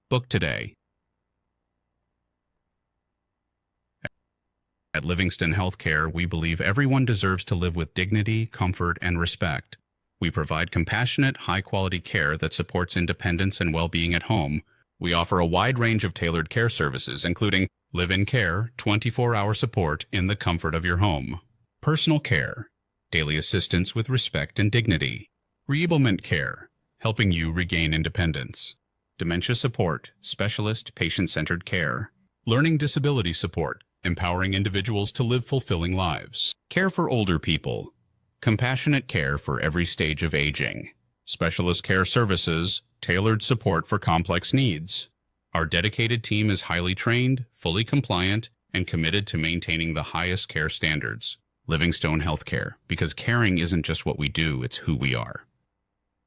Book today. At Livingston Healthcare, we believe everyone deserves to live with dignity, comfort, and respect. We provide compassionate, high-quality care that supports independence and well-being at home. We offer a wide range of tailored care services, including live-in care, 24-hour support in the comfort of your home, personal care, daily assistance with respect and dignity, reablement care, helping you regain independence, dementia support, specialist patient-centered care, learning disability support, empowering individuals to live fulfilling lives, care for older people, compassionate care for every stage of aging, specialist care services, tailored support for complex needs. Our dedicated team is highly trained, fully compliant, and committed to maintaining the highest care standards. Livingstone Healthcare, because caring isn't just what we do, it's who we are.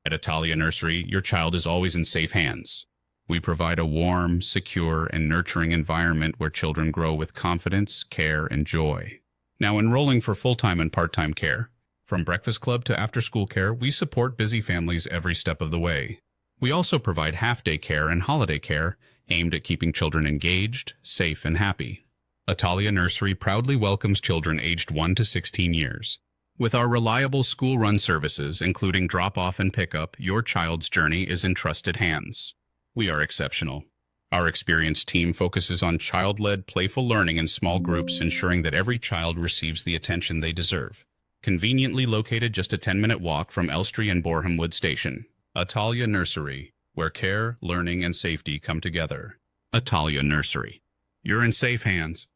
At Italia Nursery, your child is always in safe hands. We provide a warm, secure, and nurturing environment where children grow with confidence, care, and joy. Now enrolling for full-time and part-time care. From breakfast club to after-school care, we support busy families every step of the way. We also provide half-day care and holiday care aimed at keeping children engaged, safe, and happy. Italia Nursery proudly welcomes children aged 1 to 16 years. With our reliable school-run services, including drop-off and pickup, your child's journey is in trusted hands. We are exceptional. Our experienced team focuses on child-led, playful learning in small groups, ensuring that every child receives the attention they deserve. Conveniently located just a 10-minute walk from Elstree and Boreham Wood Station. Italia Nursery, where care, learning, and safety come together. Italia Nursery. You're in safe hands.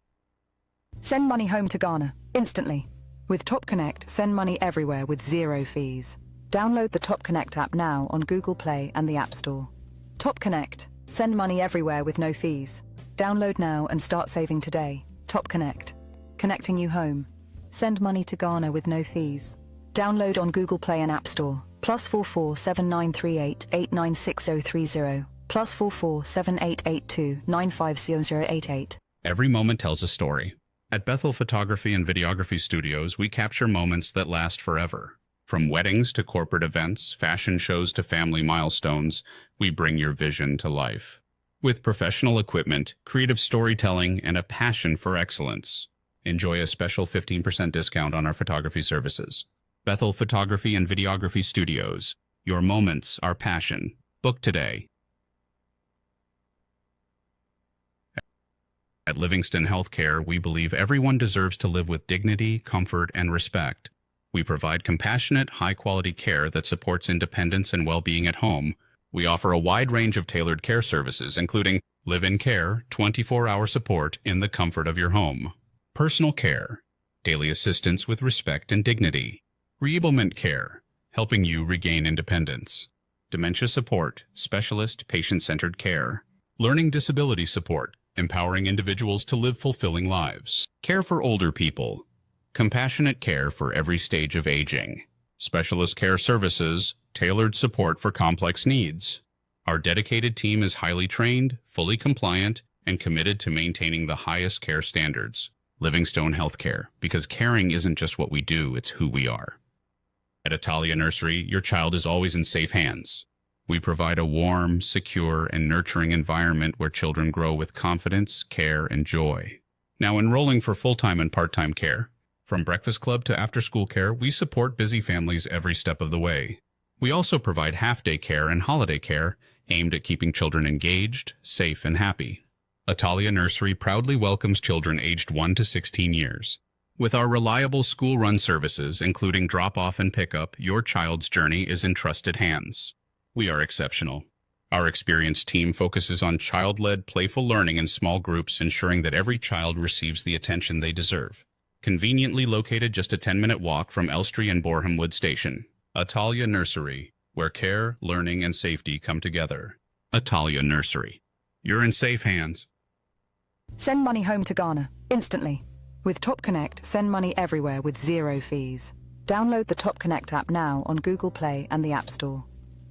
Send money home to Ghana, instantly. With Top Connect, send money everywhere with zero fees. Download the Top Connect app now on Google Play and the App Store. Top Connect. Send money everywhere with no fees. Download now and start saving today. Top Connect. Connecting you home. Send money to Ghana with no fees. Download on Google Play and App Store. +44 7938 896030. +44 7882 950088. Every moment tells a story. At Bethel Photography and Videography Studios, we capture moments that last forever. From weddings to corporate events, fashion shows to family milestones, we bring your vision to life. With professional equipment, creative storytelling, and a passion for excellence. Enjoy a special 15% discount on our photography services. Bethel Photography and Videography Studios. Your moments, our passion. Book today. At Livingston Healthcare, we believe everyone deserves to live with dignity, comfort, and respect. We provide compassionate, high-quality care that supports independence and well-being at home. We offer a wide range of tailored care services, including live-in care, 24-hour support in the comfort of your home, personal care, daily assistance with respect and dignity, reablement care, helping you regain independence, dementia support, specialist patient-centered care, learning disability support, empowering individuals to live fulfilling lives, care for older people, compassionate care for every stage of aging, specialist care services, tailored support for complex needs. Our dedicated team is highly trained, fully compliant, and committed to maintaining the highest care standards. Livingstone Healthcare, because caring isn't just what we do, it's who we are. At Italia Nursery, your child is always in safe hands. We provide a warm, secure, and nurturing environment where children grow with confidence, care, and joy. Now enrolling for full-time and part-time care. From breakfast club to after-school care, we support busy families every step of the way. We also provide half-day care and holiday care aimed at keeping children engaged, safe, and happy. Italia Nursery proudly welcomes children aged 1 to 16 years. With our reliable school-run services, including drop-off and pickup, your child's journey is in trusted hands. We are exceptional. Our experienced team focuses on child-led, playful learning in small groups, ensuring that every child receives the attention they deserve. Conveniently located just a 10-minute walk from Elstree and Boreham Wood Station. Italia Nursery, where care, learning, and safety come together. Italia Nursery. You're in safe hands. Send money home to Ghana, instantly. With Top Connect, send money everywhere with zero fees. Download the Top Connect app now on Google Play and the App Store.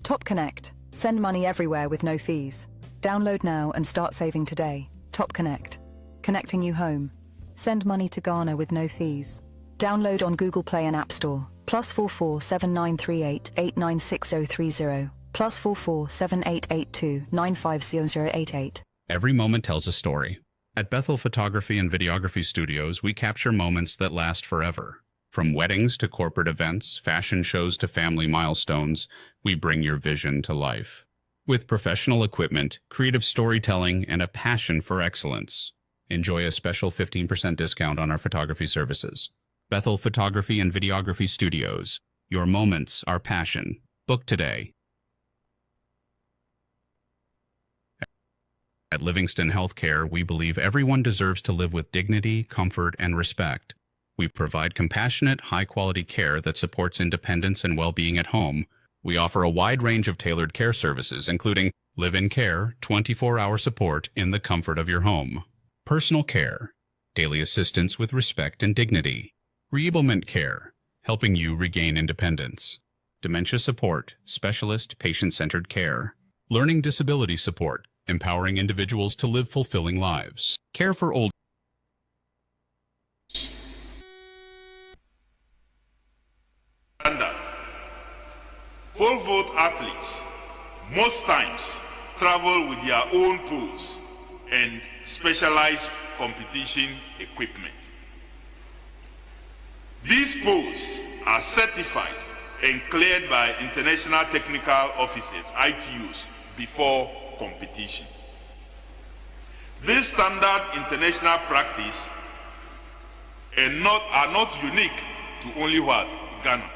Top Connect. Send money everywhere with no fees. Download now and start saving today. Top Connect. Connecting you home. Send money to Ghana with no fees. Download on Google Play and App Store. +44 7938 896030. +44 7882 950088. Every moment tells a story. At Bethel Photography and Videography Studios, we capture moments that last forever. From weddings to corporate events, fashion shows to family milestones, we bring your vision to life. With professional equipment, creative storytelling, and a passion for excellence. Enjoy a special 15% discount on our photography services. Bethel Photography and Videography Studios. Your moments, our passion. Book today. At Livingston Healthcare, we believe everyone deserves to live with dignity, comfort, and respect. We provide compassionate, high-quality care that supports independence and well-being at home. We offer a wide range of tailored care services, including live-in care, 24-hour support in the comfort of your home, personal care, daily assistance with respect and dignity, reablement care, helping you regain independence, dementia support, specialist patient-centered care, learning disability support, empowering individuals to live fulfilling lives, care for old. Pole vault athletes most times travel with their own poles and specialized competition equipment. These poles are certified and cleared by international technical officers, ITUs, before competition. This standard international practice are not unique to only what? Ghana.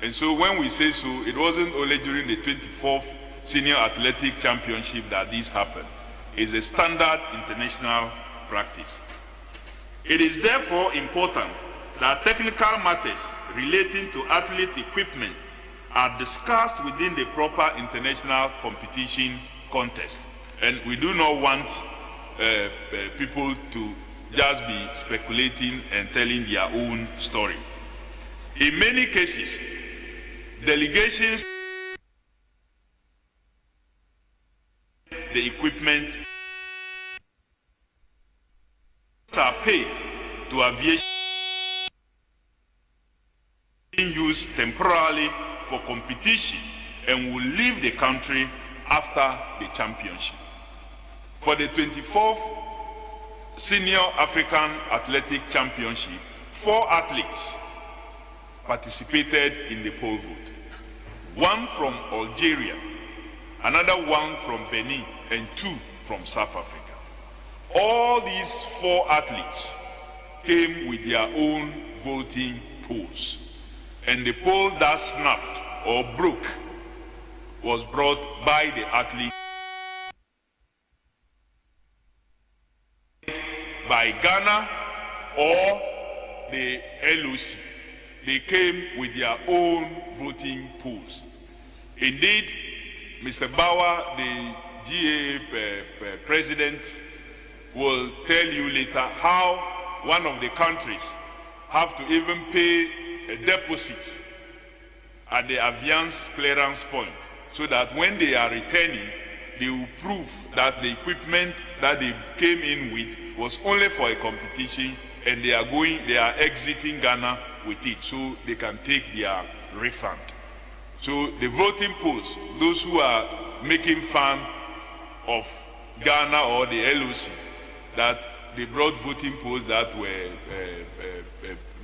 And so when we say so, it wasn't only during the 24th Senior Athletic Championship that this happened. It's a standard international practice. It is therefore important that technical matters relating to athlete equipment are discussed within the proper international competition context. And we do not want people to just be speculating and telling their own story. In many cases, delegations, the equipment are paid to aviation used temporarily for competition and will leave the country after the championship. For the 24th Senior African Athletic Championship, 4 athletes participated in the pole vault. 1 from Algeria, another 1 from Benin, and 2 from South Africa. All these 4 athletes came with their own vaulting poles. And the pole that snapped or broke was brought by the athlete by Ghana or the LOC. They came with their own voting pools. Indeed, Mr. Bauer, the GA president, will tell you later how one of the countries have to even pay a deposit at the Aviance clearance point so that when they are returning, they will prove that the equipment that they came in with was only for a competition and they are exiting Ghana with it so they can take their refund. So the voting polls, those who are making fun of Ghana or the LOC, that they brought voting polls that were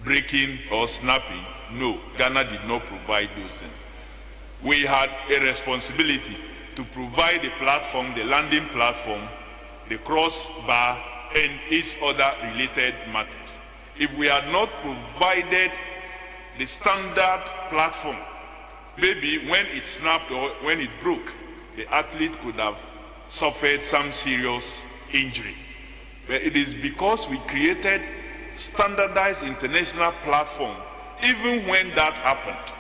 breaking or snapping, no, Ghana did not provide those things. We had a responsibility to provide the platform, the landing platform, the crossbar, and its other related matters. If we had not provided the standard platform, maybe when it snapped or when it broke, the athlete could have suffered some serious injury. But it is because we created standardized international platform, even when that happened,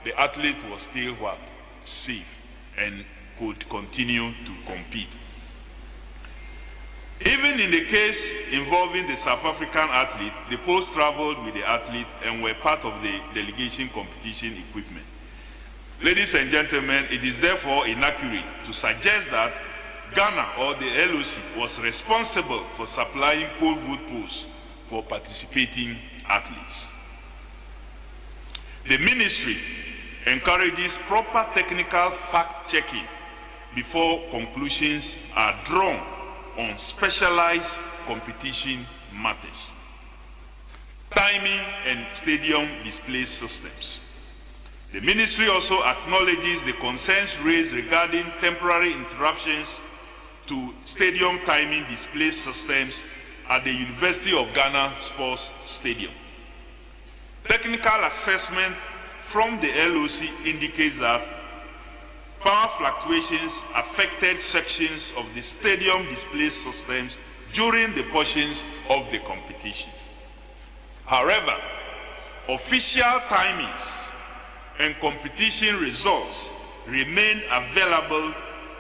the athlete was still what? Safe and could continue to compete. Even in the case involving the South African athlete, the poles traveled with the athlete and were part of the delegation competition equipment. Ladies and gentlemen, it is therefore inaccurate to suggest that Ghana or the LOC was responsible for supplying pole vault poles for participating athletes. The ministry encourages proper technical fact-checking before conclusions are drawn on specialized competition matters. Timing and stadium display systems. The ministry also acknowledges the concerns raised regarding temporary interruptions to stadium timing display systems at the University of Ghana Sports Stadium. Technical assessment from the LOC indicates that power fluctuations affected sections of the stadium display systems during the portions of the competition. However, official timings and competition results remain available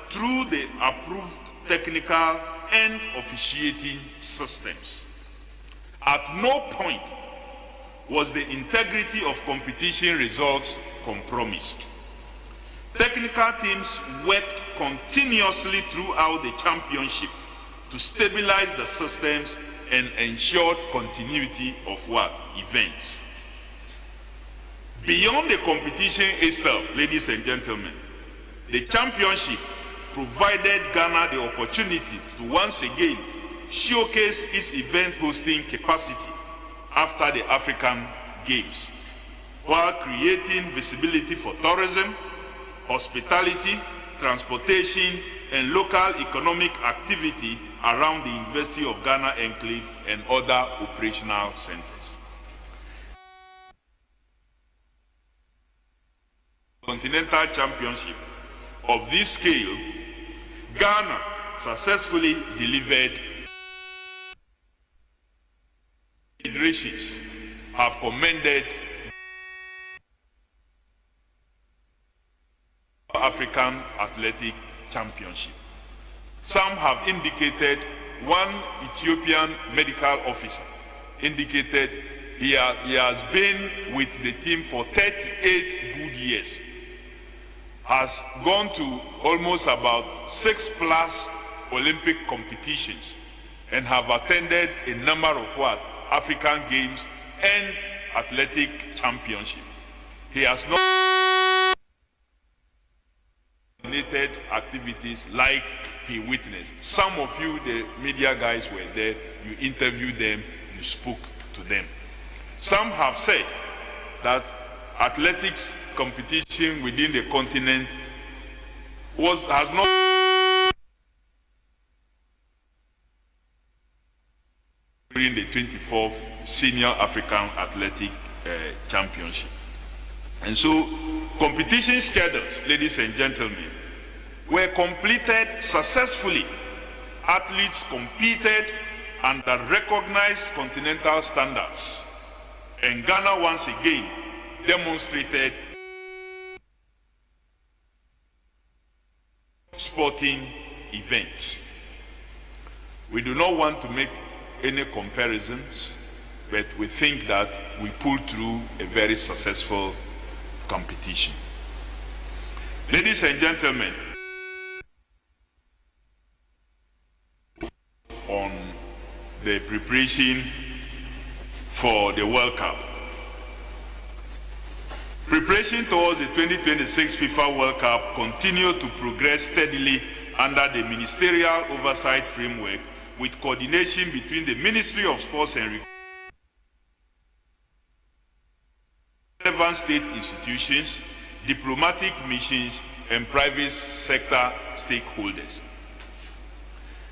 through the approved technical and officiating systems. At no point was the integrity of competition results compromised. Technical teams worked continuously throughout the championship to stabilize the systems and ensure continuity of events. Beyond the competition itself, ladies and gentlemen, the championship provided Ghana the opportunity to once again showcase its event hosting capacity after the African Games, while creating visibility for tourism, hospitality, transportation, and local economic activity around the University of Ghana enclave and other operational centers. Continental Championship of this scale, Ghana successfully delivered. Federations have commended African Athletic Championship. Some have indicated, one Ethiopian medical officer indicated he has been with the team for 38 good years, has gone to almost about 6+ Olympic competitions, and have attended a number of African Games and Athletic Championship. He has not coordinated activities like he witnessed. Some of you, the media guys, were there, you interviewed them, you spoke to them. Some have said that athletics competition within the continent has not during the 24th Senior African Athletic Championship. And so competition schedules, ladies and gentlemen, were completed successfully. Athletes competed under recognized continental standards, and Ghana once again demonstrated sporting events. We do not want to make any comparisons, but we think that we pulled through a very successful competition. Ladies and gentlemen, on the preparation for the World Cup. Preparation towards the 2026 FIFA World Cup continued to progress steadily under the ministerial oversight framework, with coordination between the Ministry of Sports and relevant state institutions, diplomatic missions, and private sector stakeholders.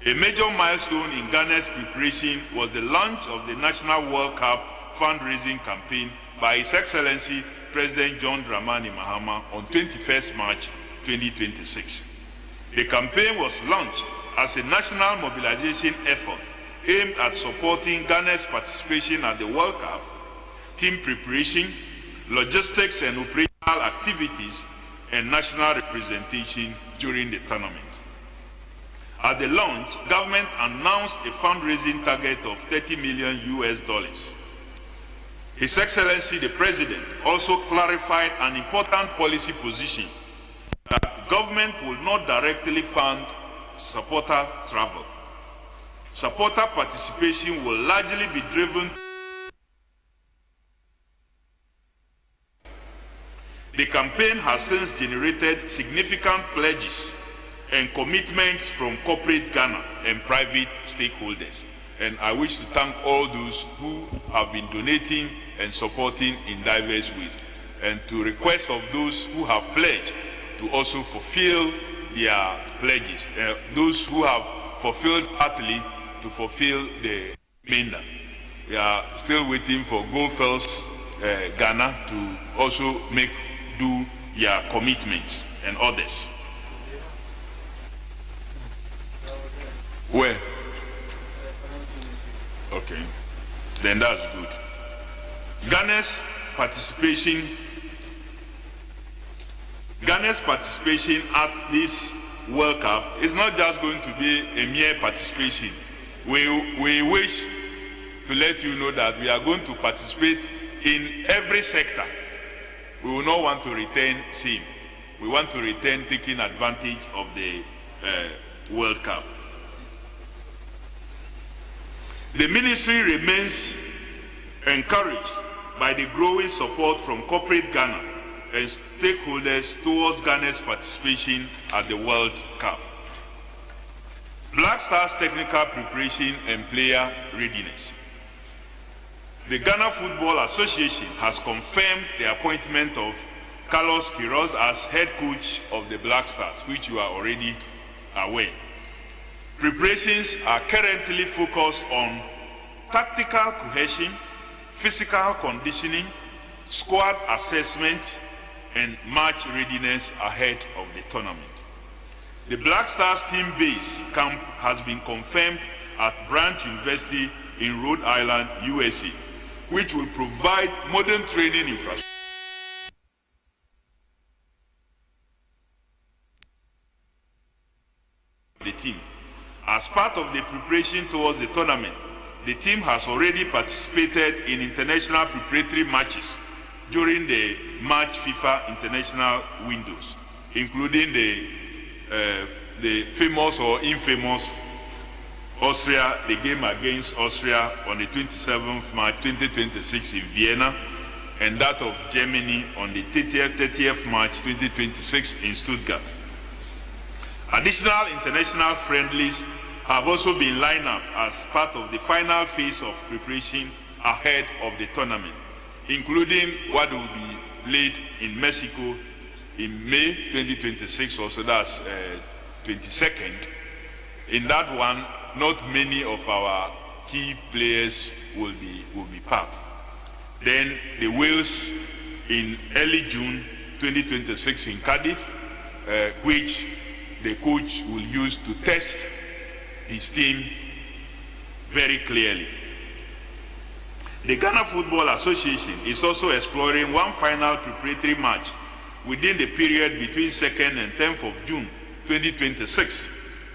A major milestone in Ghana's preparation was the launch of the National World Cup fundraising campaign by His Excellency President John Dramani Mahama on 21st March 2026. The campaign was launched as a national mobilization effort aimed at supporting Ghana's participation at the World Cup, team preparation, logistics and operational activities, and national representation during the tournament. At the launch, government announced a fundraising target of $30 million. His Excellency the President also clarified an important policy position that the government will not directly fund supporter travel. Supporter participation will largely be driven. The campaign has since generated significant pledges and commitments from corporate Ghana and private stakeholders. And I wish to thank all those who have been donating and supporting in diverse ways, and to request of those who have pledged to also fulfill their pledges. Those who have fulfilled partly to fulfill the remainder. We are still waiting for Goldfields Ghana to also do their commitments and others. Where? Okay, then that's good. Ghana's participation at this World Cup is not just going to be a mere participation. We wish to let you know that we are going to participate in every sector. We will not want to return same. We want to return taking advantage of the World Cup. The ministry remains encouraged by the growing support from corporate Ghana and stakeholders towards Ghana's participation at the World Cup. Black Stars technical preparation and player readiness. The Ghana Football Association has confirmed the appointment of Carlos Queiroz as head coach of the Black Stars, which you are already aware. Preparations are currently focused on tactical cohesion, physical conditioning, squad assessment, and match readiness ahead of the tournament. The Black Stars team base camp has been confirmed at Branch University in Rhode Island, USA, which will provide modern training infrastructure. The team. As part of the preparation towards the tournament, the team has already participated in international preparatory matches during the March FIFA international windows, including the famous or infamous Austria, the game against Austria on the 27th March 2026 in Vienna, and that of Germany on the 30th March 2026 in Stuttgart. Additional international friendlies have also been lined up as part of the final phase of preparation ahead of the tournament, including what will be played in Mexico in May 2026, also that's 22nd. In that one, not many of our key players will be part. Then the Wales in early June 2026 in Cardiff, which the coach will use to test his team very clearly. The Ghana Football Association is also exploring one final preparatory match within the period between 2nd and 10th of June 2026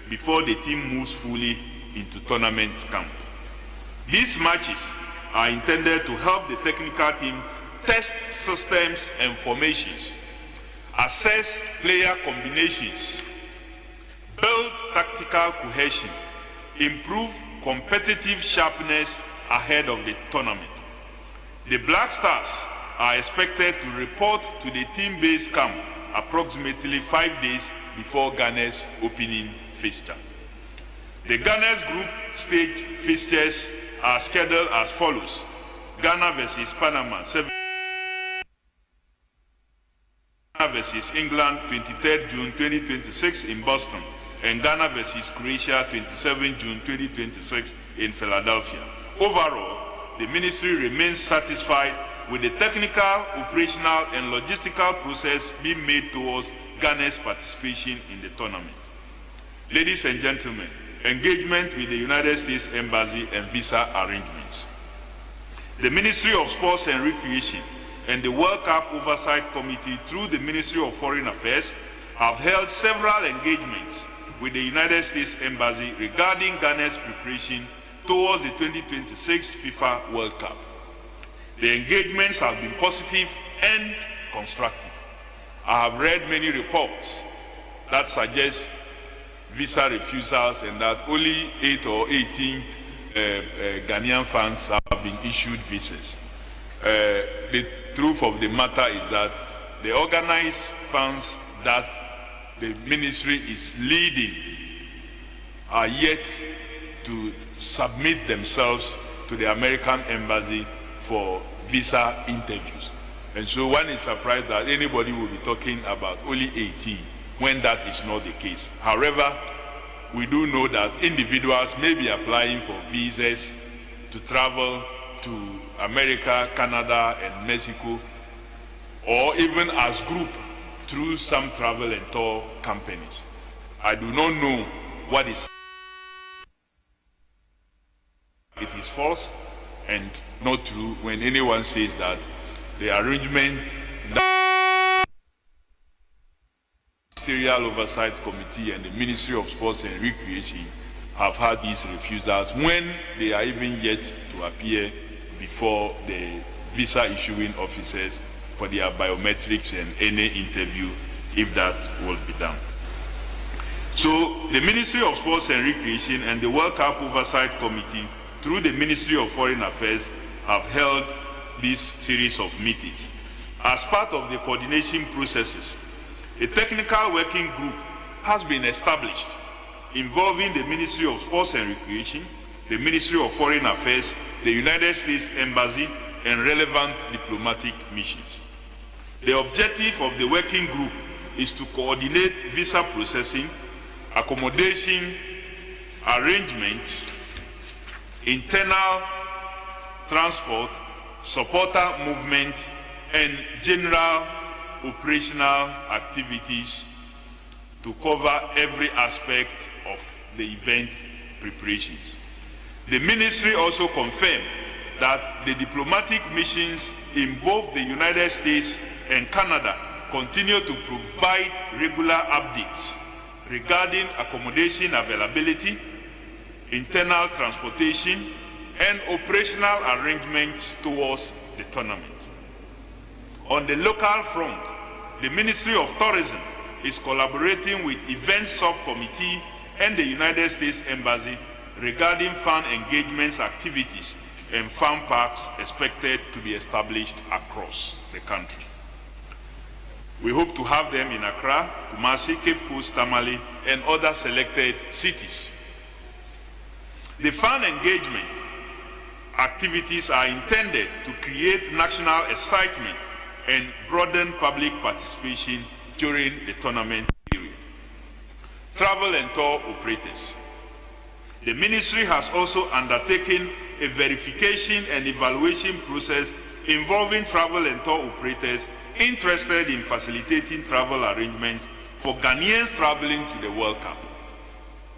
before the team moves fully into tournament camp. These matches are intended to help the technical team test systems and formations, assess player combinations, build tactical cohesion, improve competitive sharpness ahead of the tournament. The Black Stars are expected to report to the team-based camp approximately 5 days before Ghana's opening fixture. The Ghana's group stage fixtures are scheduled as follows: Ghana versus Panama, 7 versus England, 23rd June 2026 in Boston, and Ghana versus Croatia, 27 June 2026 in Philadelphia. Overall, the ministry remains satisfied with the technical, operational, and logistical process being made towards Ghana's participation in the tournament. Ladies and gentlemen, engagement with the United States Embassy and visa arrangements. The Ministry of Sports and Recreation and the World Cup Oversight Committee through the Ministry of Foreign Affairs have held several engagements with the United States Embassy regarding Ghana's preparation towards the 2026 FIFA World Cup. The engagements have been positive and constructive. I have read many reports that suggest visa refusals and that only 8 or 18 Ghanaian fans have been issued visas. The truth of the matter is that the organized funds that the ministry is leading are yet to submit themselves to the American embassy for visa interviews. And so one is surprised that anybody will be talking about only 18 when that is not the case. However, we do know that individuals may be applying for visas to travel to America, Canada, and Mexico, or even as group through some travel and tour companies. I do not know what is. It is false and not true when anyone says that the arrangement that the Ministerial Oversight Committee and the Ministry of Sports and Recreation have had these refusals when they are even yet to appear before the visa issuing officers for their biometrics and any interview, if that will be done. So the Ministry of Sports and Recreation and the World Cup Oversight Committee, through the Ministry of Foreign Affairs, have held this series of meetings. As part of the coordination processes, a technical working group has been established involving the Ministry of Sports and Recreation, the Ministry of Foreign Affairs, the United States Embassy, and relevant diplomatic missions. The objective of the working group is to coordinate visa processing, accommodation arrangements, internal transport, supporter movement, and general operational activities to cover every aspect of the event preparations. The ministry also confirmed that the diplomatic missions in both the United States and Canada continue to provide regular updates regarding accommodation availability, internal transportation, and operational arrangements towards the tournament. On the local front, the Ministry of Tourism is collaborating with Events Subcommittee and the United States Embassy regarding fan engagements activities and fan parks expected to be established across the country. We hope to have them in Accra, Kumasi, Cape Coast, Tamale, and other selected cities. The fan engagement activities are intended to create national excitement and broaden public participation during the tournament period. Travel and tour operators. The ministry has also undertaken a verification and evaluation process involving travel and tour operators interested in facilitating travel arrangements for Ghanaians traveling to the World Cup.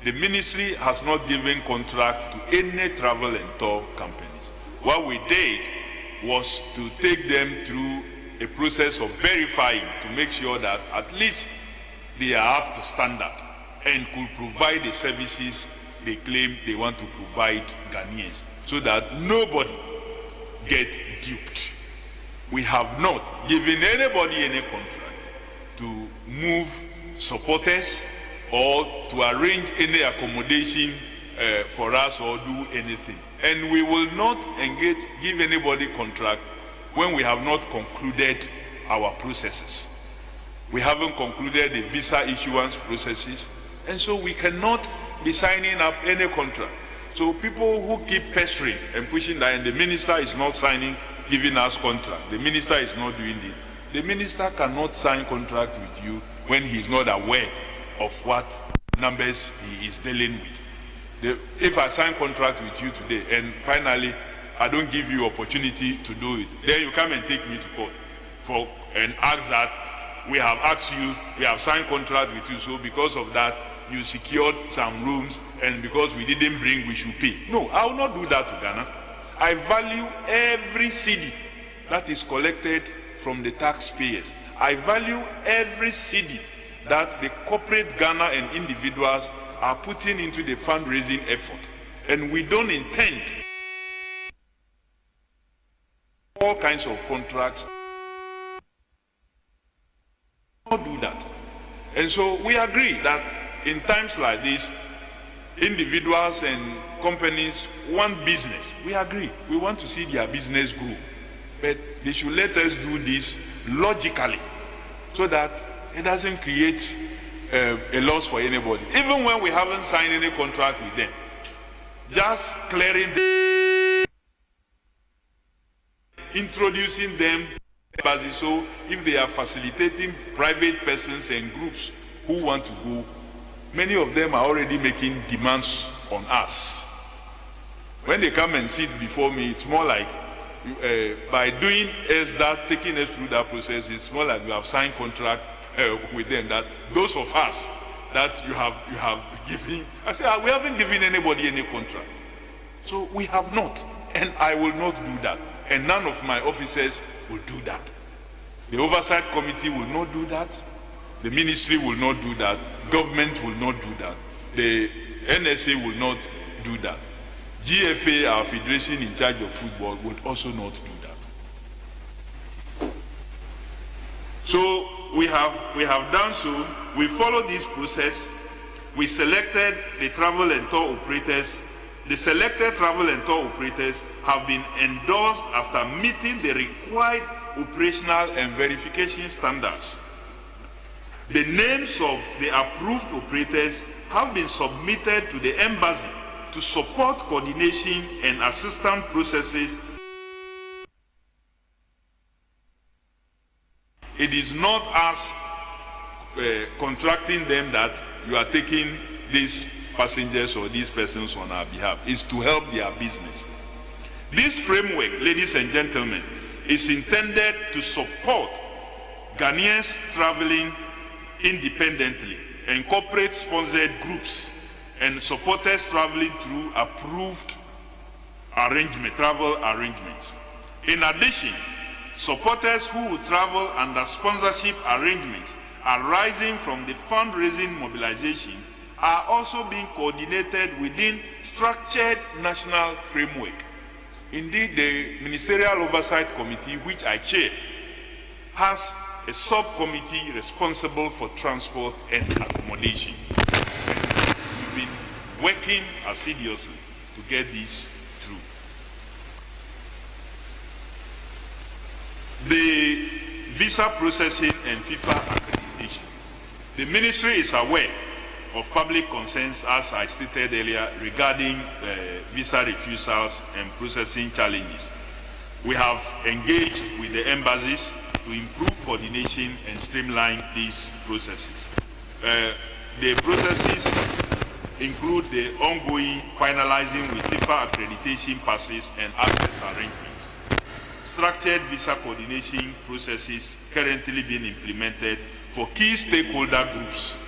The ministry has not given contracts to any travel and tour companies. What we did was to take them through a process of verifying to make sure that at least they are up to standard and could provide the services they claim they want to provide Ghanaians, so that nobody get duped. We have not given anybody any contract to move supporters or to arrange any accommodation for us or do anything. And we will not give anybody contract when we have not concluded our processes. We haven't concluded the visa issuance processes, and so we cannot be signing up any contract. So people who keep pestering and pushing that, and the minister is not signing, giving us contract, the minister is not doing it. The minister cannot sign contract with you when he is not aware of what numbers he is dealing with. If I sign contract with you today and finally I don't give you opportunity to do it, then you come and take me to court and ask that we have asked you, we have signed contract with you, so because of that you secured some rooms, and because we didn't bring, we should pay. No, I will not do that to Ghana. I value every cedi that is collected from the taxpayers. I value every cedi that the corporate Ghana and individuals are putting into the fundraising effort. And we don't intend all kinds of contracts. Not do that. And so we agree that in times like this, individuals and companies want business. We agree. We want to see their business grow. But they should let us do this logically so that it doesn't create a loss for anybody. Even when we haven't signed any contract with them, just clearing them, introducing them, so if they are facilitating private persons and groups who want to go, many of them are already making demands on us. When they come and sit before me, it's more like by doing that, taking us through that process, it's more like you have signed contract with them, that those of us that you have given. I say, we haven't given anybody any contract. So we have not, and I will not do that. And none of my officers will do that. The oversight committee will not do that. The ministry will not do that. Government will not do that. The NSA will not do that. GFA, our federation in charge of football, would also not do that. So we have done so. We followed this process. We selected the travel and tour operators. The selected travel and tour operators have been endorsed after meeting the required operational and verification standards. The names of the approved operators have been submitted to the embassy to support coordination and assistance processes. It is not us contracting them that you are taking these passengers or these persons on our behalf. It's to help their business. This framework, ladies and gentlemen, is intended to support Ghanaians traveling independently and corporate-sponsored groups and supporters traveling through approved travel arrangements. In addition, supporters who will travel under sponsorship arrangements arising from the fundraising mobilization are also being coordinated within structured national framework. Indeed, the Ministerial Oversight Committee, which I chair, has a subcommittee responsible for transport and accommodation. We've been working assiduously to get this through. The visa processing and FIFA accreditation. The ministry is aware of public concerns, as I stated earlier, regarding visa refusals and processing challenges. We have engaged with the embassies to improve coordination and streamline these processes. The processes include the ongoing finalizing with FIFA accreditation passes and access arrangements. Structured visa coordination processes currently being implemented for key stakeholder groups.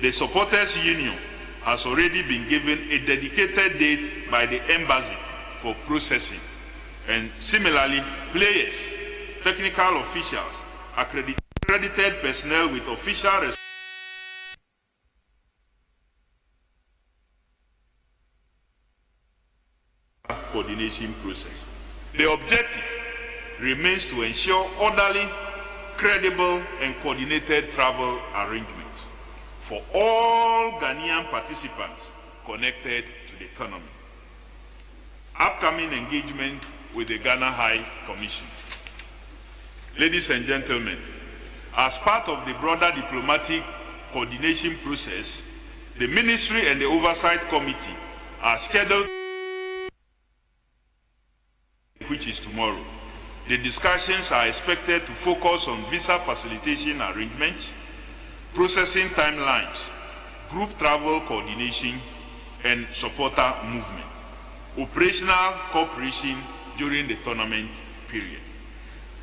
The Supporters Union has already been given a dedicated date by the embassy for processing. And similarly, players, technical officials, accredited personnel with official coordination process. The objective remains to ensure orderly, credible, and coordinated travel arrangements for all Ghanaian participants connected to the tournament. Upcoming engagement with the Ghana High Commission. Ladies and gentlemen, as part of the broader diplomatic coordination process, the Ministry and the Oversight Committee are scheduled, which is tomorrow. The discussions are expected to focus on visa facilitation arrangements, processing timelines, group travel coordination, and supporter movement, operational cooperation during the tournament period.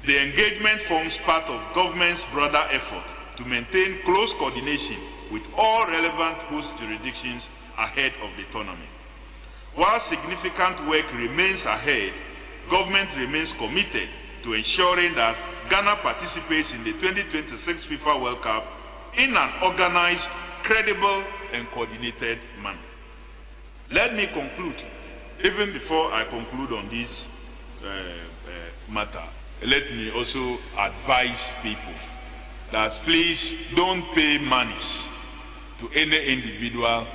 The engagement forms part of government's broader effort to maintain close coordination with all relevant host jurisdictions ahead of the tournament. While significant work remains ahead, government remains committed to ensuring that Ghana participates in the 2026 FIFA World Cup in an organized, credible, and coordinated manner. Let me conclude. Even before I conclude on this matter, let me also advise people that please don't pay monies to any individual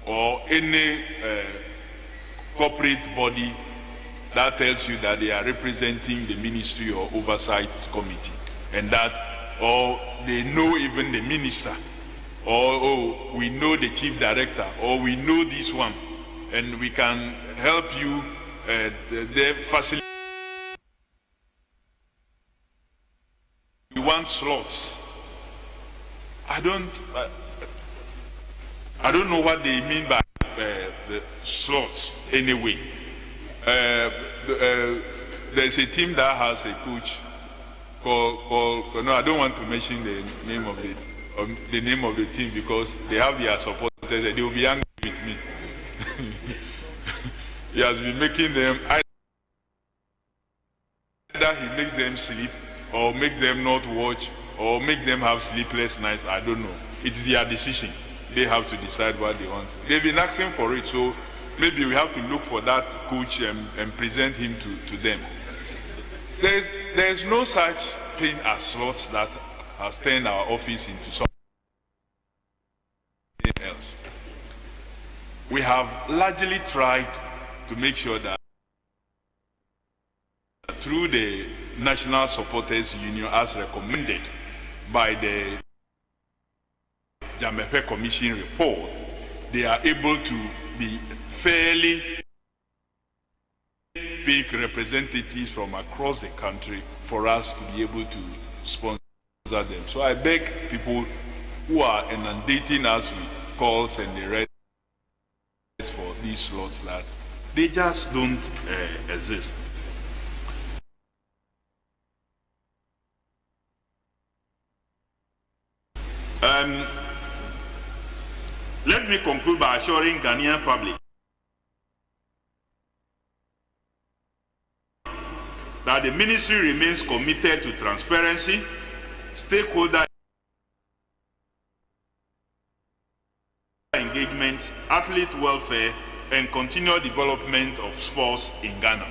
or any corporate body that tells you that they are representing the ministry or oversight committee. and that, or they know even the minister, or oh, we know the chief director, or we know this one, and we can help you the facility. We want slots. I don't know what they mean by the slots anyway. There's a team that has a coach called no, I don't want to mention the name of the team because they have their supporters. They will be angry with me. He has been making them, either he makes them sleep or makes them not watch or make them have sleepless nights. I don't know. It's their decision. They have to decide what they want to. They've been asking for it, so maybe we have to look for that coach and present him to them. There's no such thing as slots that has turned our office into something else. We have largely tried to make sure that through the National Supporters Union as recommended by the Jamepe Commission report, they are able to be fairly big representatives from across the country for us to be able to sponsor them. So I beg people who are inundating us with calls and the rest for these slots that they just don't exist. Let me conclude by assuring Ghanaian public that the ministry remains committed to transparency, stakeholder engagement, athlete welfare, and continual development of sports in Ghana.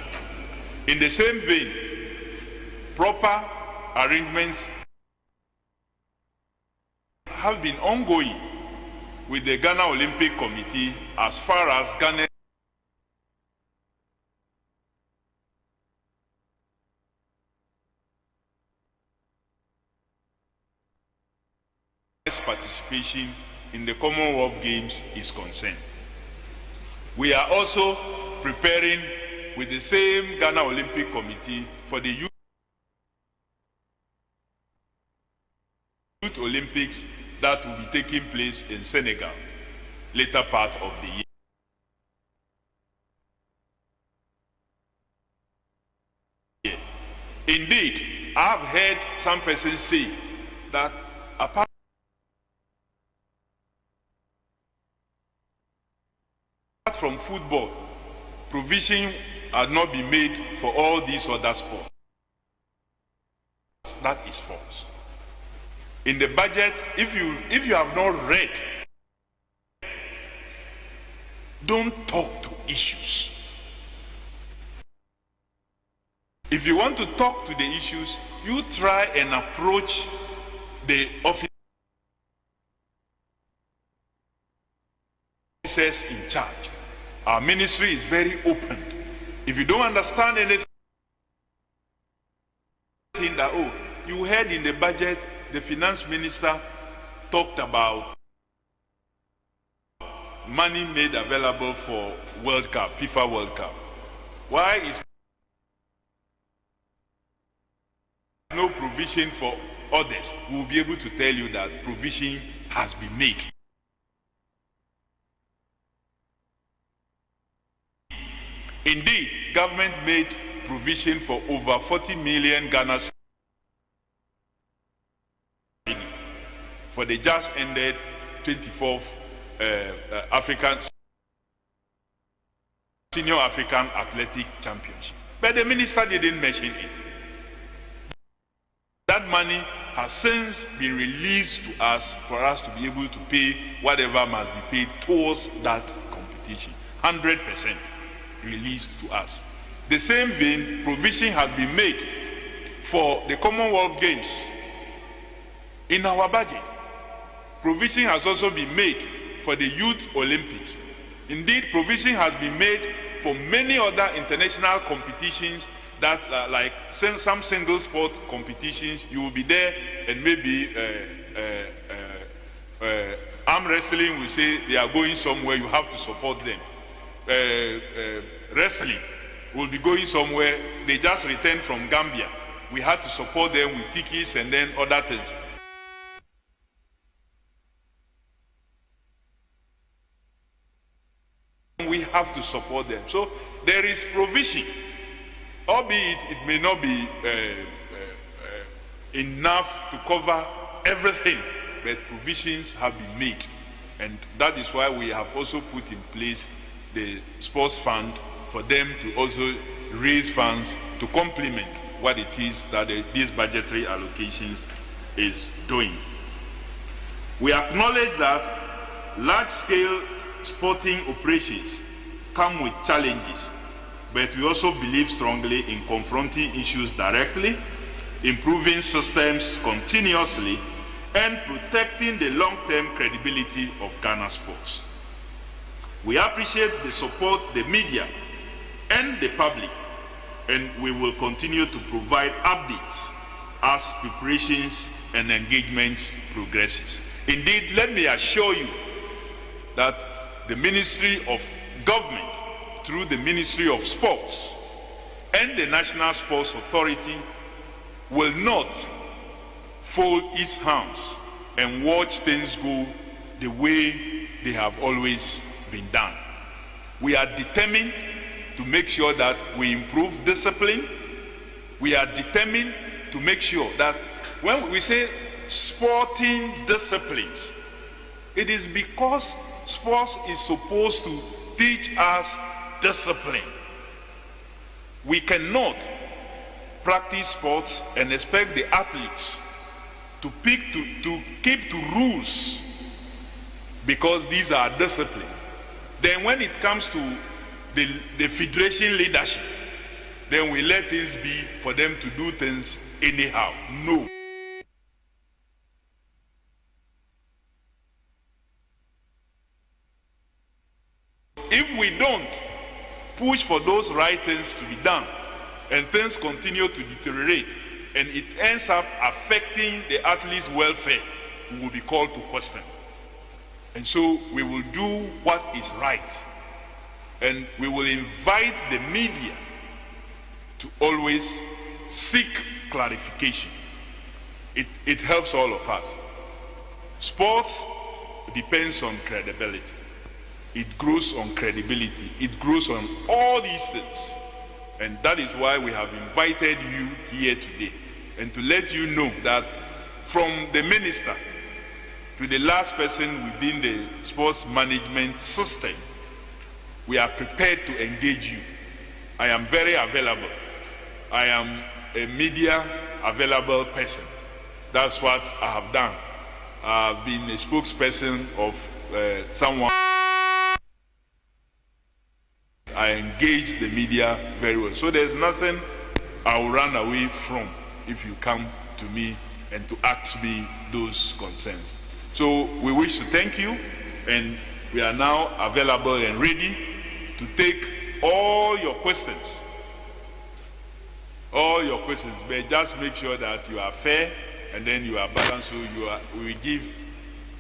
In the same vein, proper arrangements have been ongoing with the Ghana Olympic Committee as far as Ghana's participation in the Commonwealth Games is concerned. We are also preparing with the same Ghana Olympic Committee for the Youth Olympics that will be taking place in Senegal later part of the year. Indeed, I have heard some persons say that apart from football, provision has not been made for all these other sports. That is false. In the budget, if you have not read, don't talk to issues. If you want to talk to the issues, you try and approach the officers in charge. Our ministry is very open. If you don't understand anything that, oh, you heard in the budget, the finance minister talked about money made available for World Cup, FIFA World Cup. Why is no provision for others? We will be able to tell you that provision has been made. Indeed, government made provision for over 40 million Ghana for the just ended 24th Senior African Athletic Championship. But the minister didn't mention it. That money has since been released to us for us to be able to pay whatever must be paid towards that competition. 100% released to us. The same vein, provision has been made for the Commonwealth Games in our budget. Provision has also been made for the Youth Olympics. Indeed, provision has been made for many other international competitions that like some single sport competitions, you will be there, and maybe arm wrestling will say they are going somewhere, you have to support them. Wrestling will be going somewhere, they just returned from Gambia, we had to support them with tickets and then other things. We have to support them. So there is provision, albeit it may not be enough to cover everything, but provisions have been made, and that is why we have also put in place the sports fund for them to also raise funds to complement what it is that these budgetary allocations is doing. We acknowledge that large-scale sporting operations come with challenges, but we also believe strongly in confronting issues directly, improving systems continuously, and protecting the long-term credibility of Ghana sports. We appreciate the support the media and the public, and we will continue to provide updates as preparations and engagements progresses. Indeed, let me assure you that the Ministry of Government, through the Ministry of Sports and the National Sports Authority, will not fold its hands and watch things go the way they have always been done. We are determined to make sure that we improve discipline. We are determined to make sure that when we say sporting disciplines, it is because sports is supposed to teach us discipline. We cannot practice sports and expect the athletes to keep to rules because these are discipline. Then when it comes to the federation leadership, then we let things be for them to do things anyhow. No. If we don't push for those right things to be done, and things continue to deteriorate, and it ends up affecting the athlete's welfare, we will be called to question. And so we will do what is right, and we will invite the media to always seek clarification. It helps all of us. Sports depends on credibility. It grows on credibility. It grows on all these things. And that is why we have invited you here today, and to let you know that from the minister to the last person within the sports management system, we are prepared to engage you. I am very available. I am a media available person. That's what I have done. I've been a spokesperson of someone. I engage the media very well. So there's nothing I will run away from if you come to me and to ask me those concerns. So we wish to thank you, and we are now available and ready to take all your questions. All your questions, but just make sure that you are fair and then you are balanced, so we will give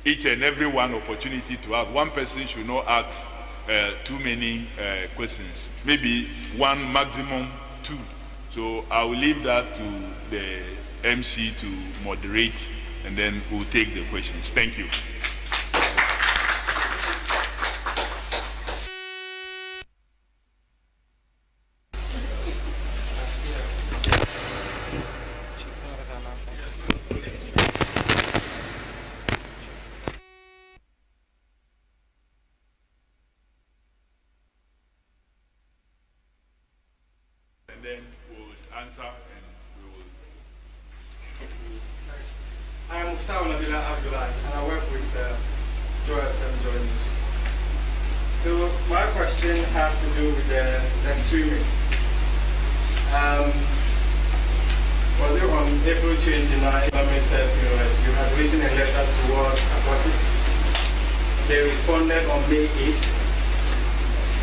each and every one opportunity to ask. One person should not ask too many questions, maybe one, maximum two. So I will leave that to the MC to moderate, and then we'll take the questions. Thank you. And then we'll answer, and we will. I am Mustafa Nabila Abdullah, and I work with Joel Joining. So my question has to do with the swimming. Was it on April 29th, Government said you had written a letter towards aquatics. They responded on May 8th.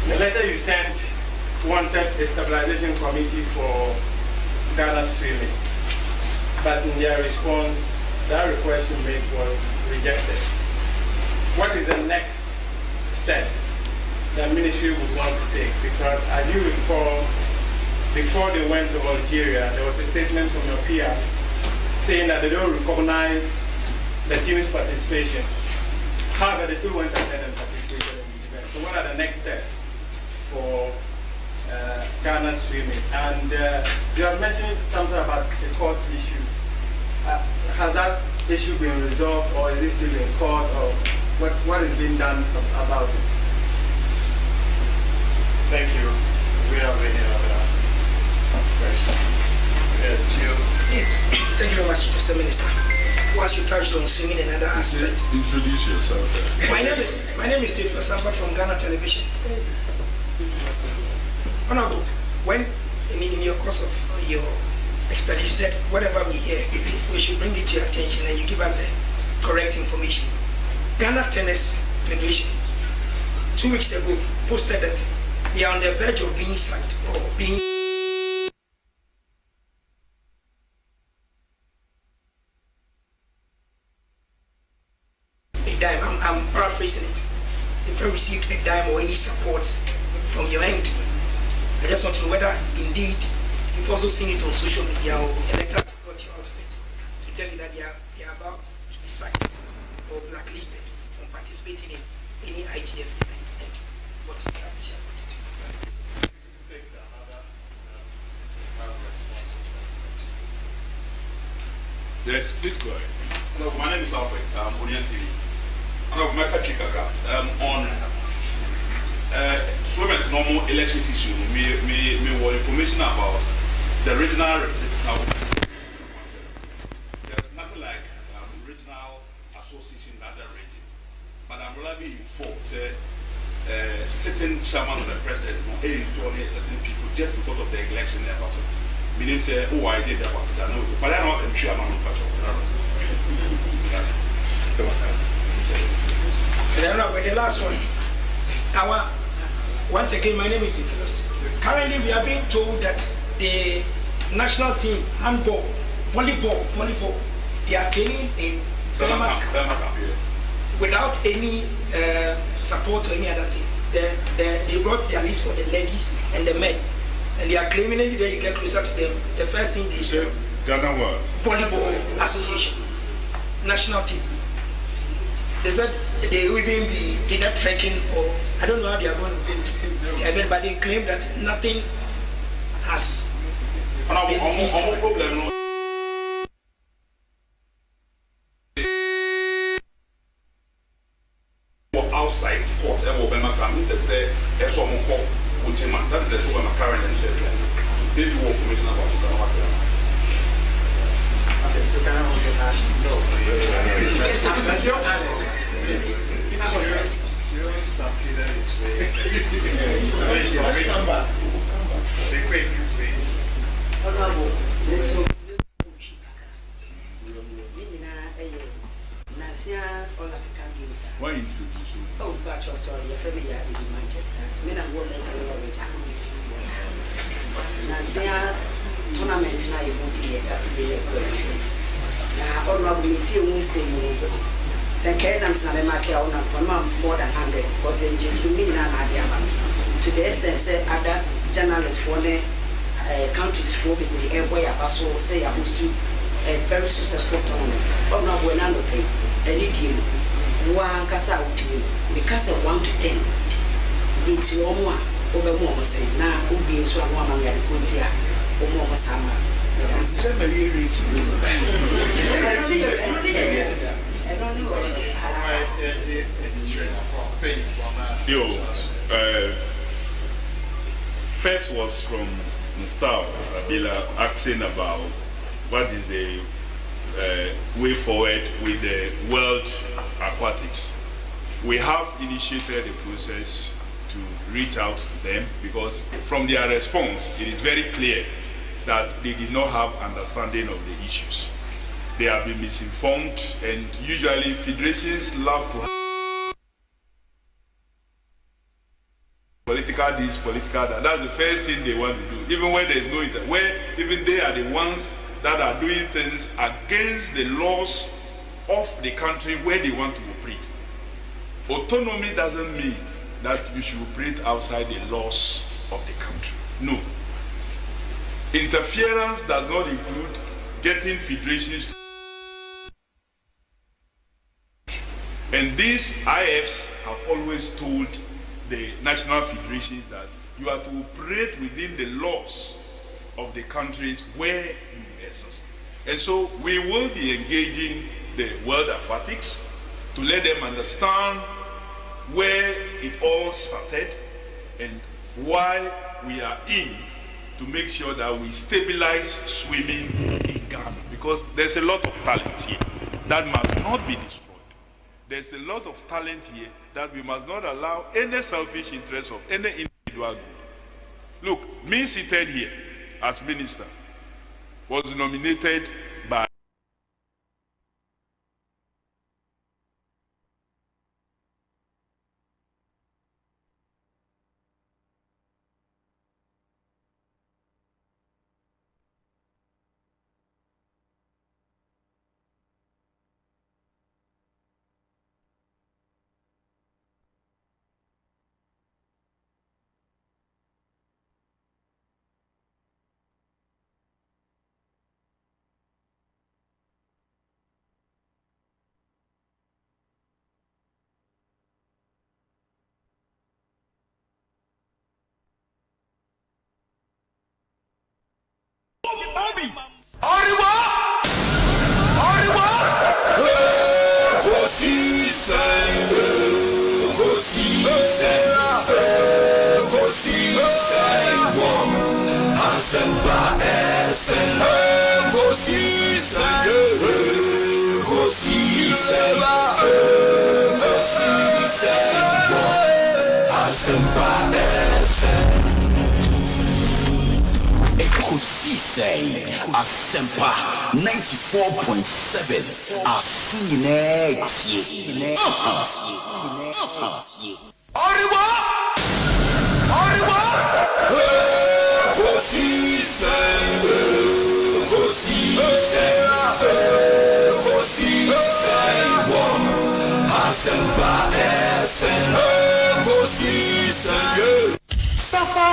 The letter you sent wanted a stabilization committee for Ghana swimming, but in their response, that request you made was rejected. What is the next steps the ministry would want to take? Because as you recall, before they went to Algeria, there was a statement from your PR saying that they don't recognize the team's participation. However, they still went ahead and participated in the event. So what are the next steps for Ghana swimming? And you have mentioned something about the court issue. Has that issue been resolved, or is it still in court, or what is being done about it? Thank you. We have any other question? Yes, Gio. Yes. Thank you very much, Mr. Minister. Once you touched on swimming and other aspects. Introduce yourself. My name is Asempa from Ghana Television. Honorable, in your course of your explanation, you said whatever we hear, we should bring it to your attention and you give us the correct information. Ghana Tennis Federation 2 weeks ago posted that they are on the verge of being sacked or being a dime. I'm paraphrasing it. If you received a dime or any support from your end, I just want to know whether indeed you've also seen it on social media or elected to put your outfit to tell you that they are about to be sacked or blacklisted from participating in any ITF event, and what you have to say about it. Yes, please go ahead. Hello, my name is Alfred, Onion TV. Hello, my country Kaka. On Swimmers normal elections issue, me more information about the regional representative. There's nothing like regional association in other regions. But I'm really informed, certain chairman of the president is not installing certain people just because of the election episode. Meaning say, oh, I did about it, I know, but I don't know I'm not part of it. The last one. Once again, my name is Nicholas. Currently, we are being told that the national team, handball, volleyball, they are training in Burma without any support or any other thing. They brought their list for the ladies and the men, and they are claiming any day you get closer to them, the first thing they say, Ghana what? Volleyball Association, national team. They said they will even be either trekking or I don't know how they are going to do it, but they claim that nothing has been released. Outside court, means that say, that is the current and say if you want information about it, Okay, so can why introduce you? Oh, but you're sorry, you're from Manchester. Men and women tournament now you will be a Saturday. Now, all of the tea will say, St. Kazam's Nalemaki on more than 100 because in Jimmy to the extent say other journalists for the countries for the airway also say I was to a very successful tournament. But now when I pay any deal, one casa out to me because of 1 to 10. It's your one over more say now who be so a woman at Kuntia or more summer. First was from Mustafa Abila asking about what is the way forward with the world aquatics. We have initiated a process to reach out to them because from their response, it is very clear that they did not have understanding of the issues. They have been misinformed, and usually federations love to have political this, political that. That's the first thing they want to do. Even when there's no where even they are the ones that are doing things against the laws of the country where they want to operate. Autonomy doesn't mean that you should operate outside the laws of the country. No. Interference does not include getting federations. And these IFs have always told the national federations that you are to operate within the laws of the countries where you exist. And so we will be engaging the World Aquatics to let them understand where it all started and why we are in to make sure that we stabilize swimming in Ghana, because there's a lot of talent here that must not be destroyed. There's a lot of talent here that we must not allow any selfish interest of any individual group. Look, me seated here as minister was nominated by Asempa FM. Ekosiisen. Ekosiisen. Asempa FM. Ekosiisen. Asempa 94.7. Asunine. Arriba! Ekosiisen. Asempa FM. Ekosiisen. Asempa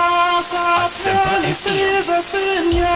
FM.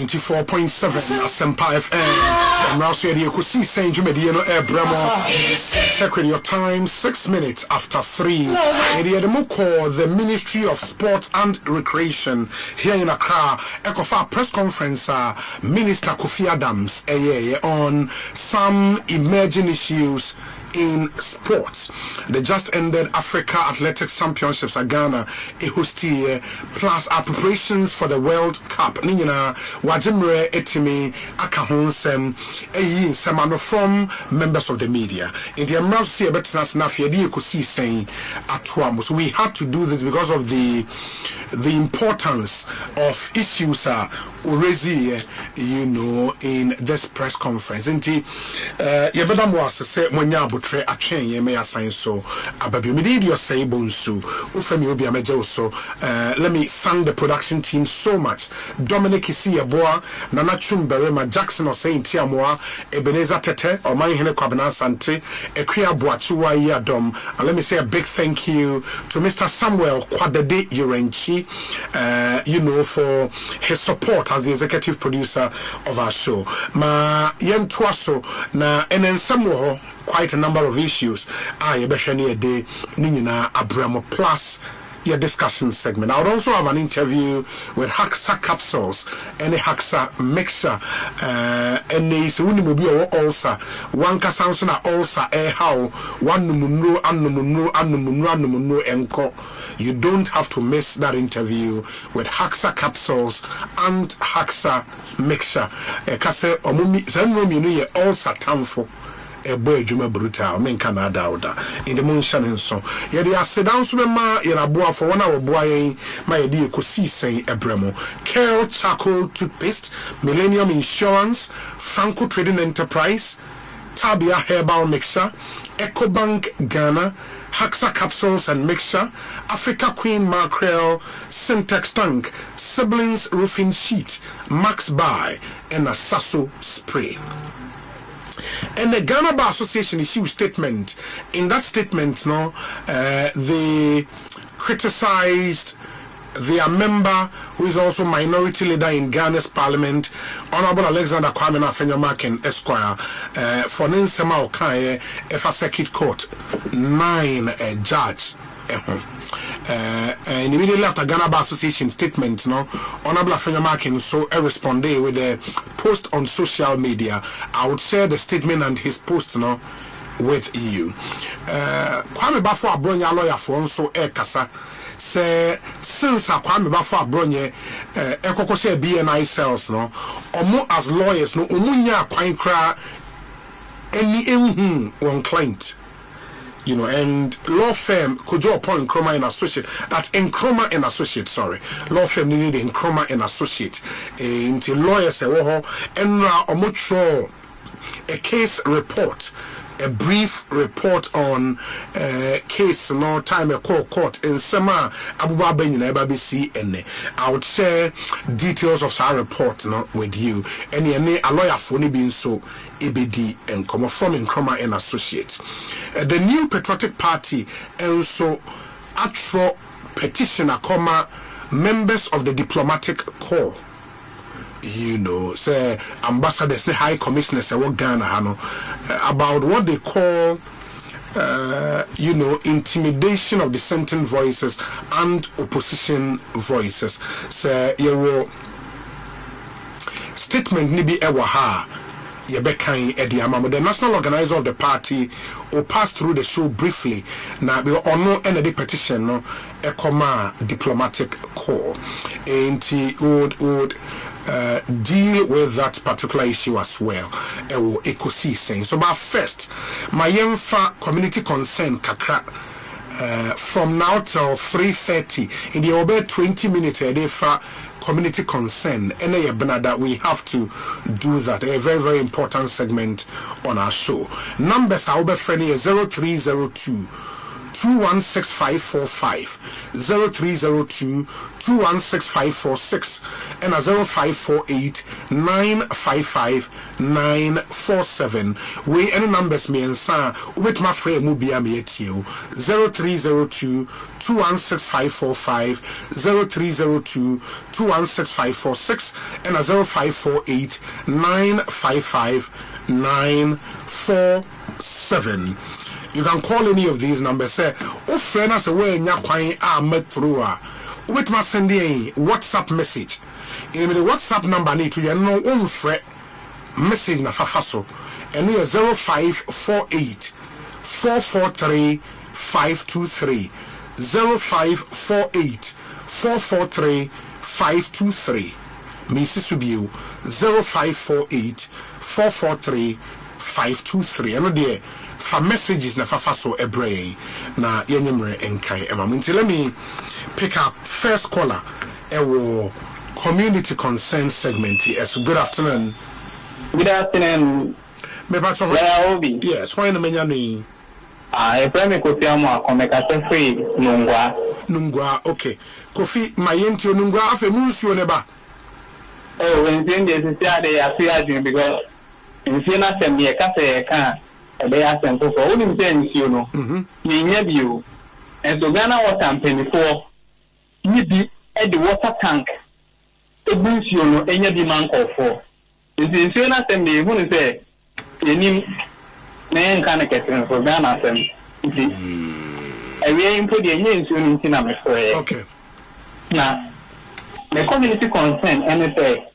94.7 Asempa FM. And now so the Ekosiisen Jumediano Bremo. Check with your time, 6 minutes after 3. The Ministry of Sport and Recreation here in Accra. Ekofa press conference Minister Kofi Adams on some emerging issues in sports. They just ended Africa Athletics Championships at Ghana, plus our preparations for the World Cup. Nina Wajimre Etimi Akahonsem Semano from members of the media. In the emergency Ekosiisen at so we had to do this because of the importance of issues already in this press conference. Inti yebeda mo asese monya abotre atwen ye me asan so ababi me did your say bonsu ufemi obi ameje so. Let me thank the production team so much. Dominic Isieboa, Nana Chumberema, Jackson Osainti Amoa, Ebenezer Tete, Oman Hene Kwabena Sante, Ekia Boachuwa Yadom. And let me say a big thank you to Mr. Samuel Kwadede Yurenchi, for his support as the executive producer of our show. Ma yen twaso na enen Samuel quite a number of issues. Yebeshani a day Nina Abramo plus your discussion segment. I would also have an interview with Haxa capsules, any Haxa mixer, any Sunimubi or ulcer, one Casansona ulcer, how one Numunu, Anumunu, Enko. You don't have to miss that interview with Haxa capsules and Haxa mixer. Kase Omumi, Zemumi, ulcer tamfo. A boy Juma Brutal, men Canada in the moonshine and so. Yet they are sit down to ma Yeraboa for 1 hour boy, my dear Ekosiisen Ebremo, Kerl Charcoal Toothpaste, Millennium Insurance, Franco Trading Enterprise, Tabia Herbal Mixer, EcoBank Ghana, Haxa Capsules and Mixture, Africa Queen Mackerel, Syntax Tank, Siblings Roofing Sheet, Max Buy, and a Sasso Spray. And the Ghana Bar Association issued a statement. In that statement, they criticized their member, who is also minority leader in Ghana's parliament, Honorable Alexander Kwame Afenyomaken Esquire, for Ninsema Okaye, Efa Circuit Court, 9 judge. And immediately after Ghana Bar Association statement, Honorable Afenyomaken so responded with a post on social media. I would share the statement and his post with you. Kwame Bafo Abronya lawyer for so kasa say since Kwame Bafo Abronya ekoko share BNI cells omo as lawyers omunya kwan kra any one client. And law firm could you appoint Nkrumah and Associate. That's Nkrumah and Associate, sorry. Law firm needed Nkrumah and Associate. Until lawyers say, and now a case report, a brief report on case time a court in Sema Abuba Benin ABC and I would share details of our report with you. And a lawyer for being so EBD and come from Nkrumah and Associates. The new patriotic party and so actual petitioner members of the diplomatic corps. Say ambassadors, the high commissioners, Ghana, about what they call, intimidation of dissenting voices and opposition voices. Say, statement nibi ewaha. The national organizer of the party will pass through the show briefly. Now, we honor any petition, a diplomatic corps, and he would deal with that particular issue as well. Ekosiisen. So, but first, my community concern kakra. From now till 3:30 in the over 20 minutes a day for community concern and that we have to do that, a very very important segment on our show. Numbers are over friendly 0302 216545, 0302 216546, and 0548 955 947. We any numbers me and sa with my friend Mubia me at you 0302 216545, 0302 216546, and 0548 955 947. You can call any of these numbers. Say, oh, friend, as a way, I met through with my sending WhatsApp message. In the WhatsApp number, need to know own friend message na fafaso. And we are 0548 443 523. 0548 443 523. Mrs. Subiu 0548 443 523. I know there for messages na fafaso ebre na yenyemre enkai emaminti. Let me pick up first caller ewo community concern segment. Yes, good afternoon. Good afternoon. Me patron. Yes, why na menya ni? Efremi Kofi Amwa komeka free Nungwa. Okay. Kofi mayenti Nungwa afe munsuo ne ba. Oh, when they say they are free because in Siena send me a cafe can they are sent for only things you know. You and so Ghana water and penny for you be at the water tank. It brings you know any demand call for. It's in Siena send me who say you need man can get for Ghana send. I will put the names in Sinam for okay. Now the community concern and say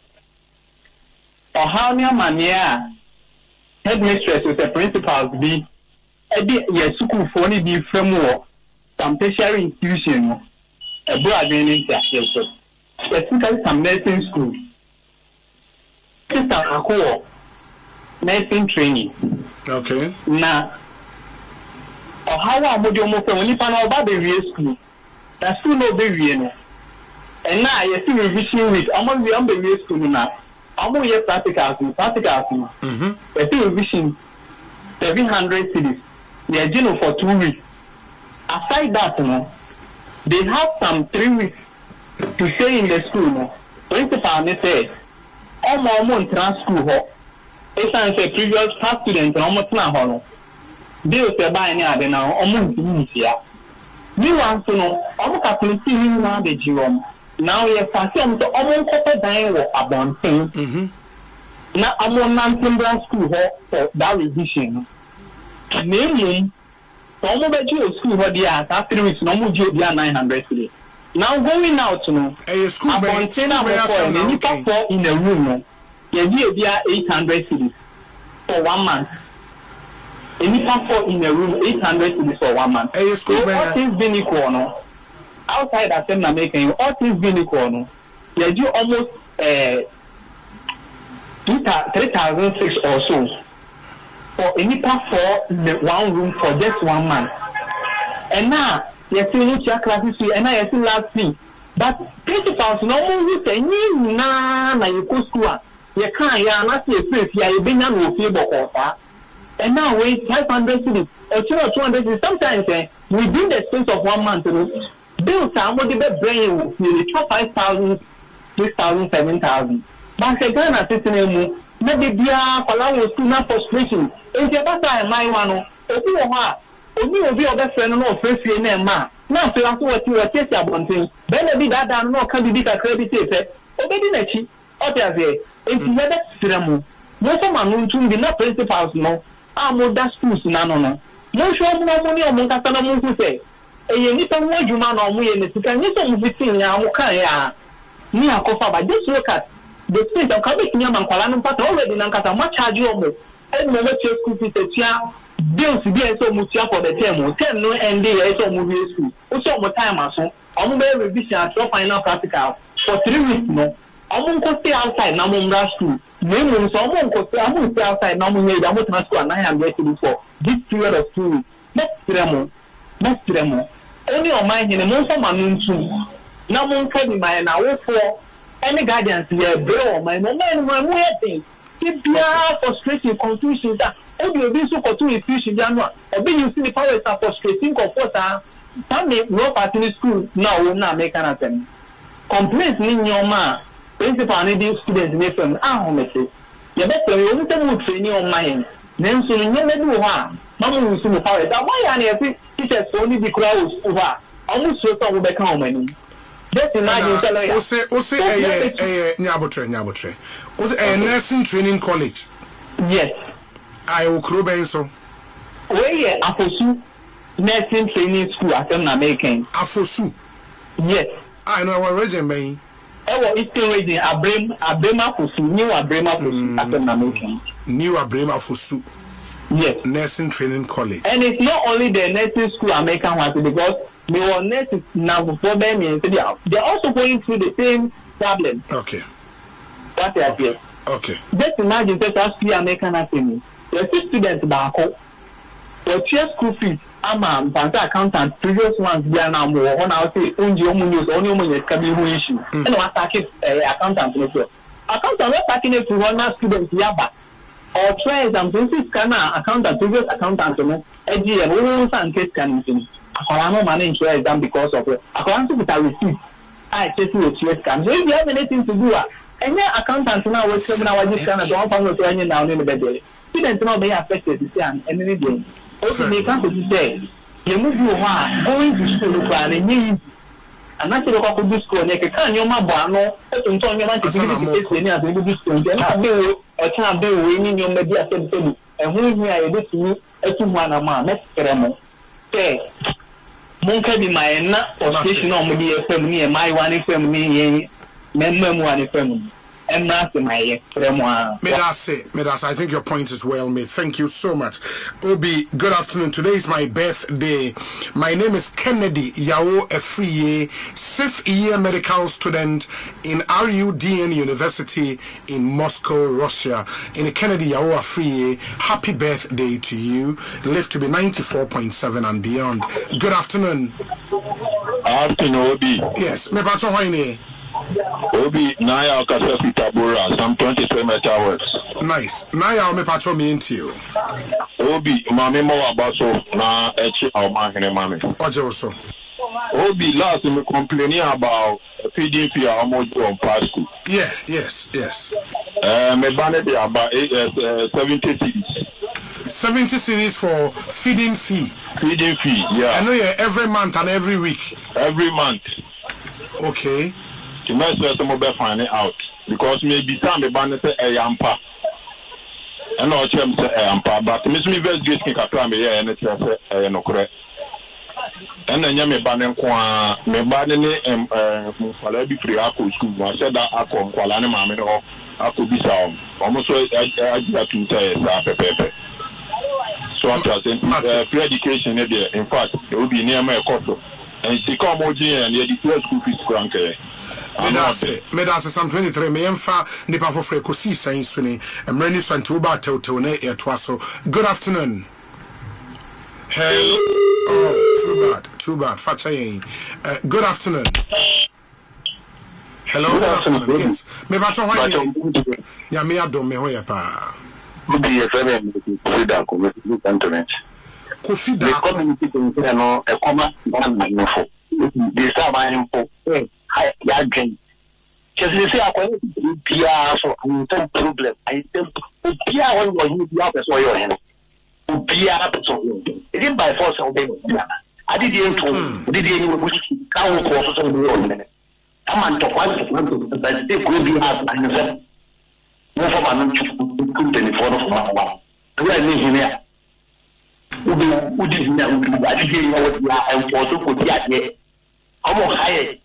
or how near mania headmistress with the principals be a school for only be framework some tertiary institution a broad training specifically some nursing school nursing training okay now or how am I only find out about the real school that's still no baby and now you see revision with among the real school now I'm going to practicals. The revision 700 cities. They are general for 2 weeks. Aside that, they have some 3 weeks to stay in the school. Principal say, all my trans school. It's a previous past students almost now. They will say by any now almost here. We want to know all the now the Jerome. Now yes, I see I'm almost dying about things. Now I'm on non-timber school for that revision. Namely, some of the school for the after 3 weeks, no more job 900 cities. Now going out to know a school in a room, you 800 cities for 1 month. In a room, 800 cities for 1 month. A school been equal. Outside Asempa making all things being equal, you do almost 3,006 or so for any part for the 1 room for just 1 month. And now you're seeing your classes and I see last week. But principals no more you say na you go school. You can't not see a place you been on with people. And now wait 500 cities or 200 cities sometimes within the space of 1 month. Bills are what the brain will 5,000, 6,000, 7,000. But the Ghana system, maybe they are allowing student frustration. If you have a my one, only will be a best friend or first year name. Now, so after what you are testing about things, better be that no candidate accredited. Obey the Others, if you have a ceremony, most of my moon to be not principals, no. I'm more that schools, no. No show more money on Montana to say. You need some more human or we in the second. You don't be seeing Yamukaya. Near Kofa, just look at the state of Kabik Yaman Kalan, but already Nankata much charge you almost. And no let your school fees bills to be so much for the term. 10 no ND so movie school. Also, more time or so. I'm very revision at your final practical for 3 weeks. No, I'm going to stay outside Namunga school. Name so I'm going to stay outside Namunga. I'm going to school and I am getting for this period of 2 weeks. Next demo. Only on my in a month of my moon too. Now, one can be my now for any guidance here, bro. My moment, my wedding. Kibia frustrating confusion that Obi Obi so for 2 issues in January. Obi you see the powers are frustrating comforter. Some may no part in school now will not make an attempt. Complaints in your man. Principal needing students in FM. Message. You better you want to training on mind. Then so you never do one. Mama will see the powers. Why are you teachers only the crowds over? Almost so will become many. Just imagine telling you. Nyabotre. Ose nursing training college. Yes. I will crow benso. Where Afosu nursing training school at American. Afosu. Yes. I know what region man. It's still region Abrema Afosu, new Abrema Afosu at American. New Abrema Afosu. Yes. Nursing training college. And it's not only the nursing school American one because they were nurses now before them. They're also going through the same problem. Okay. What they are here. Okay. Just imagine that as we American academy. The students back home. The school fees. I'm accountant. Previous ones they are now more. On our say only money can be issue. And what attacking accountant. Accountant not attacking it to one students yaba. Or try exam to scanner accountant previous accountant no. AGM we won't and case can finish. I no manage to exam because of it. Accountant with a receipt. I just with CS can. So if you have anything to do, and your accountant now will come now just kind of don't follow to any now in the bed. Students now be affected to see and any day. Also they come to say you move you are going to school and you and that's the local to school and you can your mother no to turn your man to be any as you school then I do a time be winning your media and when we are able to meet a 2-1 man next ceremony. Okay. Monka di maena or station on media family and my one family member one family. And not my Medas, I think your point is well made. Thank you so much. Obi, good afternoon. Today is my birthday. My name is Kennedy Yao Efriye, 6th year medical student in RUDN University in Moscow, Russia. In Kennedy Yao Efriye, happy birthday to you. Live to be 94.7 and beyond. Good afternoon. Afternoon, Obi. Yes, me pato hoine. Obi, Naya Okasafi Tabora, some 23 hours. Nice. Naya me pato me into you. Obi, Mami Mo Abaso, na Echi Almahine Mami. Ojo. Obi, last me complaining about feeding fee almost on past school. Yeah, yes. Me banned about 70 cities. 70 cities for feeding fee. Feeding fee, yeah. I know every month and every week. Every month. Okay. You must let them find it out because maybe some ban say Asempa. And no chance say Asempa, but Miss me very good can come here and it's no correct. And then you me ban me ban ni fala bi free ako school. I said that ako kwala ni mama no ako bi sa almost I to say pepe. So I'm saying free education there. In fact, it will be near my course. And she come out here and the school fees crank. Medase Sam 23 me emfa nipa for Ekosiisen suni emrani swanti uba tew na etwaso. Good afternoon. Hello. Oh, too bad. Facha yen. Good afternoon. Hello. Good afternoon. Yes. Me ba to hwan ya me adom me ho ya pa. Obi ye fere Kofi da ko internet. Kofi da community no e koma na for. They start buying for ya gain. Just say akwa bia so no problem. I think bia when you bia person your hand. Bia person. Even by force of them. I did you to did you which can for so do on. Come on to one but they go be as and then no for man to 24 of one. Do I need here? Udi na I did you know what you are and for so could be I'm high.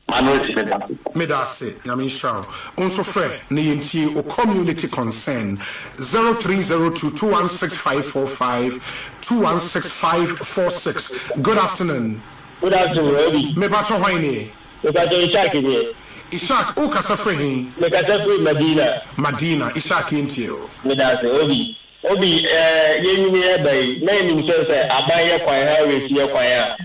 Medase, Yamisha. Also, Fred, Nienti, or community concern 0302216545 216546. Good afternoon. Good afternoon. Me pato hoine. Me pato Ishak here. Ishak, o kasafrehi. Me kasafrehi Madina, Ishak intio. Medase, Obi, yeni ni ebe, na ni msese abaye kwa ya wesi kwa ya.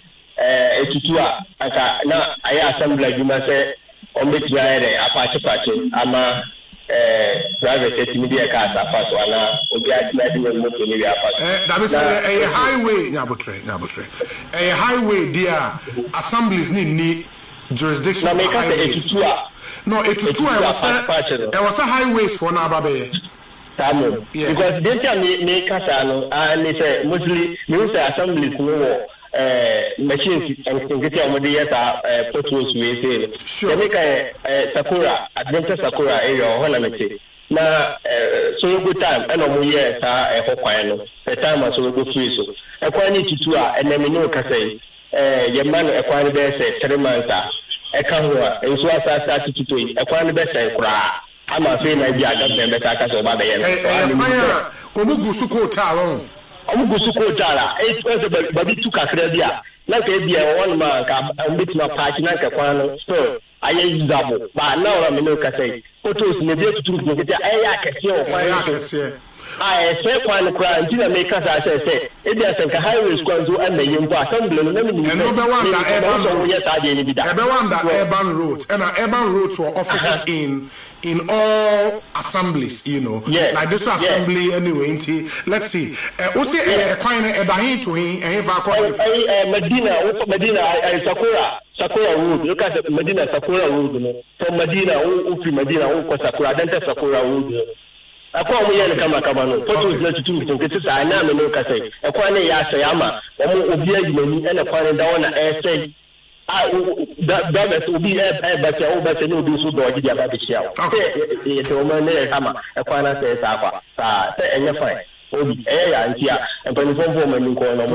Etutua aka na aya assembly juma se ombeti aere apache ama private media cars afa so ana obi adi moto ni afa that is a highway nyabotre a highway there assemblies ni jurisdiction no make it no it was a highways for na babe Samu because they tell me kasa no and say mostly me say assemblies no machines and get on the photos we say sure make Sakura adventure Sakura area honamete na so good time and no year sa hokwan no the time so go free so ekwan ni tutu a enemi no kasa ye man ekwan be say 3 months a ka ho a enso asa tutu ekwan be say kura ama fe na bi aga be ka so ba be ye omugu su ko talo omugusu ko dala it was baby tu kakra bia na ka bia one man ka mbit na party na ka kwano so aye usable ba na ora me no ka say photos ne bia tutu ko ke ya kese o kwano I say kwano kra ntina me ka say e bia sen ka highways kwanzo an na yimbo assembly no na me and no be one that urban roads and urban roads for offices in all assemblies, you know, like this assembly anyway. Let's see. We say quite a bahin to him and Medina, Sakura Road. Look at Medina Sakura Road. From Medina, Ufi Medina, Sakura, Denta Sakura Road. A quite a Kamakabano. Photos not to do this. I know no Kase. A quite a Yasayama, and a quite down and say. That will be but you better know this would be about the show. Okay, it's a woman there, Hammer, a corner says, and you're fine. And here, and when you woman in corner,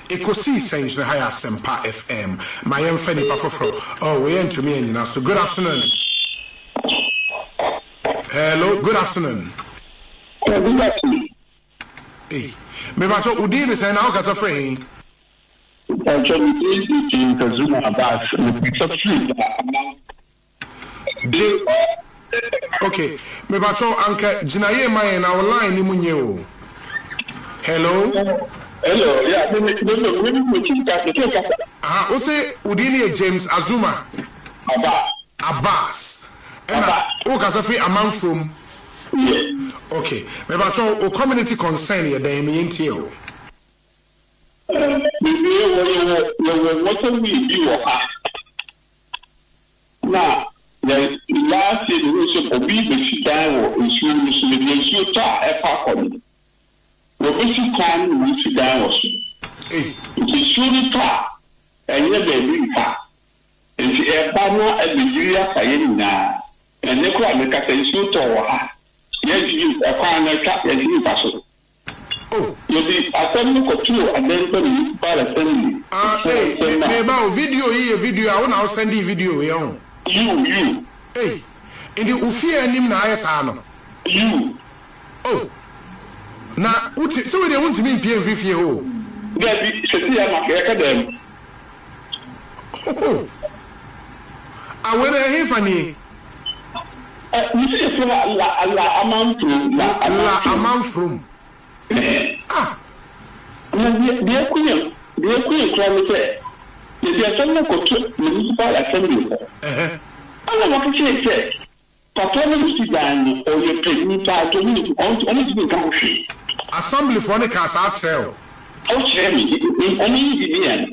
Ekosiisen na high Asempa FM. My Feni Pafofro. Oh, we enter me in now. So good afternoon. Hello, good afternoon. Hey, me bacho udini say na okasa free. Okay, me bacho anka jinaye mai na online ni munye o. Hello, yeah, o say udini James Azuma. Abbas. Ena okasa free amount from. Yeah. Okay. Me bacho o community concern ye dem yenti o. What we do now the last year we should be the down is you ta e pa ko. We be kan we down was. It is should ta and you be ta. And e ba no e be ya fa ye na. And ne ko ameka say should to ha. Yes, you a fan cap and you pass. Oh, you be assembly for two and then assembly. Video here, video. I want to send you video here. You. Hey, in the Ufia and him na ayasano. You. Oh, now, so they want to mean PMV oh. There be academy. Oh, I went ahead for me. La amount from. Ah, dear Queen, climate. The assembly for municipal assembly. I want to say, performance design or your technique only to become free. Assembly for the cast out sale. I'll tell you, only engineer.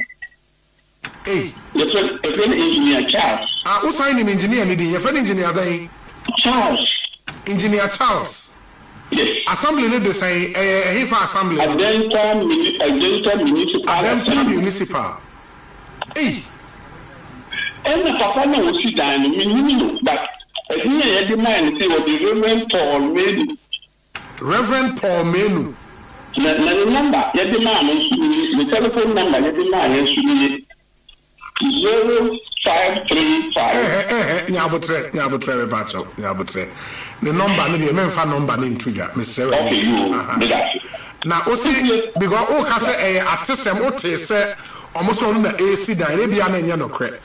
Hey, your friend engineer Charles. Who signed him engineer? Your friend engineer day. Charles. Engineer Charles. Yes. Assembly need to say he for assembly. Adenta municipal. Hey. And the performer will sit down and but here every man say what the Reverend Paul Menu. Reverend Paul Menu. The number, every man the telephone number, every man is 0535. Nyabutre bacho. The number, the member number into ya, Mr. Okay, you. Now, osi because o kase atisem o te se almost on the AC dan e bia na nya no kre.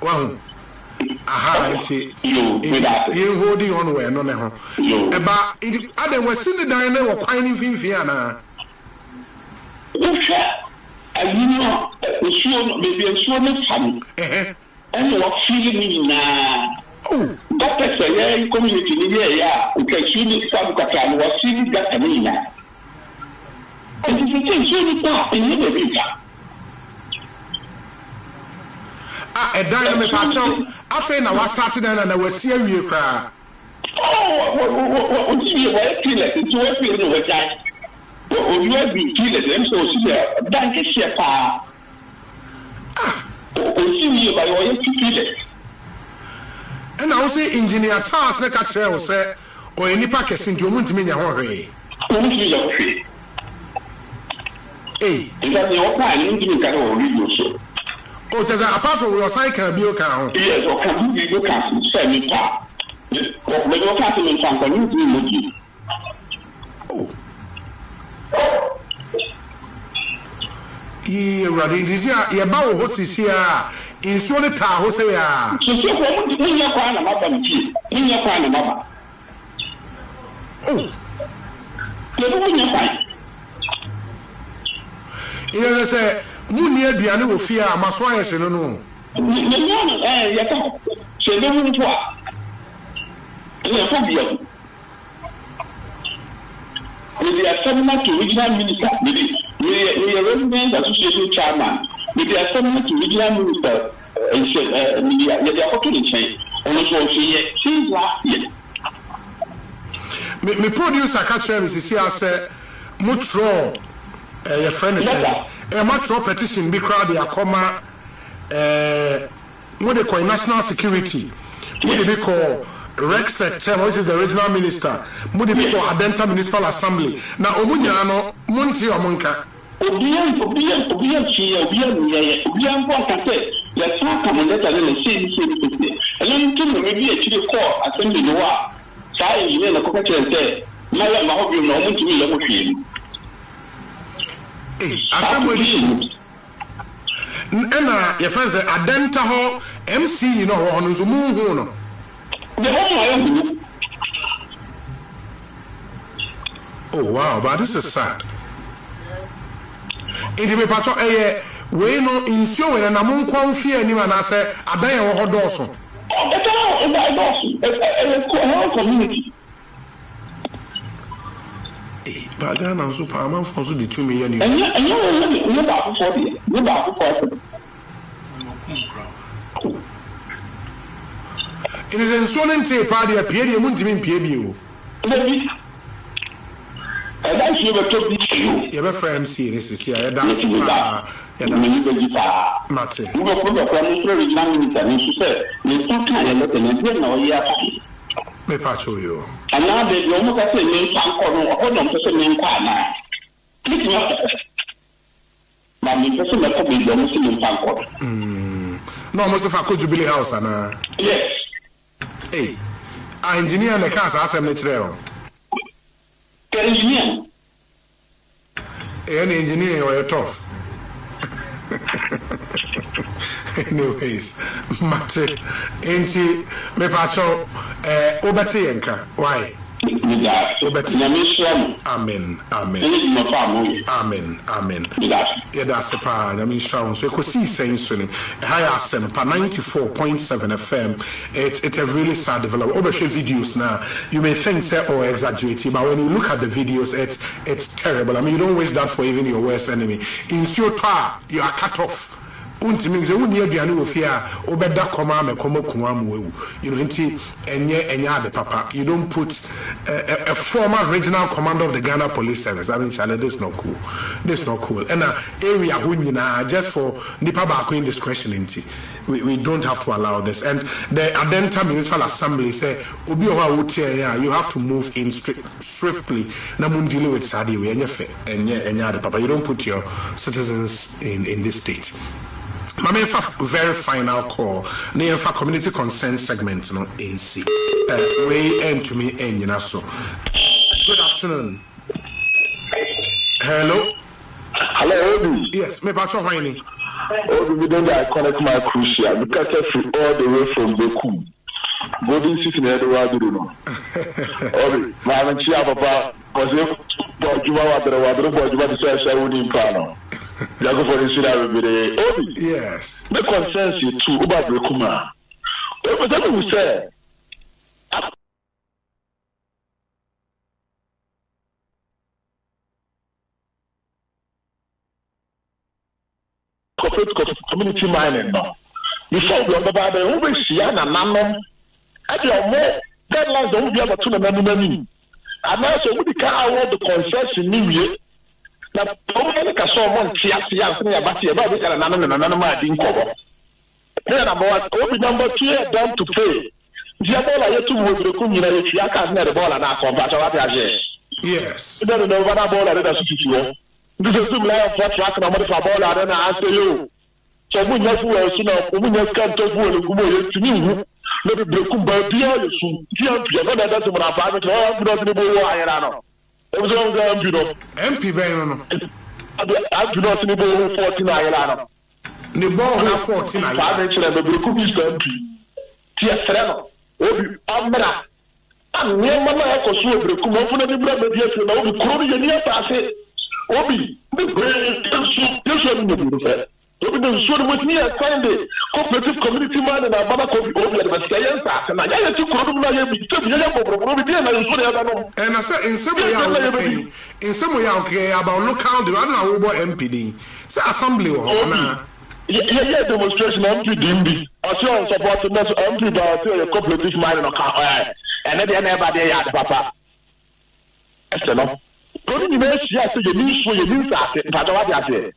Wahu. Aha nti. You holding on we no ne ho. Eba adem we sin the dan na wo kwan ni finfin ana. I you know, maybe a sure fun. and what feeling now. Oh, Doctor say, community in here, okay, she needs some Katan, what feeling that I mean. And if you think she needs in the visa. A dynamic patrol. I think I was starting and I was seeing you cry. Oh, what you were killing into a field of a guy. What you have been killing them so here, thank you, Shepa. Oh, you by what you kill it. And I will say, Engineer Charles Nekache will say, or any packets into a month, mean your way. Hey, is that your plan? You can read your show. Oh, just apart from your cycle, be account. Yes, or can you can send me part? What you can't even find you. Oh. Yeah, Radin, this year, your bow horses here. In so the car, who say, ah, so you your crying about them, in your crying about. Oh, you're fine. Yes, I say, Munia Diana will fear my swires in a no. Yes, she don't want to. We are similar to regional minister. We are resident association chairman. We are similar to regional minister. They are working in change. Since last year. Me producer catch him is see us mutro your friend is mutro petition be crowd they comma what they call national security. What they call Rexec, which is the regional minister, Mudi Biko Adenta Municipal Assembly. Now, Omunyano, Munti or Munka. Obian, let's not come and let the same. And then to maybe actually call assembly the war. Say, you know, the cocktail there. Now, I hope you know to me, level field. Assembly. Your friends are Adenta Ho, MC, you know, on Zumu. Oh wow, but this is sad. It may patrol we no insure and among quam fear anyone I say a day or dorsal. Community. But Ghana so Parman for the 2 million. And you about 40. You about 40. It is in Sonente party a period of Muntimin Piebu. And that's you were talking to you. You have a friend, see, this is here. That's Martin. You were from the primary minister, and she said, you can't let them know you are. May patrol you. And now they almost have to name some person named Pana. Click not. But the person that could be the Muslim Pancor. No, most of our could jubilee house, and yes. Hey, our engineer in the cancer assembly trail. Engineer? Any engineer or tough. Anyways, Mate, Enti, Mepacho, Obatienka, why? Amen. Yeah, that's a pa. I mean, Sharon. So Ekosiisen soon. High Asempa 94.7 FM. It's a really sad development. Over videos now, you may think say or exaggerating, but when you look at the videos, it's terrible. I mean, you don't wish that for even your worst enemy. In your tar, you are cut off. Untimi ze woni aduane wo fia obeda koma me komo kunwa mu you know nti enye the papa you don't put a former regional commander of the Ghana Police Service. I mean chale, this not cool and area ho nyina just for nipa ba ko indiscretion nti we don't have to allow this. And the Adenta Municipal Assembly say obi o ha wotie you have to move in swiftly na mun deal with sadi we enye the papa. You don't put your citizens in this state. Mama, very final call. Near for community consent segment, no AC. Way end to me, and you know so. Good afternoon. Hello. Hello. Yes, me patron whining. Oh, we don't connect my crucial because all the way from Beku. Golden City, Edward, you know. Oh, my Chia Papa was you are the Pano. Ya go for the sila bebe. Obi. Yes. The consensus to Uba Brekuma. But then we say. Corporate community mining now. Before we about the over Shiana Namon, at your more deadlines don't be able to remember me. And also, we can't award the concession new year. Now, probably can someone see about the about it and another didn't cover. Then about number 2 down to pay. The ball I to move the community, I can't let the ball and I come. Yes. You don't know what I ball at the this is the law of what's happening about the ball. I don't answer you. So we know who else, we just can't talk to you. Maybe Brekum Badia, you know, that's what I'm having to all the boy. I know. It was all the MP Bayon. I do not know 49. The ball 14. I mentioned the Brekum is MP. Tiafreno, Obi Amra. I'm near Mama Ekosiisen, Brekum, open the blood of the now the Crony and yes, I say. Obi, the brain, this one the Obi, the sword with me, I find the cooperative community man and Ababa Kobi Obi, but Science, and I had to come and I said, in some way, okay, about local, the other MPD, say assembly or yeah, demonstration MPD, I saw support the MP about a cooperative man and then everybody had Papa. Esther. Don't you know yes, you need for your news asset, but what I say?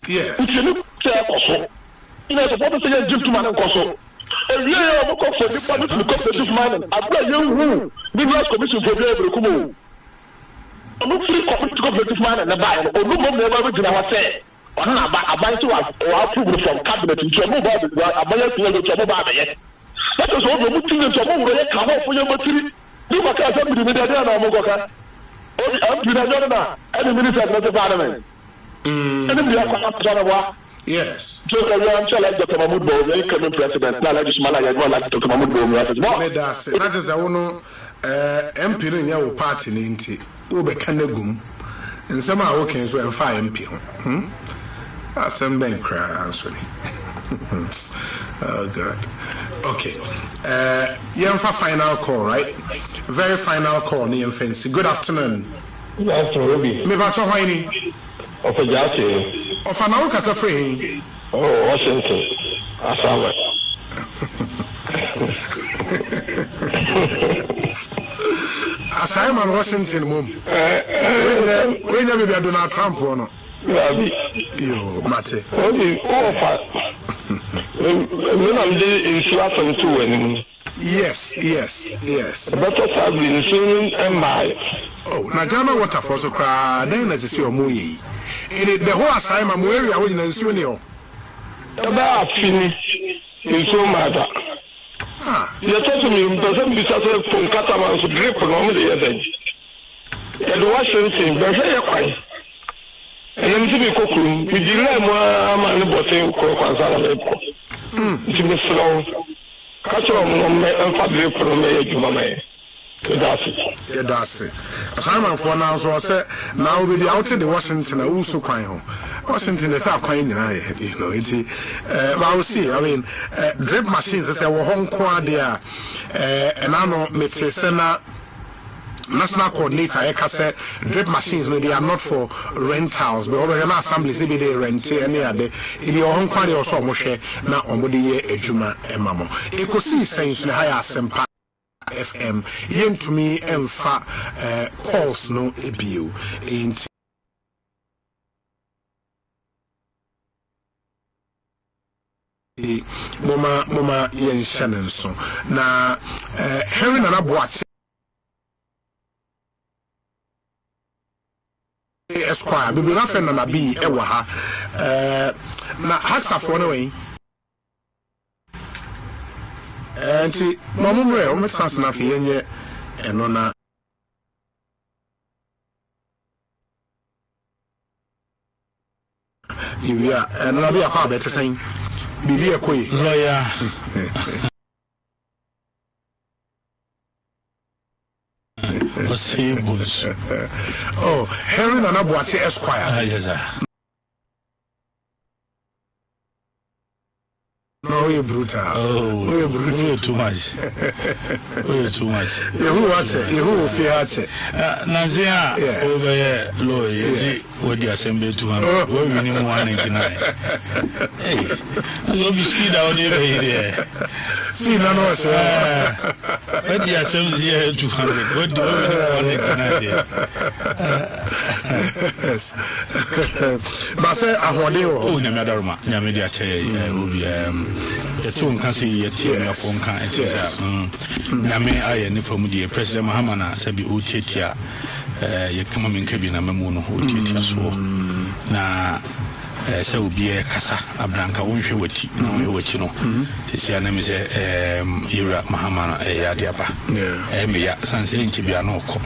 Yes. If you look at also, you know, suppose to say, gentleman and Cosso. And we are looking for the public to cooperative man. I play you who the last commission for the every Kumu. I'm not free cooperative man and the buyer, or no more never did I say. Or not, I buy to us or approval from cabinet to a mobile, I buy to a mobile yet. That was all the moving to a mobile, come up for your material. Do what I said with the Media. I'm any minister of the parliament. Yes. So I'm sure like Dr. Mahmoud Bowe, the incoming president, not like Ismaila, I like Dr. Mahmoud Bowe. That is a one MP in your party, Ninti, Ube Kanegum, and some are working so and 5 MP. Asempa actually. Oh God. Okay. Yemfa final call, right? Very final call, Niam Fancy. Good afternoon. Good afternoon, Ruby. Me bacho hoini. Of a jazzy. Of an hour kasa free. Oh, Washington. Asempa. Asempa Washington mum. When you be Donald Trump or no? Yo, Mate. Yes. But I've been seeing and my. Oh, Nagana waterfall so cry, then as is your movie. The whole assignment where you are in Sunio. About finish in so matter. You're talking to me, doesn't be such from Catalan to grip on the other. And Washington, but say quite. And then to be cooking, we delay more money, but in Coca-Cola. To be slow. Catch on and fabric from me. That's it. Assignment for now, so I said, now we'll be out in the Washington, I also crying. Washington is our crying, you know, but I will see. I mean, drip machines, I say, we're home quad there, and I know, Metrosena. National coordinator, Eka said, drip machines, they are not for rentals, but over an assembly, they rent any other. In your home quality also, Moshe, now on body a Juma and Mammo. Ekosiisen in the higher Asempa FM, yen to me and calls no abu. Mama yen Shannon so. Now, Henry and Abuach. Esquire, we will not find an abbey, Ewaha. Now, Haxa for away. And see, Mamma, I'm not transferring yet, and on you are, and I'll be a car better saying, be a quay. Lawyer. Oh, Henry and Abuachi Esquire. Yes, sir. we brutal. Oh, we brutal. Too much. Too much. You watch it. You fear it. Nazia, over here, Lord, is it what the assembly 200? What we need 199. Hey, you'll be speed out there. Speed, I know, sir. What the assembly here 200? What do we need 199 there? Yes. But say, I want you. Oh, Namadarma, Namadia Che, will be a tune can see your team of phone can. Name, I and from the President Mahamana, Sabi Uchetia, Yakaman Cabina Mamuno, Uchetia so. Na so be a Casa, a Branca, which you know, to see a name is Ira Mahamana, a Yadiaba, Emia, San Saint Tibianoco,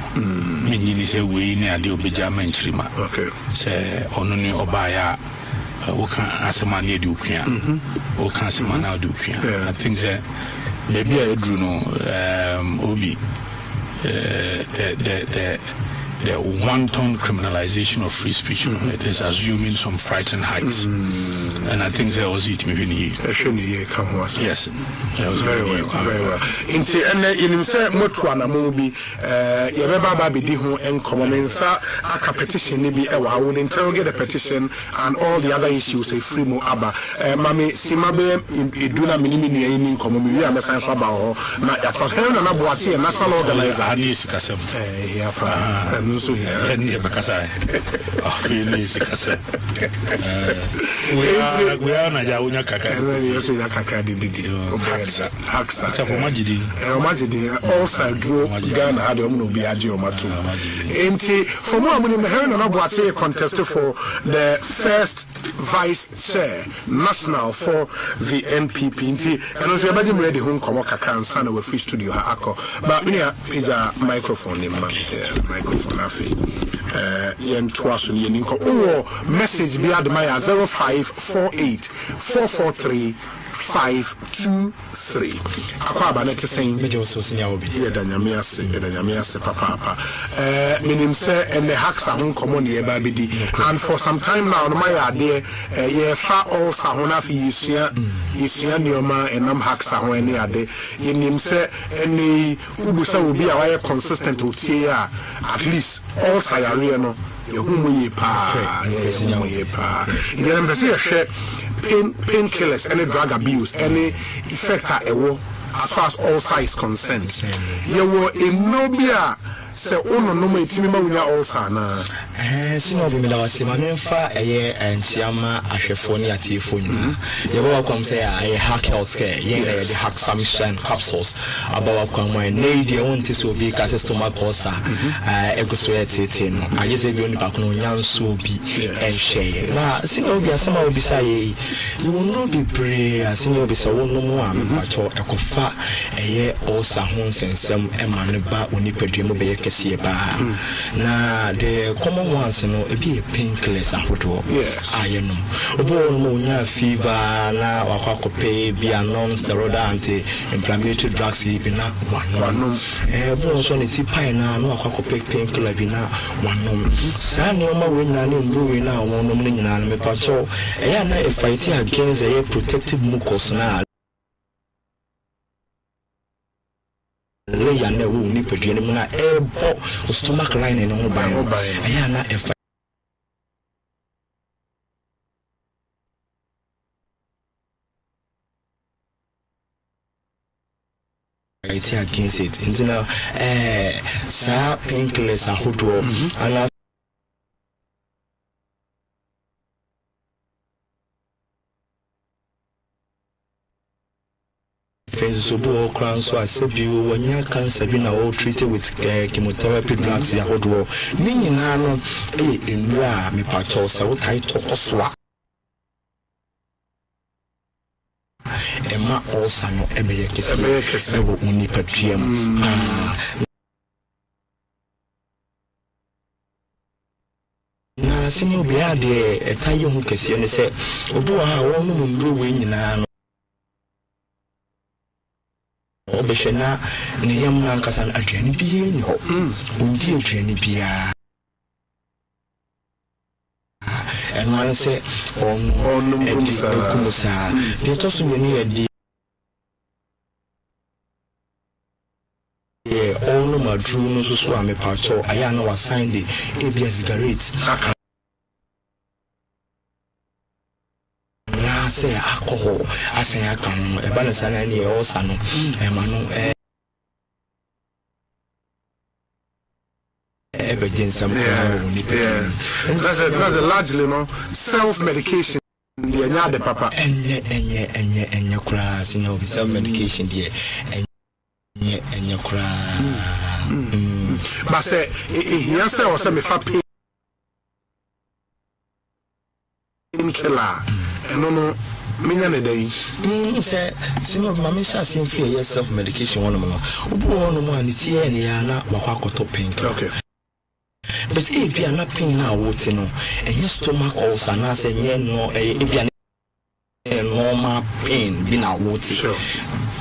meaning is a way near the Obijam and Chima. Okay, say Ononi Obaya. Oka asemani edukia oka asemana edukia I think that maybe I drew no obi the wanton criminalization of free speech it is assuming some frightened heights and I think there was it maybe yes that was very well inti ene in say motu anamu bi ye beba ba bi di ho enkomo mensa aka petition ni bi e wa wo interrogate the petition and all the other issues e free mo aba mami simabe iduna minimi ni ni enkomo mi wi amesa so aba ho na ya trust na boate national organizer ani sikasem ya pa so here and bakasa really sikasem we are na ja unya kaka yes ya kaka di haksa ta for majidi all side draw Ghana had no be aje o mato enti for mo amuni me na boate contest for the first vice chair national for the NPP enti eno so yabadi m ready hun komo kaka ansa na we free studio ha akọ but me ya pija microphone ni ma microphone afi yen twaso ni nko message bi admire 0548 443 523 akwa ba net sen meje so sinya obi ye da nyame ase papa minim se ene haksa ho komo ne ba bidi and for some time now no my ade ye fa all sahona fi yisua nioma enam haksa ho ene ade yenim se ene ubusa obi a wa consistent otie a at least all sayare no yehumu ye pa ide mbese ye painkillers, any drug abuse, any effect at ewo as far as all sides concerned. You were in Nobia. Se ono no ma itimi ma wunya ulcer na sino bi mila wasema memfa eye enchiama ahwefo ni atiefo nyina ye ba kwam say aye hack healthcare ye na the hack submission capsules abawa kwam e need ye won't so bi ka stomach ulcer Ekosiisen tete no aye se bi oni pa kono nyanso bi enhwe na sino bi asema obi say ye wonno bi pre asino bi se wonno mu a mepacho ekofa eye ulcer ho nsensem e ma ne ba oni padua mo be kesiye ba na the common ones no e be painkillers ahodo ayenom obo no nya fever na wakwakope bi non steroid anti inflammatory drugs bi na wanom bo so ne tipai na wakwakope painkiller bi na wanom sa ne o ma we nya ne mburu na wonom ne nyina me pacho e ya na e fight against a protective mucus na leya na wo ni pedua ni mu na ebo stomach line no ho ban aya na efa fight against it into now sa painkillers ahodo ana so bo crown so asebi wonya cancer bi na all treated with chemotherapy drugs ya hodo ni nyina no enura me pacho se wo tai to oswa ema also no ebeye kesi wo uni patriam na sini obi ade etaye hu kesi ne se obo a wo no mbro we nyina no obeshena ni yamna nkasa aduani biye ni ho undi aduani biya enwan se on kumusa de to so ni edi all no madru no so ame pacho aya na was signed the ABS cigarette na say alcohol asan aka no e ba na sana ni e osa no e ma no that's a largely no self-medication. Yeah, the papa. Enye kura senior self-medication there. Enye kura. But say he answer was me fa pain killer. No. Minya ne dey say senior mama sha sim free self-medication one no. Obu no mo ani tie ne ya na wakwakoto painkiller. Okay. But if you are not pain now, what you know, and your stomach also now say no, if you are normal pain, be now what you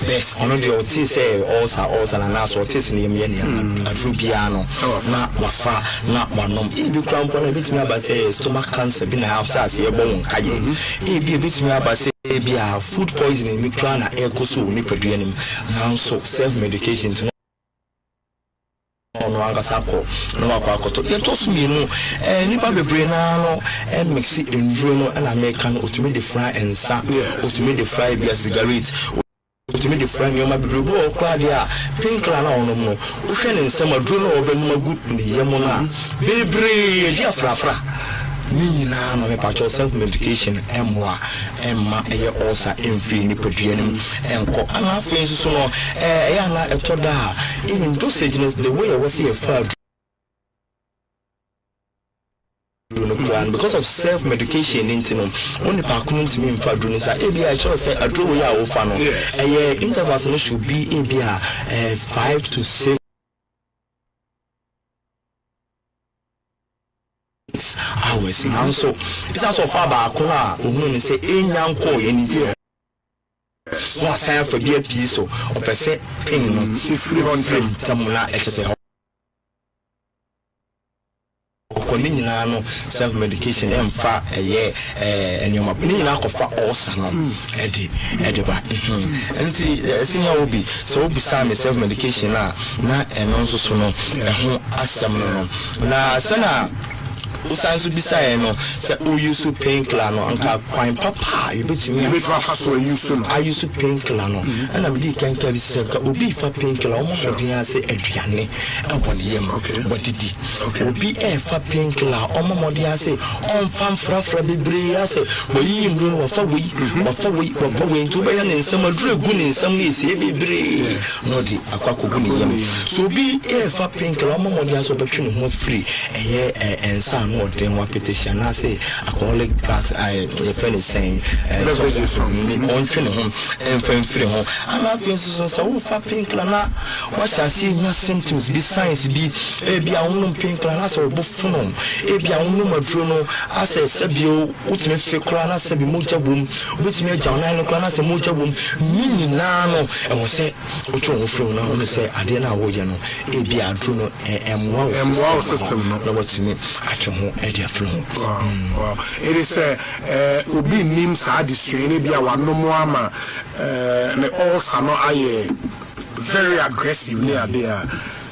But on the OT say also and also taste in the Rubiano, not wafa, not one. If you cramp on a bit me about say stomach cancer, be now say a bone, if you beat me about say be a food poisoning, me plan a Ekosiisen nipping now so self-medication to no angasako no akwakoto yetos mi no nipa bebre na no mix nduro no na American ultimate the fry and sa ultimate the fry be a cigarette ultimate the fry me ma bebre bo okwa dia painkiller na ono no wo hwe ne nsem aduro no obenu magu ne yemo na bebre dia frafra Nina no me pacho self-medication emma eye osa emfiri ni produanim enko ana fe so no ya na etoda even dosageness the way I was here for because of self-medication intino only pa kunu ntimi mfa dro ni sa ebia I sure say adro we ya wo fa no intervals no should be ebia 5 to 6 hours now so it's also far back na ohun say enyanko ye ni die so aside for be a piece o pese pain no free on frame tamuna exercise okoni nyina no self medication emfa enyoma ni nyina akofa osa no edi ba enti senior obi so obi sa self medication na eno nso so no ho asem no na sana usansu bisaye no se o use painkiller no anka kwan papa ebetimi fa so use no I use painkiller no ana me di kan ka bi se ka obi fa painkiller o mo den ase aduane abone yem bodidi obi fa painkiller o mo den ase on fan frafra bebre ase boyi ndro no fa we ntu be ya ne nsam aduru egu ne nsam ne ese bebre no di akwakogu ne yem so obi fa painkiller o mo den ase obetwe ne ho free ensa no den wa petition na say alcoholic drugs your friend is saying on training home and free home and I feel so wo fa painkiller na what shall see nya symptoms be signs be bia wonum painkiller na so bo funom bia wonum aduro no ase sebio utime fe kra na sebi moja bom ubitime agya na no kra na se moja bom nyina no e wo se otu wo free na wo se ade na wo ye no bia aduro no emwa system no watime atwe wow. It is obi nim sa distrain bia wanomo ama ne also no aye very aggressive near there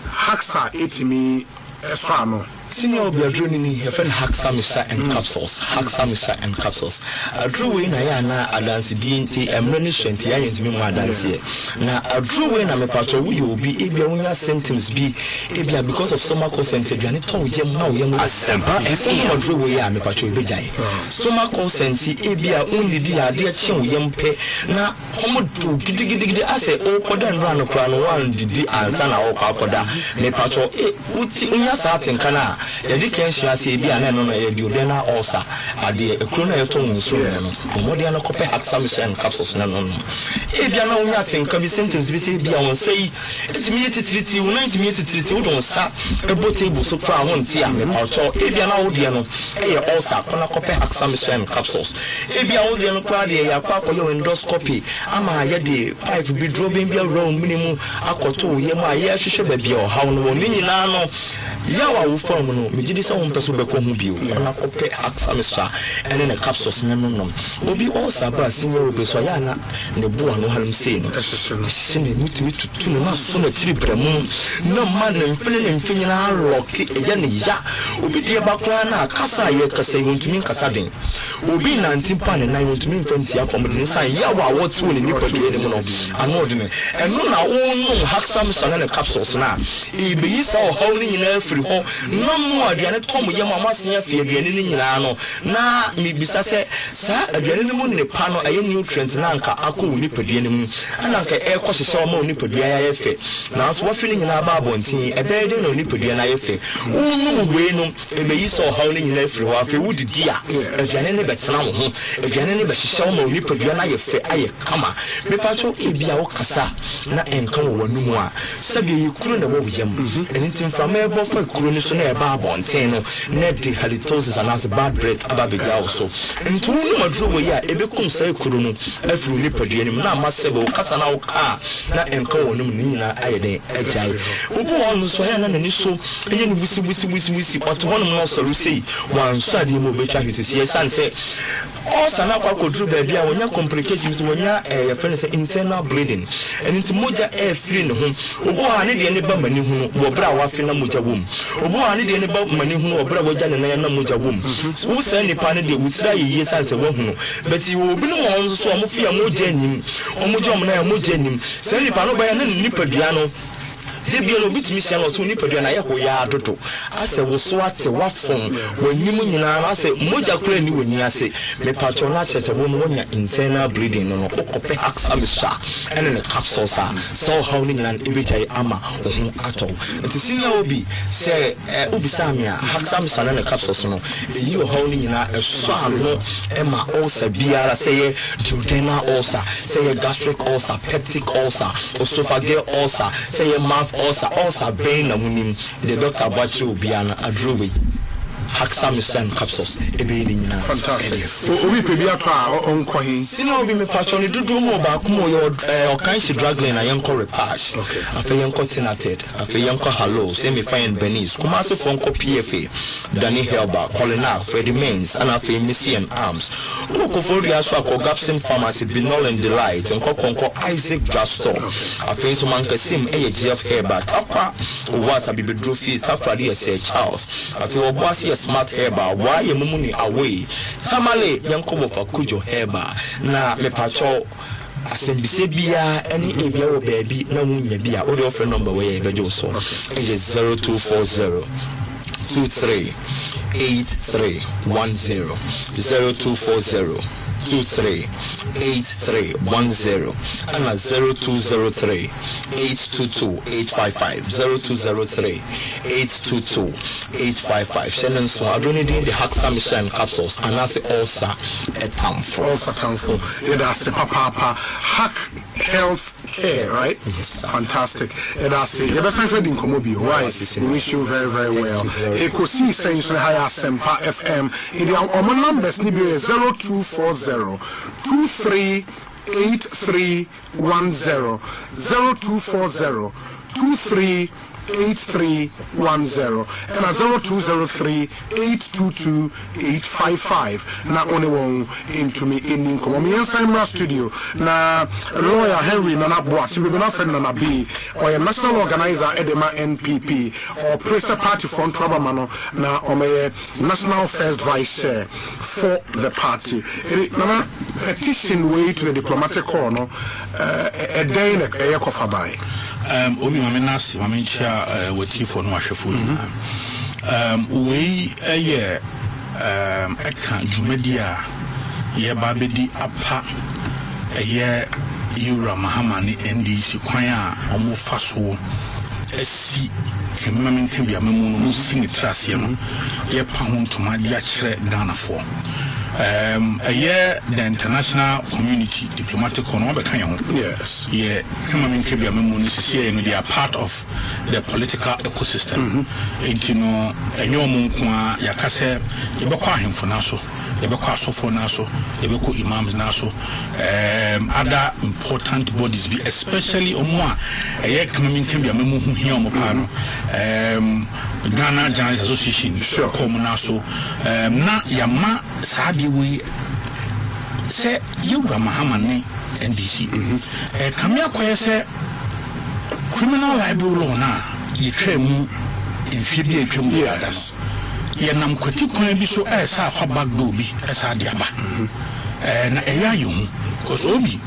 haksa etimi esano senior obi adroni ni he friend Asempa and capsules adro we na ya na adanse di nti emre ni hwenti ya yentimi mu adanse na adro we na me pacho we obi ebia wonya symptoms bi ebia because of stomach consent aduane to yem na yem Asempa FM adro we ya me pacho ebejai stomach consent ebia onidi ade chen yem pe na homodo gidigidi ase o koda nra no kra no wan didi ansa na o kwakoda me pacho uti unya sa atenka na yedi kenshi ase bi ana no yedi odena osa ade ekro na yeto nso no omodi ana kope Asempa and capsules na no bi ana unya atenka bi symptoms bi se bi a won sei etimi yetitriti won etimi yetitriti wo don sa ebo table so fra won ti a me pacho bi ana wo de no osa kona kope Asempa and capsules bi a wo de no kwa de ya kwa koyo endoscopy ama yedi pipe bi drobin bi around minimum akoto yema ye hwehwe ba bi o hawo no ni nyina no yawa wo form no me gidi say wo mpeso be ko hu bio ona kope aksamisa ene ne capsules ne no obi also ba senior obi so ya na ne bua no hanum sei no sene mutimi tutu ne ma so na tiri bremu na ma ne mfini na lock ya ne ya obi die ba kwa na kasa ye kasa yuntumi kasa den obi na ntimpa ne na yuntumi mfanti afom de san yawa wo tu ne nipa de ne mu no ano de ne eno na wo no aksamisa ne capsules na ibe yi sa ho ni nyina afiri ho no mo aduane to mo yema amasen afie aduane ni nyina no na mi bisa se sa aduane ni mu ne pa no aye nutrients na anka akọ nipadua ni mu ana anka e ko hyehyɛ o ma nipadua ya yefe na so wafi ni nyina ba abontin e be de no nipadua na yefe unu we no e be yi so ho ni nyina afiri ho afi wudidi a aduane ne betena wo ho aduane ne be hyehyɛ o ma nipadua na yefe aye kama me pacho e bia wo kasa na enka wo wanu mu a sabe yi kuro na wo yam enitim from e bo fa kuro ni so na e ba abontin no na de halitosis and as bad breath ababega wo so ntu no maduro wo ya e be kum sai kuro no afiri nipadua ni na amasebe wo kasa na wo ka na enka wo num ni nyina aye den agyae obo won so ya na ni so eye ni busi wato honum no so rusei wan so ade mo be twa hitisi esanse o sana kwa kodru ba bia wonya complications wonya e friend say internal bleeding and into moja e free ne ho obo ha ne de ne ba mani hu wo bra wa fe na moja wom obo ha ne de ne ba mani hu wo bra wo ja ne na moja wom wo sa nipa ne de wutira ye sanse wo hu but you obi no mo so mo fi moja anyim o moja o na moja anyim sa nipa no ba ya na nipa dua no debia no bitimi sia no so nipadua na ye ho ya adodo ase wo so ate wafon wanimu nyina na ase moja kura ni woni ase me patcho na cheche wo no nya internal bleeding no okope aksamisa ene ne capsules a so how ni nyina ebejai ama wo ho ato enti sinya obi se obi samia aksamisa na ne capsules no eyi wo how ni nyina eso ano ema ulcer biara se ye duodenal ulcer se ye gastric ulcer peptic ulcer esophageal ulcer se ye mouth also being na munim the doctor bachiri obiana adrowe Haxamisan capsules ebe ni nyina fantastic obi pebi ato a onko hin sini obi me patcho ni dudu mo ba kumo yo okansi drug line ayenko repash afa yenko tinated afa yenko hallow say me find benis kuma se fonko pfa dani helba colina Freddy Mains and afa missy arms ko fori aso akọ Gapsin Pharmacy Binol and Delight enko konko Isaac Drugstore afa so manka sim GF Herba tapa wasa bibedro fi tapa de Charles afa oboase smart herba why mumuni away tamale yankobo fa kujo herba na me pacho asembise bia eni ebia wo baabi na munya bia o de offer number we bejo so is 0240 23 8310 0240 23 8310 and 0203 822 855 0203 822 855 send so I don't need the Haxamisan capsules and that's also a tamfo yeah, that's papa hack health care, right? Yes, sir. Fantastic. And that's it. Yeah, that's my friend in Komobi. Right? We wish you very, very well. Ekosiisen so high Asempa FM. In the numbers, 0240 23 8310 0240 23 8310 and 0203 822 855 na only one into me in Komomi inside my studio na lawyer Henry Nana Boachi we na friend Nana B or a national organizer Edema NPP or press party front trouble mano na omeye national first vice chair for the party nana petition way to the diplomatic corner a day in a kofa by obi mame nasi mame chia watifo no ahwefo we eye eka dwumadi a ye ba bedi apa eye Yura Mahama ni NDC kwan a omo faso esi kemame nkebia memu no sini trase no ye pa ho ntoma dia kire Ghana for the international community diplomatic corner yes yeah kemame nkebia memu no sisi no they are part of the political ecosystem you know enyo mo nko a yakase ye bekọ ahemfo na so ye bekọ asofo na so ye bekọ imams na so other important bodies be especially omo a ye kemame nkebia memu hu hia omo pa no Ghana Journalists Association come na so na yama saadi we say you Mahamane NDC come akoye say criminal libel law na yetwemu mfibia yetwemu ada no ye nam kwati kwan bi so sa fa back door bi sa de aba na eya yehu cause obi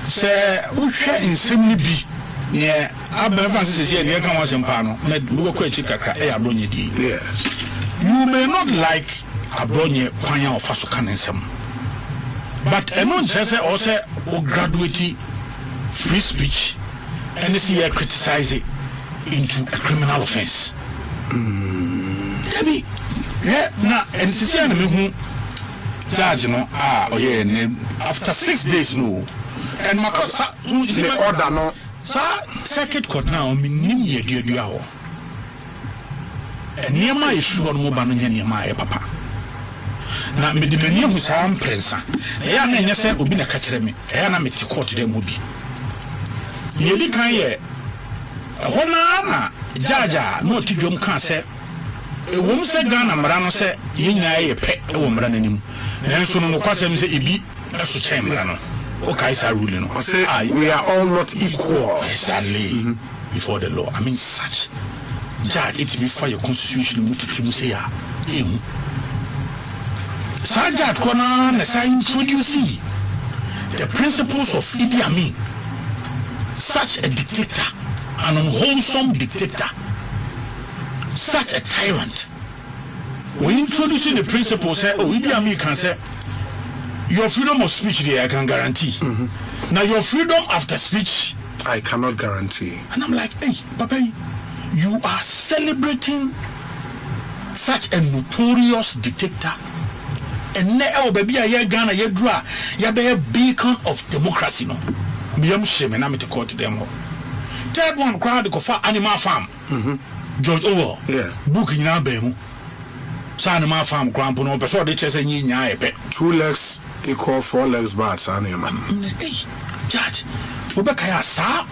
say uhwe nsem ni bi ne abɛnfa sisi ne ka wa sempa no me go kwa chi kakra abronye di yes you may not like abronye kwanya of aso kan nsem but eno just also o graduate free speech and see you criticize it into a criminal offense Debbie na and sisi na me hu judge no after 6 days no and makosa the order no circuit court now minim ye duadua ho eniema isu ho no ba no nya niema papa na me de mania hu saa mprensa ya na nya se obi na ka kire me ya na meti court dem obi ye di kan ye hona na jaja no tidwom kan se ewom se Ghana mara no se ye nyina ye pe ewo mara nanim nanso no kwasem se ebi eso chen mara no okay is ruling no say we are all not equal exactly before the law. I mean such judge it be for your constitution mutiti say ya Sajad kona na say introduce the principles of Idi Amin, such a dictator, an unwholesome dictator, such a tyrant. When introducing the principles, say, oh, Idi Amin can say, your freedom of speech there I can guarantee. Now your freedom after speech I cannot guarantee. And I'm like, hey, Papa, you are celebrating such a notorious dictator. And now baby I Ghana ye draw ya be a beacon of democracy no. Me am shame na me to court them. Third one crowd go for Animal Farm. George Orwell. Yeah. Book nyina ba mu. Sa Animal Farm grandpa no person dey chese nyinya e pe. 2 legs equal 4 legs bad sa na man. Hey, judge. Obeka ya sa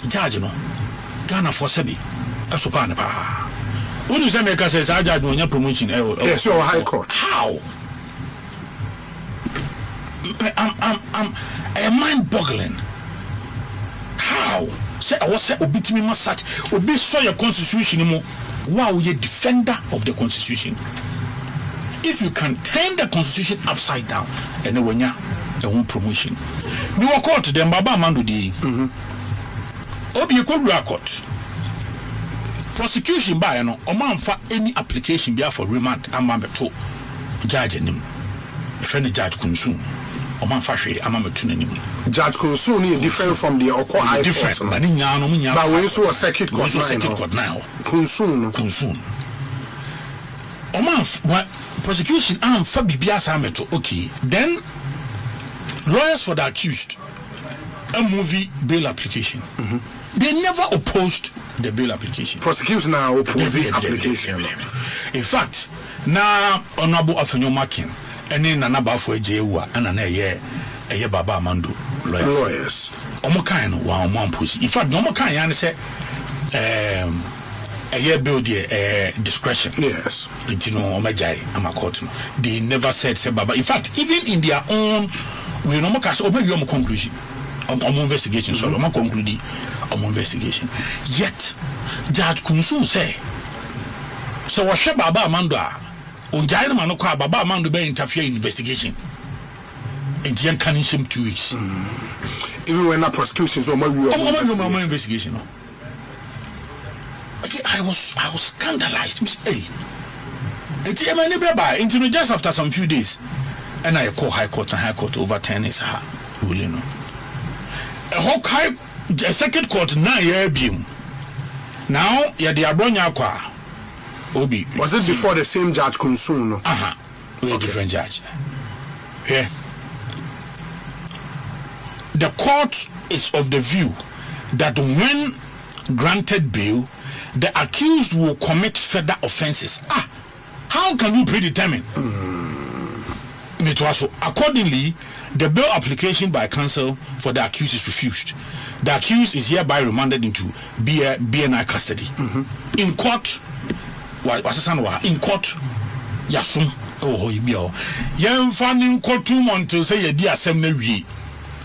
judge no. Ghana for sebi. Asopa ne pa. When you say me say sa judge no nya promotion yes, your high court. How? I'm mind-boggling. How? Say I was say obitimi ma such obi so your constitution mo. Wow, you defender of the constitution. If you can turn the constitution upside down, and then when you the promotion. Me walk out to them baba mando di. Obi you could record. Prosecution by no omanfa any application be for remand amambeto judge nim. A friend judge kunsun. Omanfa hwe amameto nanim. Judge kunsun is different from the Oko High Court. But we also a circuit court now. Kunsun. Omanfa prosecution amfa bibia sameto. Okay. Then lawyers for the accused a movie bail application. They never opposed the bail application. Prosecution now opposed the application. In fact, now Honorable Afenyo Makin and then Nana for Jewa and an a Baba Amando lawyers. Omokan one push. In fact, no more kind say a year build discretion. Yes. You know, Omajai, Amakoto. They never said say Baba. In fact, even in their own we no more cast or maybe your conclusion. On investigation, so I'm concluding on investigation. Yet, Judge Kunsun say, so what should Baba Amanda on Jaina Manoka Baba Amanda be interfere in investigation? And Jan canning him 2 weeks. Even when that prosecution so much investigation. Okay, I was scandalized. Hey, it's a many by just after some few days, and I call High Court and High Court overturn is her ruling. A second court na year beam. Now ya the Abronya kwa Obi. Was it before the same Judge Kunsun? We a different judge. Yeah. The court is of the view that when granted bail, the accused will commit further offenses. How can we predetermine? Accordingly, the bail application by counsel for the accused is refused. The accused is hereby remanded into BNI custody. In court, wasesa no in court yasum ho ibia yemfa ni court 2 months until say yedi asem na wie.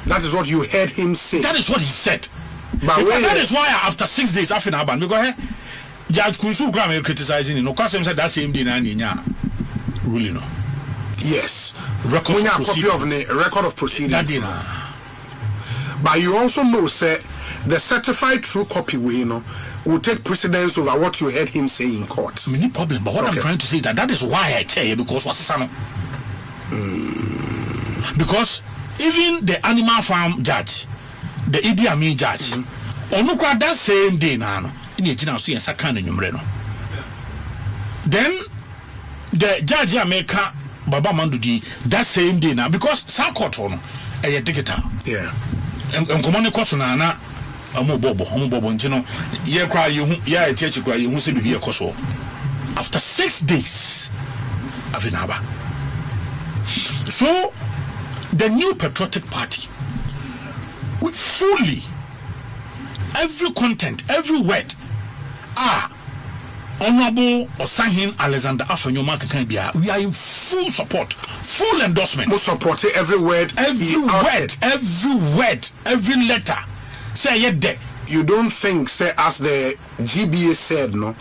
That is what you heard him say. That is what he said. But that is why after 6 days after na ban because Judge Kunsu Graham criticizing no cause him said that same day na nya ruling no. Yes. Record of proceedings. But you also know, sir, the certified true copy way, will take precedence over what you heard him say in court. No problem. But what I'm trying to say is that is why I tell you, because what's the son? Because even the animal farm judge, the Idi Amin judge, onukwa that same day now, in the so yes, kind of then the judge America Baba Mandudi that same day now because some court on a digital. Yeah. And common question na omo bobo ntino ye kra ye hu ya echechi kra ye hu se bibi ekoso after 6 days afinaba. So the new patriotic party with fully every content, every word Honorable Osahin Alexander Afenyo can be we are in full support, full endorsement. We support every word, every letter. Say it there. You don't think, say, as the GBA said, no?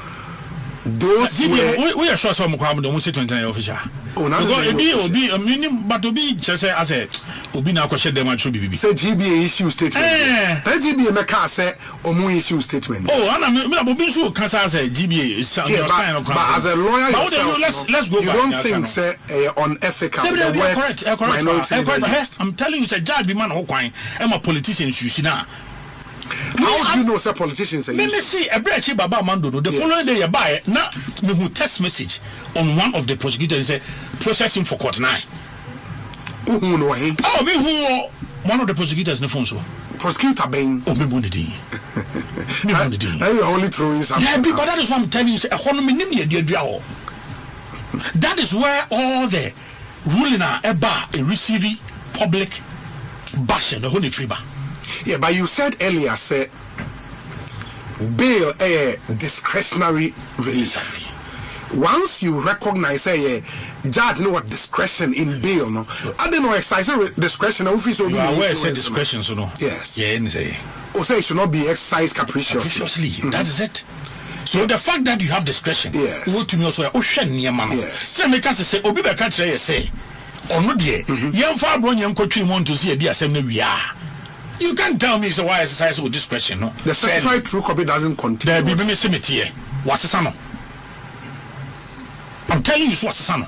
Those GBA, we are sure some crowd don't say 29 official. Oh, now be a minimum, but to be just say as a Obi now question them and should be. Say GBA issue statement. GBA make us say Omu issue statement. Oh, and I'm Obi sure can say GBA is but as a lawyer yourself, let's go. You don't think say unethical the words correct. I'm telling you, say judge be man who kwine. I'm a politician. You see now. How do you know say politicians are used? Let me see a breach Baba Mando. The following day you buy now me who text message on one of the prosecutors say processing for court 9. Oh me who one of the prosecutors in the phone so prosecutor Ben me bonidi. Now you only throwing something. Yeah, but that is what I'm telling you. Say that is where all the ruling are about receiving public bashing the whole freeba. Yeah, but you said earlier, say bail a discretionary release. Once you recognize, say, judge know what discretion in bail, no, I don't know exercise discretion. Officer, you are aware say discretion, so no. Yes. Yeah, and say. Or say it should not be exercised capriciously. That is it. So the fact that you have discretion, yes. What to me also, yes. Make us say, Obi Beka say, or no dear, young far born young country want to see a dear assembly we are. You can't tell me so why exercise with discretion, no? The certified true copy doesn't contain. There be cemetery. What's the son? I'm telling you, what's the son?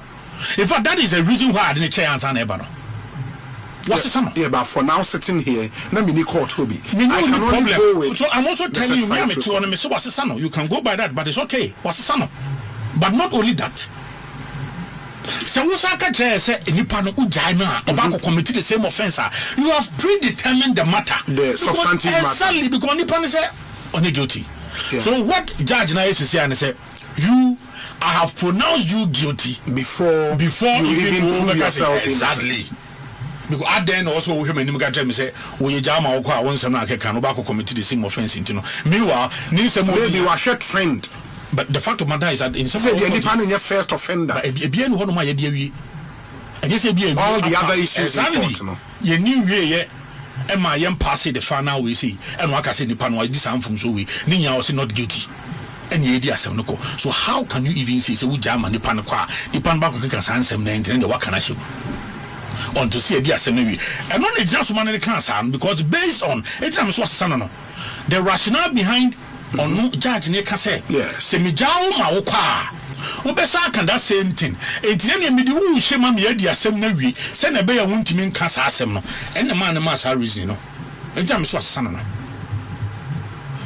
In fact, that is the reason why I didn't chair answer neighbor. What's the son? Yeah, but for now sitting here, let me court Toby. I can only go with. So I'm also telling you, me too, and so what's the son? You can go by that, but it's okay. What's the son? But not only that. So Usaka say nipa no ujaina obako committee the same offense. You have predetermined the matter. The substantive matter. Exactly, because nipa say on guilty. Yeah. So what judge na is say and say I have pronounced you guilty before you even prove yourself exactly. Because at then also we him got tell me say we jama wo kwa won sem na akeka no obako committee the same offense into no. Meanwhile, ni sem maybe we share trend. But the fact of matter is that in some way the first offender. All the other issues exactly. In court, no? You knew yam pass the final we see and what I say the panel this am from so we ninya was not guilty. And ye so how can you even say we jam and the pan the pan back can answer 19 the what can I show? On to see a dear assembly. And only just one the cancer because based on it was the rationale behind on judge ne ka say se me jawo ma wo kwa wo be sa kan that same thing entine ne me di wo hye me adi asem na wi se na be ya wontimi nka sa asem no enne man ne ma sa reason no enja me so asesa no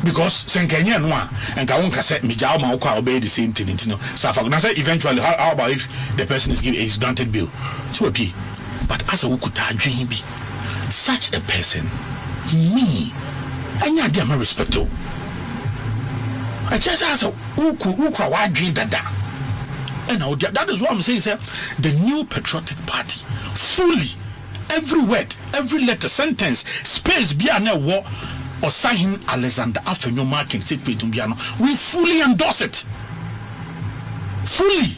because se nkanye no a enka won ka say me jawo ma wo kwa wo be the same thing no so for na say eventually how about if the person is granted bail so be but as a wukuta adwen bi such a person me anya dey ma respect o I just ask who dream that. And that is what I'm saying, sir. The new patriotic party, fully, every word, every letter, sentence, space, Biana war, or sign Alexander Afenyo marking, we fully endorse it. fully.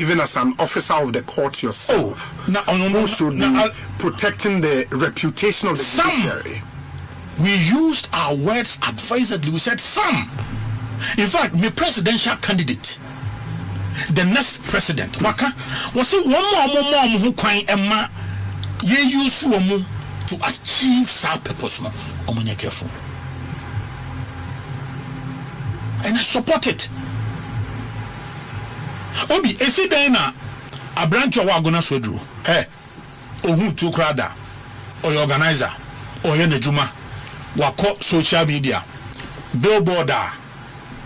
Even as an officer of the court yourself, who should be protecting the reputation of the judiciary. We used our words advisedly. We said some. In fact, my presidential candidate, the next president, Waka, was it one more who can Emma ye use to achieve some purpose. Omonya careful. And I support it. Obi, esi dena a branch of Wagona Swedru. Ohun tu krada, or your organizer, or your nejuma, wako social media, billboard,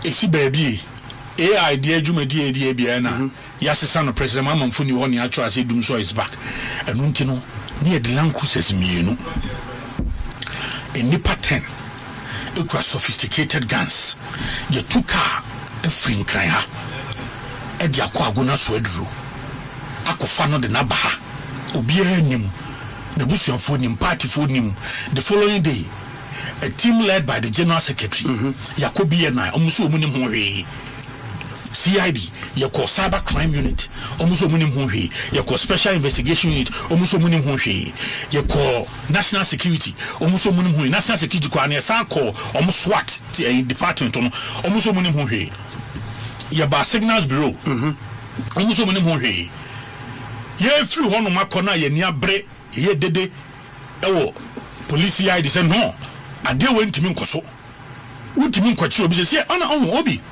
esi baby, AI dear Juma dear Biana, Yassan President Mamma Funi on the actual say Doom is back, and Untino near the Land Cruises me, in Nipa 10, it was sophisticated guns, your 2 car, a free cry. Edi akwa agona so aduru akofa no de nabaha obi anim the busuafo nim party fo nim. The following day a team led by the general secretary Yakobi and I omuso omunim ho hwe CID yako cyber crime unit omuso omunim ho hwe yako special investigation unit omuso omunim ho hwe yako national security omuso omunim ho national security kwa na sa ko omswat department no omuso omunim ho hwe Yaba signals bureau. Almost many more here. Ye through one of my corner, ye near bre, ye dede. Oh, police I said no. I dare went to Minkoso. What do you mean, Quacho? Because here, on Obi.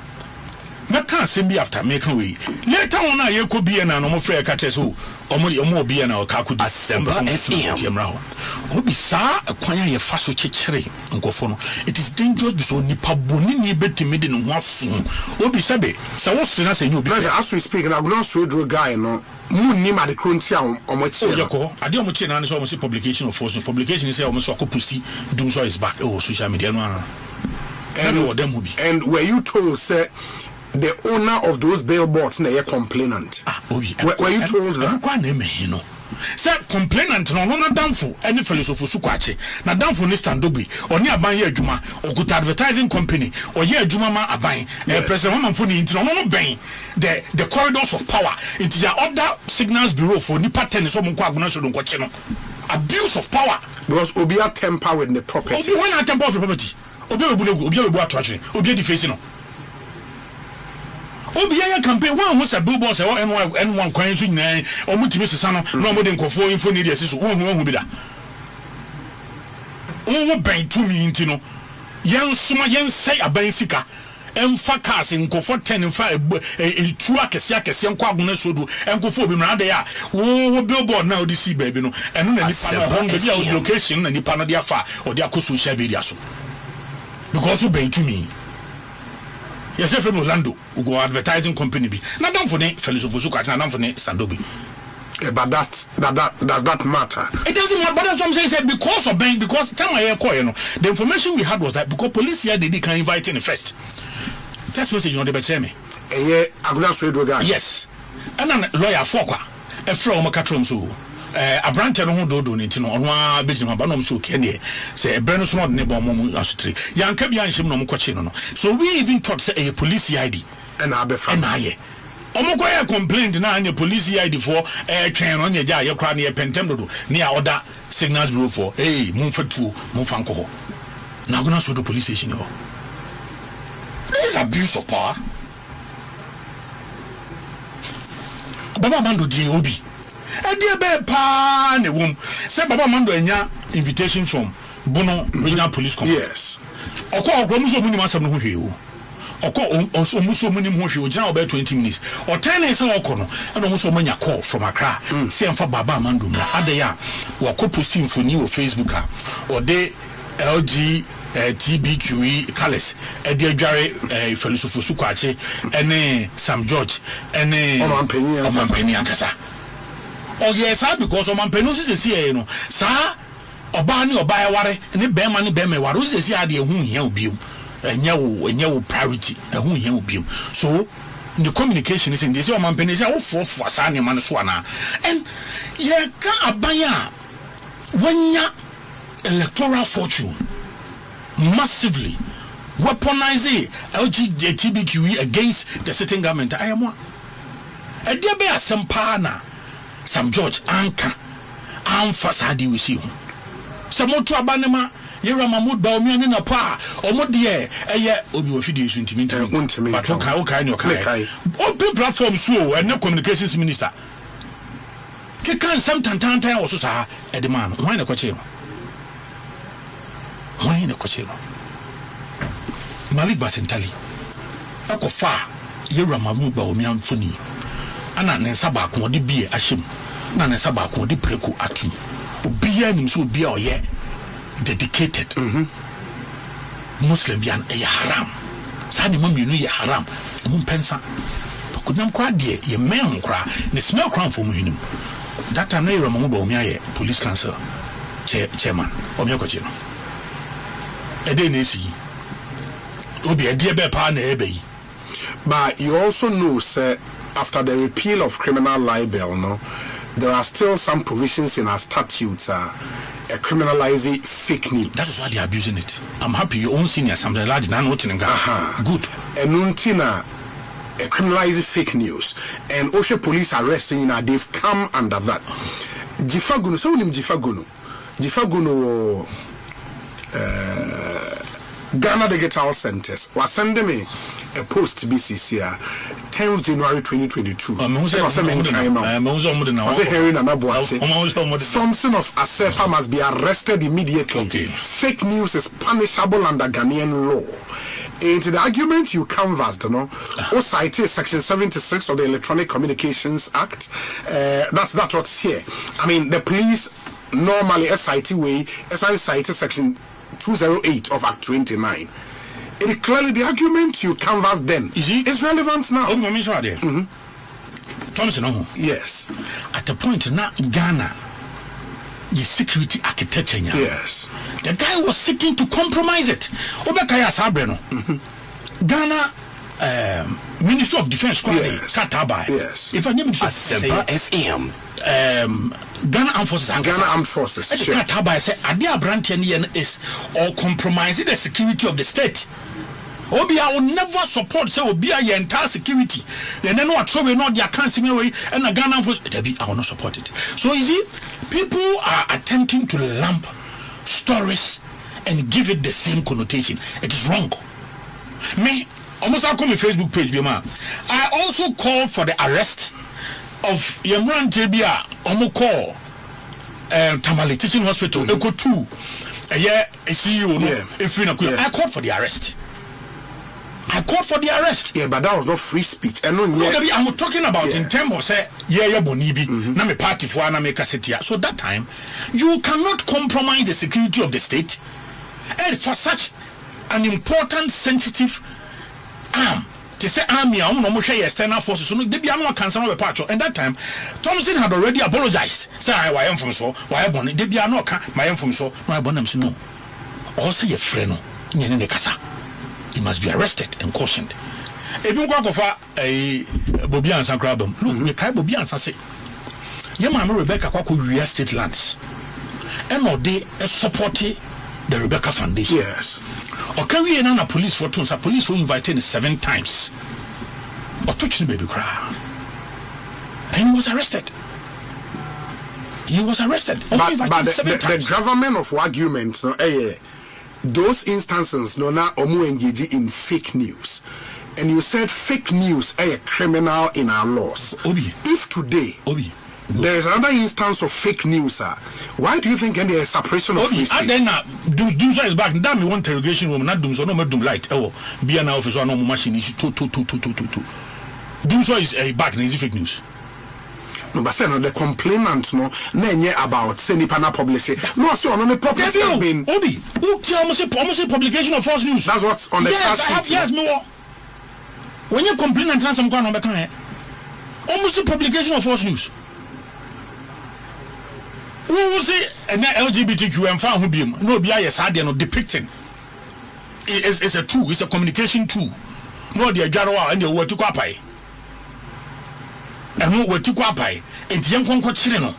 Na can't send me after making way. Later on, I could be an animal free catches who, or more be an Kaku Asempa FM. Obi sa acquire a faso chichere and go for no. It is dangerous because Nipa Bonini bet made in one phone. Obi Sabe, so what's the say you be as we speak, and I will not show you a guy no. Moon at the Cruntia on what Yako. I don't much and almost publication of force. Publication is almost a pussy. Doom so is back. Oh, social media. And were you told, sir? The owner of those billboards na complainant. Were you told that? Sir, complainant no na damfo any philosopher sukwache na damfo ni standobi oni aban ye adwuma or good advertising company or ye adwuma ma aban president mamfo ni intino no ben the corridors of power into your other signals bureau for nipa 10 so monko agona so donkoche no abuse of power because obi a temper with the property obi when a temper with the property obi ebu atwachire obi di face no Obi ya campaign one who say billboards and one coin so nyina omutimi sesa no no mo de nkofo info ni de asiso won bi da wo ben to mi ntino yen soma yen say aban sika emfa cars nkofo 10 emfa tu akese nkwa agona sodu enkofo obi mra de ya wo billboard na odi si baby no eno na nipa no hon be dia location na nipa no de afa odi akọ social media so because wo ben to mi yes, if in Orlando, we go advertising company be. Now don't for ne philosopher so catch na for ne standobi. But that does that matter? It doesn't matter. But that's what I'm saying. Because of bank, because time I hear call, you know, the information we had was that because police here they can invite in first. Text message on the better me. Yes, and then lawyer Fokwa, a from Makatrom so. A branch no do nti no ono a beji ba no so kene say ebre no so no ne bo mo asutri yanka bia nhim no mo koche no so we even thought say a police ID and abefa and aye omo go complaint na anya police ID for twen no nya ja ye kra na ye pentem do ne a order signals bureau for hey mo fa tu mo fa nko ho na go na so do police station ho. This is abuse of power. Baba Mando di obi Edia be pa ne wom say Baba Mando enya invitation from Bono Regional Police Command. Yes. Okọ muso munim asem no ho hwe o. Okọ muso munim ho hwe o gina about 20 minutes. O 10 days okọ no and muso manya call from Accra. Say amfa Baba Mando no adaya wo ko posting mfoni o Facebook a o de LG TBQE Callis Edia Jare Felisofo Sukwache ene Sam George ene Omampeni ankasa. Oh yes, because Omampeni sisi e no sa oba ni oba e ware ne bema ni bema ware sisi ade ehun hia obiom enya wo priority ehun hia obiom so the communication is in this Omampeni say wo fofo asa ne man so ana and ye ka abanya wanya electoral fortune massively weaponize LGTBQE against the sitting government. I am one. e dia be Asempa na Sam George anka amfa sadi we see ho se moto abanema Yera Mahmoud Baumia ni na pa omo de eye obi wo fidi su ntimi but okay no kai open platform so and communications minister ke kan sam tantantan wo so sa e de man why na kwache Malik Basentali akofa Yera Mahmoud Baumia mfuni ana ne saba ko de bie ahyem na ne saba ko de preku atu obiya nim so obiya oye dedicated Muslim bian e haram sani mam yunu ye haram mum pensa kunam kwa de ye men kra ne smell crown for muhinim that time na Yera Mahmoud Baumia ye police council chairman omia ko chino e dey na esi obi e de be pa na ebe yi. But you also know, sir, after the repeal of criminal libel, no, there are still some provisions in our statutes criminalizing fake news. That is why they are abusing it. I'm happy you own senior something like that. Good. And Nuntina criminalizing fake news. And Osha police arresting, they've come under that. Jifaguno, so name Jifaguno Ghana Digital Centers was sending me a post to BCC 10th January 2022. Thompson of Asempa must be arrested immediately. Okay. Fake news is punishable under Ghanaian law. And the argument you canvassed, O cited Section 76 of the Electronic Communications Act. That's what's here. I mean, the police normally cited Section 208 of Act 29. It clearly the argument you canvass then is relevant now. Thompson, yes. At the point now, Ghana, the security architecture. Yes. The guy was seeking to compromise it. Obekaya Sabreno. Ghana Ministry of Defense. Yes. Katabai. Yes. If I name it Asempa FM. Ghana Armed Forces. Sure. Katabai say Adia Brantian is or compromising the security of the state. Obi, I will never support say Obi your entire security. And then what trouble not their cancer way and a Ghana Force. I will not support it. So you see, people are attempting to lump stories and give it the same connotation. It is wrong. Me, almost I come on Facebook page, I also call for the arrest of Yamran Tebia, Omo call Tamale Teaching Hospital, Eko 2. A CEO, I called for the arrest. Yeah, but that was not free speech. And I'm talking about in terms of say, bonibi, na me party for na me kasetia. So that time, you cannot compromise the security of the state, and for such an important, sensitive arm. To say army, I want to share external forces. So they be no concern of a patch. And that time, Thompson had already apologized. Say I am from so, why I born. They be no my am from so, no I born them no. Also your friend, nyene kasa. He must be arrested and cautioned. If you go for a Bobian Sankrabum, look, me kai Bobian say. Your mama Rebecca Kwaku Ria State Lands. And no they supporting the Rebecca Foundation. Yes. Or can we a police for tons? A police were invited 7 times. Or touch the baby cry. And he was arrested. But the government of argument, those instances no na omu engage in fake news. And you said fake news a criminal in our laws. If today there is another instance of fake news, why do you think there is separation of free speech? And then Doomsday is back. Damn, you want interrogation room, not Doomsday, no Doom light. Oh, be an officer, no machine is 2. Doomsday is back, and is fake news. No, but say no, the complainant no about say Nipana publish it. No, so on the property has been almost publication of false news. That's what's on the task. Yes, no. When you complain and some kind of almost a publication of false news. Who will say an LGBTQ and found who be no be a sad no depicting. It's a tool, it's a communication tool. No, the Jarawa and the word to Kwapai. And no word to Kwapai, and the young Conquerino.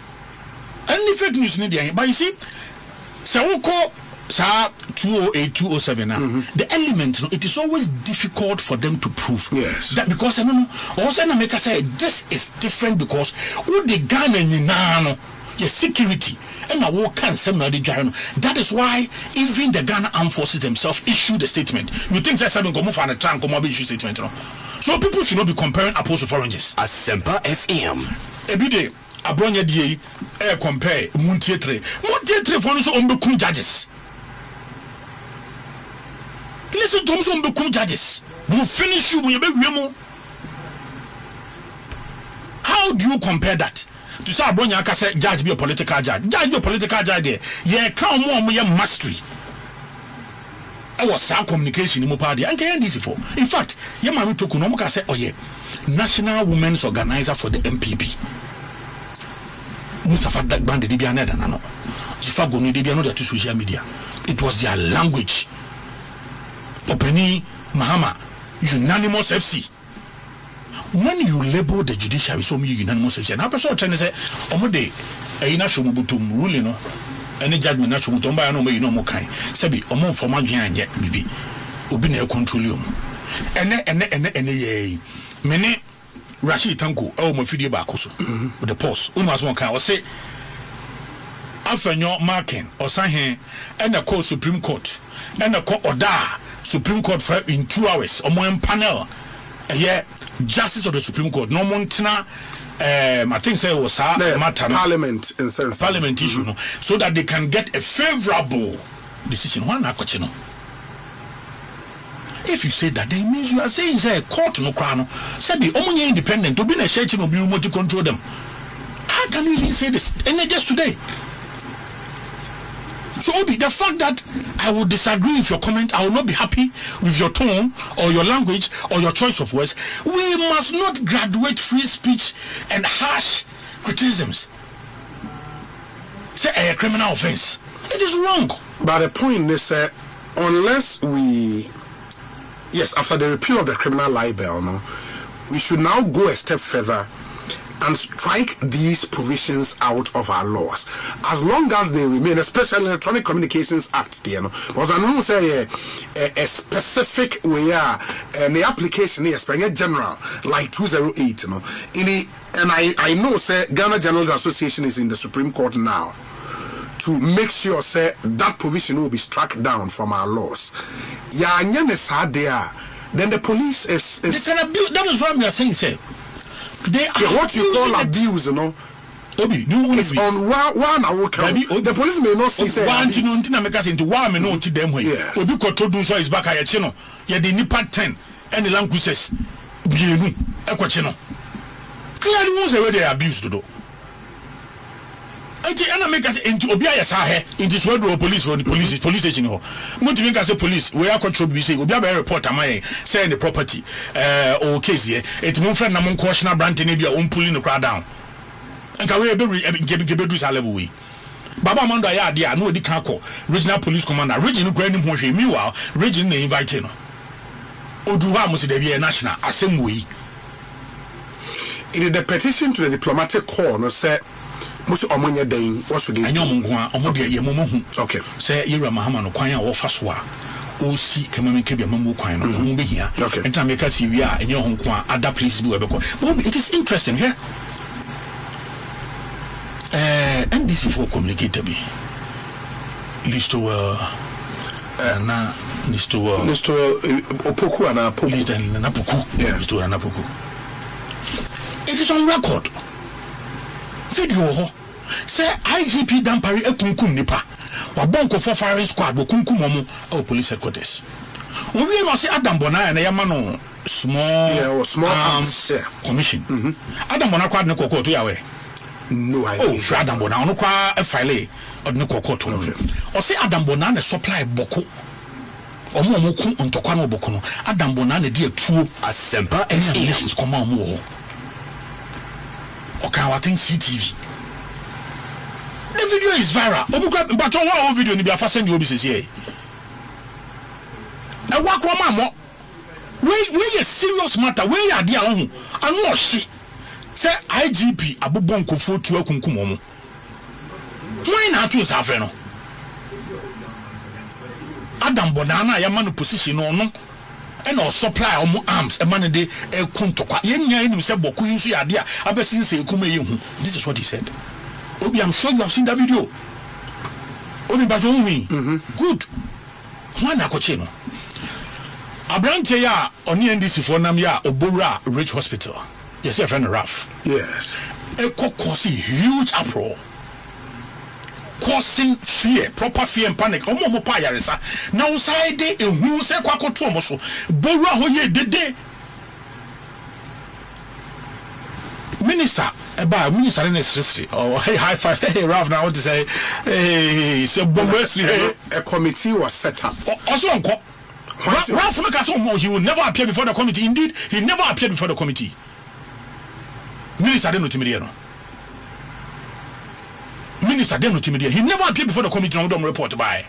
And the fake news in the but you see, so we call Sa 208, 207 now. The element, it is always difficult for them to prove. Yes. That because also make us say this is different because who the Ghana no your security and I will can that is why even the Ghana Armed Forces themselves issued a statement. You think that's something come for a trunk come issue statement, no? So people should not be comparing apples with oranges. Asempa FM. Every day, Abronya DA compare Muntietre for us on the judges. Listen to us on the judges. We'll finish you when you. How do you compare that? To say Abronya say judge be a political judge. Judge be a political judge there. Yeah, come more mastery. I was sound communication in Mopadi and can this for. In fact, Yamami Tokunomuka said, oh yeah, National Women's Organizer for the MPP. Mustafa Dagban de Dibiana Danano. Jifago ni Dibiano to social media. It was their language. Openi Mahama, unanimous FC. When you label the judiciary so unanimous FC, and I person trying to say, Omode, Aina Shumubutum ruling no. Any judgment na Shumubutum by no way no more kind. Sabi, Omon for my yet, bibi. Obi na controlium. Ene ye. Mene Rashid Tanko, oh my video back also. With the pause. Umas one can say Afenyo marking or sign and a call Supreme Court and a court order Supreme Court for in 2 hours or more panel. Yeah, Justice of the Supreme Court. No Montana, I think say was Parliament in sense. Parliament issue, no, so that they can get a favorable decision. One no. If you say that, then means you are saying say court no crown. Say be only independent to be a church no be remote to control them. How can you even say this? And just today. So Obi, the fact that I will disagree with your comment, I will not be happy with your tone or your language or your choice of words. We must not graduate free speech and harsh criticisms. Say a criminal offense. It is wrong. But the point is, unless we, yes, after the repeal of the criminal libel, no, we should now go a step further and strike these provisions out of our laws, as long as they remain, especially Electronic Communications Act, you know, because I know say a specific way, and the application is general, like 208, you know, and I know say Ghana Journalists Association is in the Supreme Court now to make sure say that provision will be struck down from our laws. Yeah, then the police is they can abuse. That is what we are saying, say. They are what you call abuse, you know. Obi, it's on one hour count. The police may not see say one thing no make us into one me no to them way. Obi ko to do so is back a chino. Ye the nipa 10 and the languages bienu e ko chino. Clearly won't say where they abuse to do. And make us into Obi ayesa he into so do police for the police station ho. Mo ti make us say police we are control be say Obi abere report amay say the property or case here it mo friend na mo caution brand na bia on pulling the crowd down. And can we be do sa level we. Baba Mando ya dia no di kan call regional police commander region no nim ho hwe meanwhile region na invite no. Odu ha mo se da bia national assembly. In the petition to the diplomatic corps no say Musu omonye den waso de anyom nko a omode ye momohu okay say Yura Mahama no kwan a wo fa so a o si kama ke bia mamu kwan no mo be hia enta me ka si wi a enye ho nko a other places bi we be ko but it is interesting here NDC for communicator bi listo na listo opoku ana opoku listo na poku listo na poku it is on record video ho say IGP Dampari ekunkum nipa wa bonko for firing squad bo kunkum omo our police headquarters we no say Adam Bona na yama no small arms commission Adam Bona kwad ne kokko to yawe no I for Adam Bona no kwa file od ne kokko to o say Adam Bona na supply boko omo ku ntokwa no boko no Adam Bona na di atuo Asempa FM come on mo okay, I think CTV. The video is viral. But one video ni be fasten the obisi here. E wa kwa mamo. We a serious matter. We are there on. Anu oshi. Say IGP abubon kofo tu akunkum omo. Why na to safre no? Adam Bonana ya man position no and or supply arms a man de kuntokwa yenya him say boku yinsu ya dia abesin say kuma yehu. This is what he said. Obi, I'm sure you have seen that video. Obi bajo wi. Good. One akoche no. Abrante ya oni NDC for nam ya Obora Rich Hospital. Yes, your friend Raf. Yes. Causing huge uproar. Causing fear, proper fear and panic. Omo pa yaresa. Now side e hu se kwakoto omo so. Bora hoye dede. Minister in his history. Oh, hey, high five. Hey, Ralph, now I want to say, hey, so a committee was set up. Also, Ralph, he will never appear before the committee. Indeed, he never appeared before the committee. Minister didn't know. Minister didn't know. He never appeared before the committee. No report by.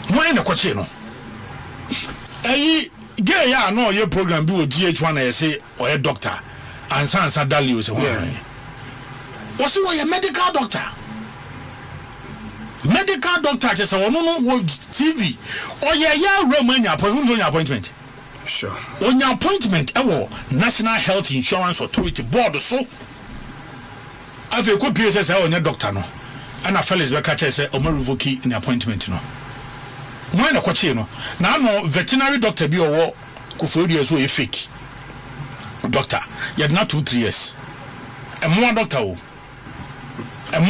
Why in the question? Gay ya no your program be with GH1 I say or a doctor and Sansa Dalio say what's a medical doctor? Medical doctor just say no TV or ya Romania appointment. Sure. On your appointment National Health Insurance Authority board so I've a good PSS on your doctor no and a fellas back say o revoke in appointment no. Why na kwache no na no veterinary doctor bi owo kofori so e fake doctor you not 2-3 years a more doctor and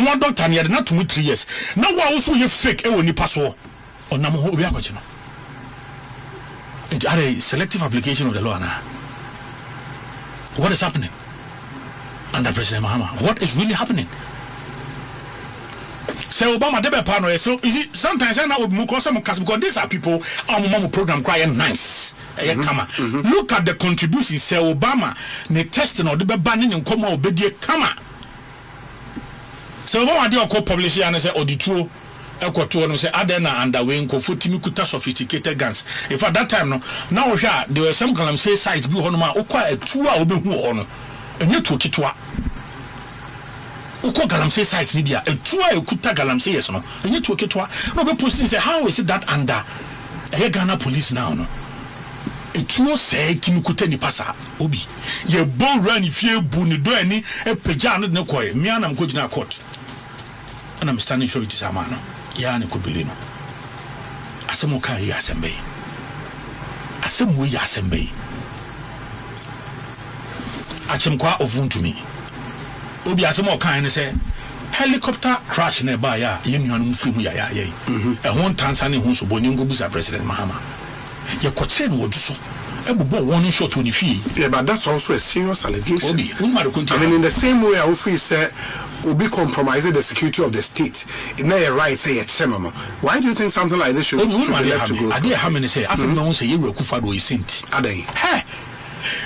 you not 2-3 years now wa also you fake e woni paso onam ho obi akwache no it are a selective application of the law now. What is happening under President Mahama? What is really happening? So Obama debe pano so you see sometimes I know because these are people our program crying nice. Look at the contribution say Obama ne testing or debe banning in come obedie kama. So Obama dey call publish and say audituo ekoto no say adena underway nko fotimi kuta sophisticated guns. In fact that time no now there were some column say sites bi ho no ma okwa atu a obehu ho no enye to kitwa uko galamsey size ni bia etua ekuta galamsey yes no enye to ketwa no be posting say how is it that under Ghana police now no etuo say timikuta ni pasa obi ye bon run fie bu ni do ani epeja no ne koy me anam ko gina court and I'm standing sure it is amano ya ne ko beli no asemo kan ya asembe asemo ya asembe achemkwa ovuntumi obi asemo kan ne say helicopter crash na ba ya yenuanu mfimu ya ye ehon tansa ne ho so boni ngobusa President Mahama ye koche no oduso ebubo warning shot on fie. Yeah, but that's also a serious allegation. Obi I mean in the same way I feel say obi compromising the security of the state it na a right say chemama. Why do you think something like this should be left to go? Ade ha me say afem no say yeru akufa do isenti adai he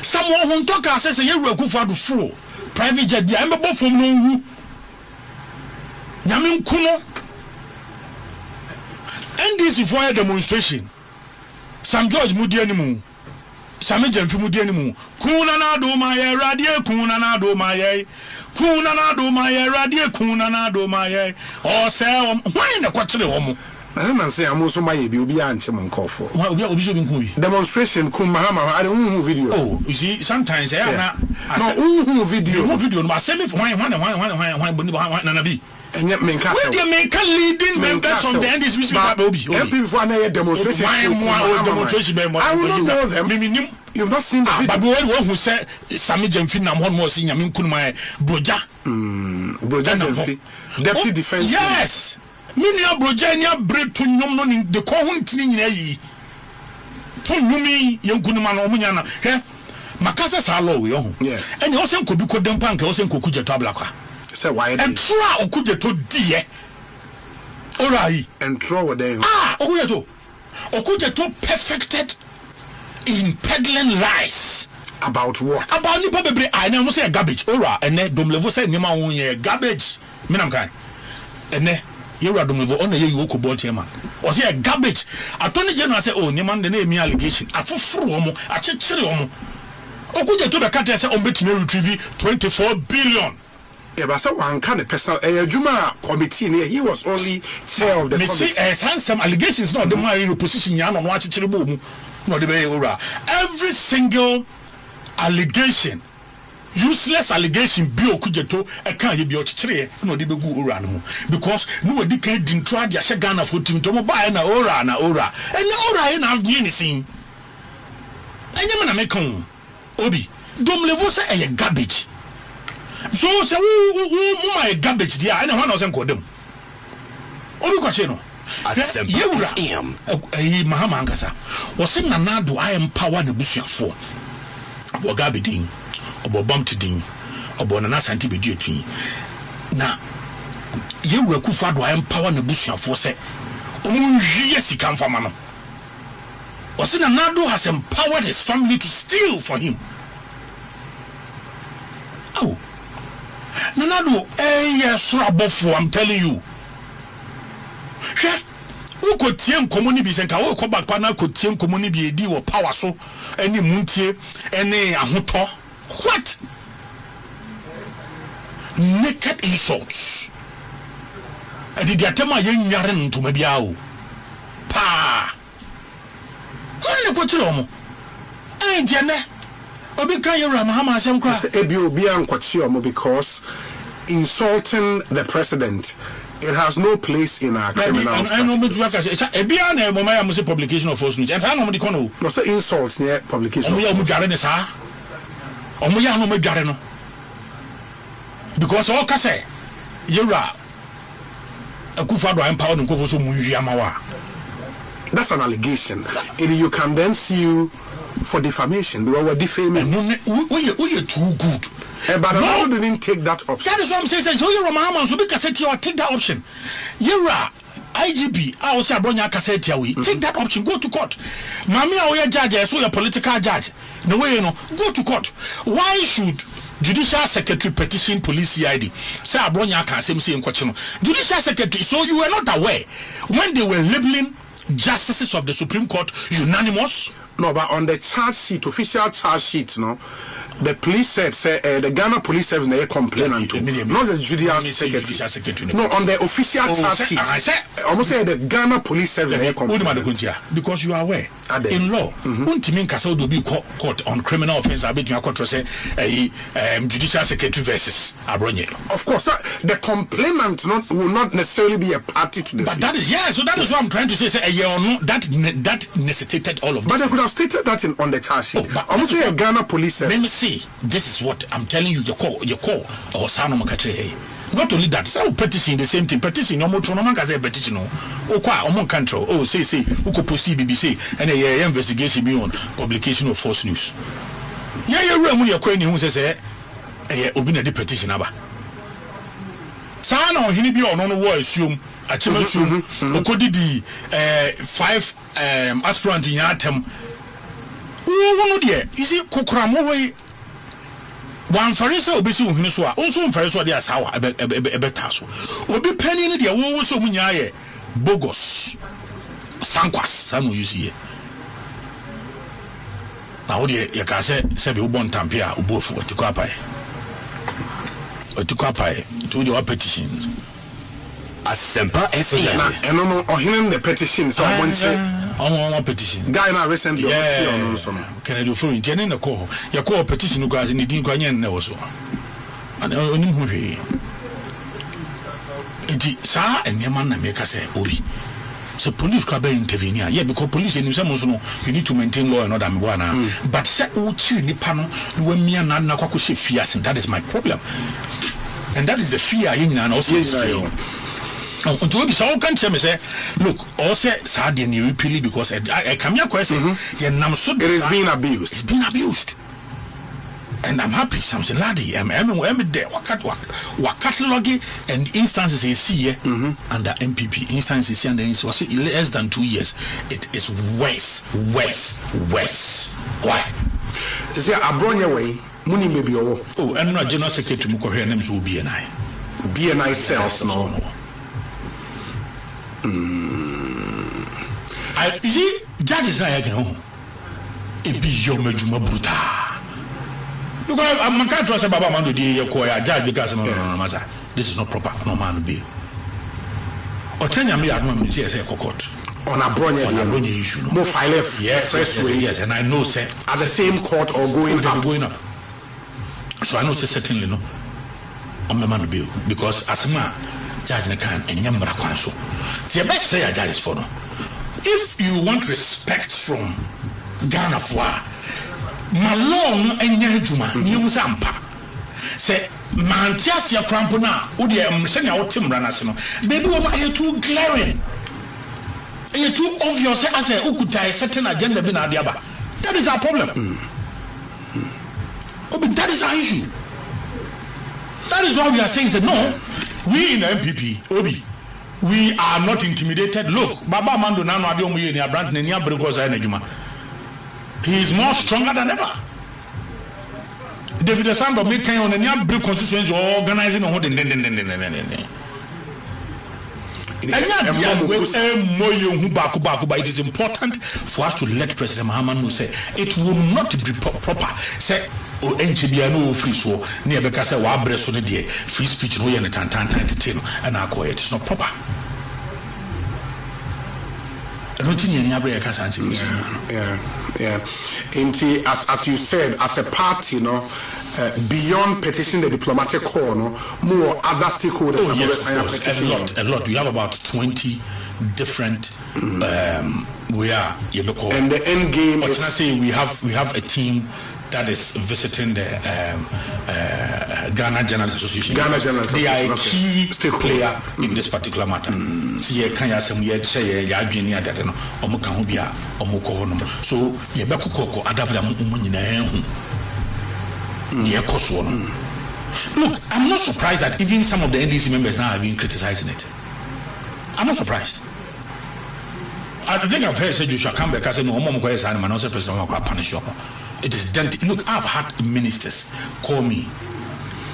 someone who talk say yeru akufa do full private jet bia mbebo fom no hu nyame nkuno NDC for a demonstration Sam George mudi animu Sami Jemfi mudi animu kuna na do ma ye radie kuna na do ma ye kuna na do ma ye radie kuna na do ma ye o se why na kwakyere wo mo na say am so ma ye bi obi anche mon kofo obi so bi nku bi demonstration kun Mahama I don't video. Oh you see sometimes na no video no asemi for why na bi enye menka we dey make leading members on the NDC speaker obi before na demonstration demonstration I don't know them. You've not seen the video. But we who say Sami Jemfi na mo si nyame nkunu ma broja broja Jemfi deputy defense. Yes mini broja nya bre to nyom no ni de ko ho ntini nyina yi to nyumi ye nkunu ma no omunya na he makasa sa law we ho ene ho se nkobi ko dempa nka ho se nkoku jeto ablakwa say why and try okujeto die alright and throw with them okujeto perfected in peddling lies about what about nipa bebre I na say garbage ora ene domlevo say nyama won ye garbage menam kan ene yewura domlevo ona ye yoko bolt man o say garbage attorney general say oh nyama de na emi allegation afoforo omo achechire omo okujeto be kata say on betime retrieve 24 billion Yeah, but so one kind of person, Juma committee, he was only chair of the committee. Some allegations, no, the more position, Yan on watch no, the way every single allegation, useless allegation, bio kujeto, a can't be your tree, no, the begu uranu, because no, they can't try the Shagana for Tim Tomo buy na ora, and the ora ain't have anything. And you man make Obi, don't level say a garbage. So say my garbage there, and one doesn't call them. Obi kwacheno. Asempa FM. Mahama Ankasa. Was in Nanado I empower the bush for. Obo gabidin, obo bumptidin, obo nana santi beduetui. Na ye Kufa do I empower the bush for say. Omo hwie sika mfama no. Was in Nanado has empowered his family to steal for him. Oh. Nanado, yes, I'm telling you. Who could tien communi be sent? I will come back pana could tien communi be a deal or power so any muntie, any ahuto. What? Naked insults. I did atema young yaren to Mabiao. Pa. I go to Romo. Hey, Jenna. Because insulting the president, it has no place in our criminal statute. Publication of false news. And I know the no so insults near publication. Because all can say Yura Kufa do empower and Kofoso Muyamawa. That's an allegation. And you can then sue for defamation because we're defaming. We are too good. But no, didn't take that option. That is what I'm saying. So you're a Mahama, so because you take that option. You're IGP, I was a Bronya Cassetia. Take that option, go to court. Mammy, or judge, so you're a political judge. No way, you know, go to court. Why should Judicial Secretary petition police CID? Say Bronya can say in question. Judicial Secretary, so you were not aware when they were labeling justices of the Supreme Court unanimous? No, but on the charge sheet, official charge sheet, no, the police said, the Ghana Police Service, they complainant to, not the Judicial Secretary. No, on the official charge sheet, I almost say the Ghana Police Service, they complainant. Because you are aware, in law, court on criminal offense, I bet you court say Judicial Secretary versus Abronye. Of course, the complainant will not necessarily be a party to this. But that is, yeah, so that is what I'm trying to say, that necessitated all of this. But they could have stated that on the charge sheet. Almost like a Ghana Police Service. Let me see. This is what I'm telling you. Your call, or Sano Makatre. Not only that, so petition the same thing. Petition, no more Tronomanka petition. Oh, quite on control. Oh, say, who could post BBC and a investigation beyond publication of false news. Yeah, you're your coin who says, Obina the petition. Sano, he be on war assume. Achimesum okodidi 5 aspirant in atem wo de you see kokram we wan farisa obesi ohunu so a onso mfarisa de asawa ebeta so obi pani ne de wo so munya ye bogus sankwas sanu you see na wo de ye ka se be ubon tampia ubofu otiko apai to the petition. Asempa FM. And no, him the petition. So I want to on petition. Guy now recently. Can I do for in the call? Your call petition guys in the Dinquanian never so. And only movie. Sir and your man make us say, Obi. So police can intervene. Yeah, because police in some also you need to maintain law and order. But say, oh, chili panel, you were me and Nanakwako fears, and that is my problem. And that is the fear in and also. To be so can tell me say, look, also sad in you repeatedly because I come here question. It is being abused. It's been abused. And I'm happy, something laddie. I'm there. What cataloging and instances you see under MPP instances and then it was less than 2 years. It is worse. Why? Is there a brown way? Money may be oh, and not general secretary Muko her names will BNI. BNI cells no. I see judges I can it be your majuma bruta. Because I can't trust Baba Mando the judge because no matter. This is not proper. No man be. Or Tanya me at one say court. On a bronze issue. More file yes, and I know say at the same court or going up. So I know say certainly no. On the man bill because as a man judge can and yambra kwanso. The best say a judge is for no. If you want respect from Ghana for Malong and Yajuma, you Asempa. Say Mantiasia Crampona, Udia send out Tim Ranasino. Baby, are you too glaring? Are you too obvious as a Ukutai certain agenda Binadiaba? That is our problem. But that is our issue. That is why we are saying that no, we in the MPP, Obi, we are not intimidated. Look, Baba Mando Nano Adiomu in Abrant Nenia Bregosa Nejuma. He is more stronger than ever. David Sando making on a break constituency organizing on it is important for us to let President Muhammad know say it will not be proper. Say NGBano free so near because wa breso ne free speech no yen tantan and it is not proper. Yeah. As you said, as a party, beyond petitioning the diplomatic corps, more other stakeholders. Oh, yes, a lot. We have about 20 different. We are. And the end game. What can I say? We have a team that is visiting the Ghana Journalists Association. They are a key player in this particular matter. So you can ask them, you say, you are doing that, so you better cook Look, I'm not surprised that even some of the NDC members now have been criticizing it. I'm not surprised. I think I've heard say you should come back and say no, punish you. It is done. Look, I've had ministers call me.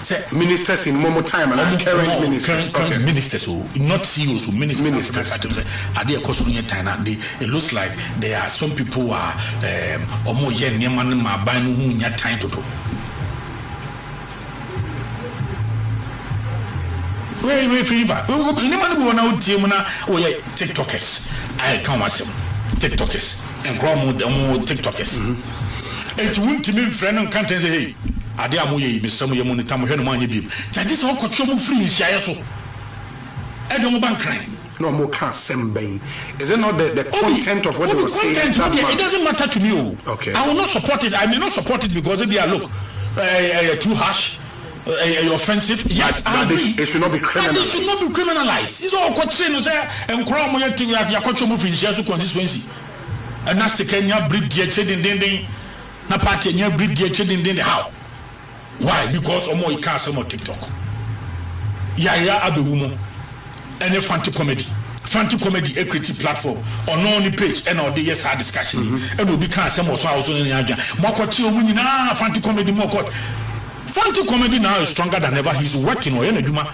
Say ministers in Momo time and current ministers. Current ministers who not CEOs who ministers. Are they it looks like there are some people who are time to do. Wait, fever. TikTokers. I can't watch them. TikTokers and grow more TikTokers. It won't mean friend and can't say, hey, I dare me, Miss Samuel Monitamu, Henry Bib. Just all control free, so I don't want crying. No more can't send. Is it not the content of what they were saying? It doesn't matter to me. Okay. I will not support it. I may not support it because they are too harsh. Offensive, yes, but it should not be criminalized. It's all question say and crown my thing like your culture moving just constituency. And that's the Kenya breed dear children na party nya breed dear children how? Why? Because more you can't some TikTok. Yeah, abehumo. And a fancy comedy equity platform on only page and all the yes discussion. And we become some also in the more fancy comedy more court. Fanti comedy now is stronger than ever. He's working on Juma.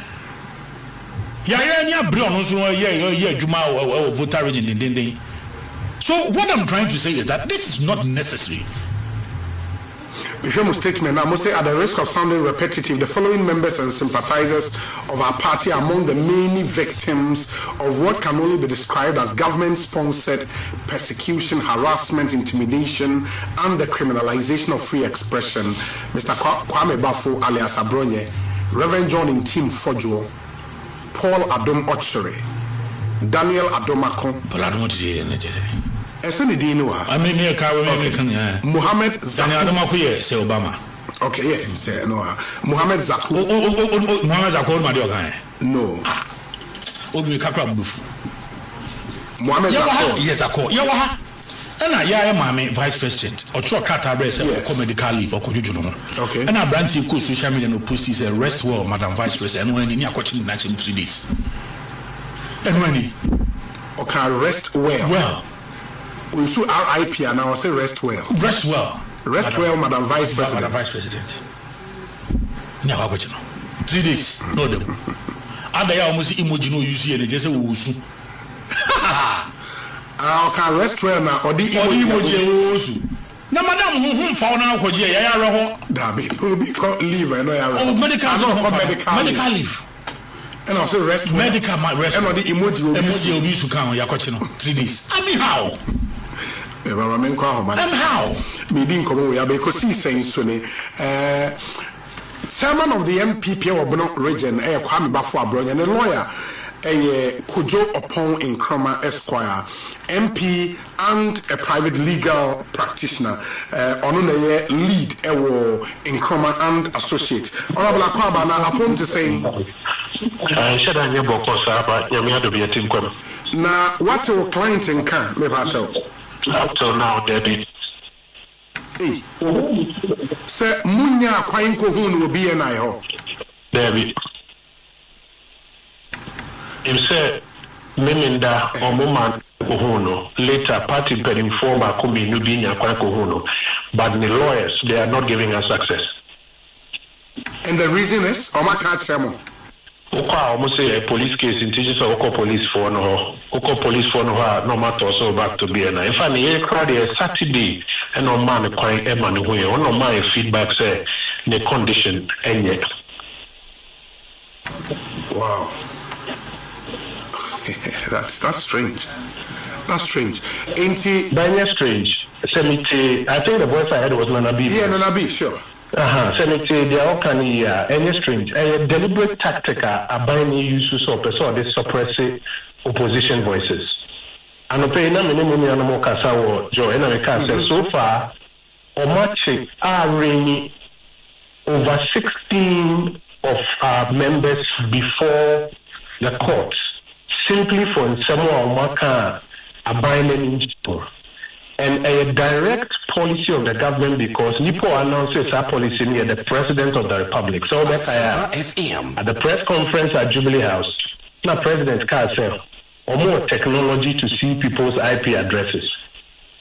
So what I'm trying to say is that this is not necessary. Statement. I must say, at the risk of sounding repetitive, the following members and sympathizers of our party are among the many victims of what can only be described as government-sponsored persecution, harassment, intimidation, and the criminalization of free expression. Mr. Kwame Bafo alias Abronye, Reverend John Intim Fojo, Paul Adom Ochere, Daniel Adomako. Muhammad Zaku. Say Obama. Okay, yeah, say no. Muhammad Zaku. Muhammad Zaku no. Muhammad Zaku. Yes, Zaku. And I vice president or Chokata or medical leave or okay. And I branch you social media no post is a rest well, Madam Vice President, and when you are coaching the nation 3 days. And when he rest well. Well. We should RIP and I will say rest well. Rest well. Rest well, Madam Vice President. Madam Vice President. Now, 3 days. No, them. And I almost emoji no you see and just say, I can rest well now, or the emoji. na madam hu fa na ko je ya yare ho dabi obi ko leave no yare oh medical leave and also rest medical rest and the emoji obi su kan ya ko chi no 3 days how Baba men kwa homa how me din ko we Ekosiisen so ne chairman of the MPP Obono region Kwame Bafo Abronya ne lawyer Kojo Opon Nkrumah Esquire MP and a private legal practitioner ono na lead ewo Nkrumah and associate honorable Akwaba na upon to say shada nye boko saba nyame adobe yatim kwam na what your client nka me ba tell up till now Debbie se munya kwan ko hu no obi na ho Debbie him say meminda omuma ko hu no later party being former kumi no bi nya kwan ko hu no but the lawyers they are not giving us access and the reason is omaka chemo almost say a police case in teachers of police for no matter so back to be in fact the crowd Saturday and no man quite a man way or no my feedback say the condition and yet wow that's strange ain't it very strange I think the voice I heard was Nanabi sure Senator, they are all kind of any strange. A deliberate tactic are buying uses of the suppress opposition voices. And the pay minimum animal casa or Joe and so far, Omachi are really over 16 of our members before the courts, simply for someone Omaka are binding and a direct policy of the government because Nipo announces our policy near the President of the Republic. So that at the press conference at Jubilee House, the President can say, or more technology to see people's IP addresses.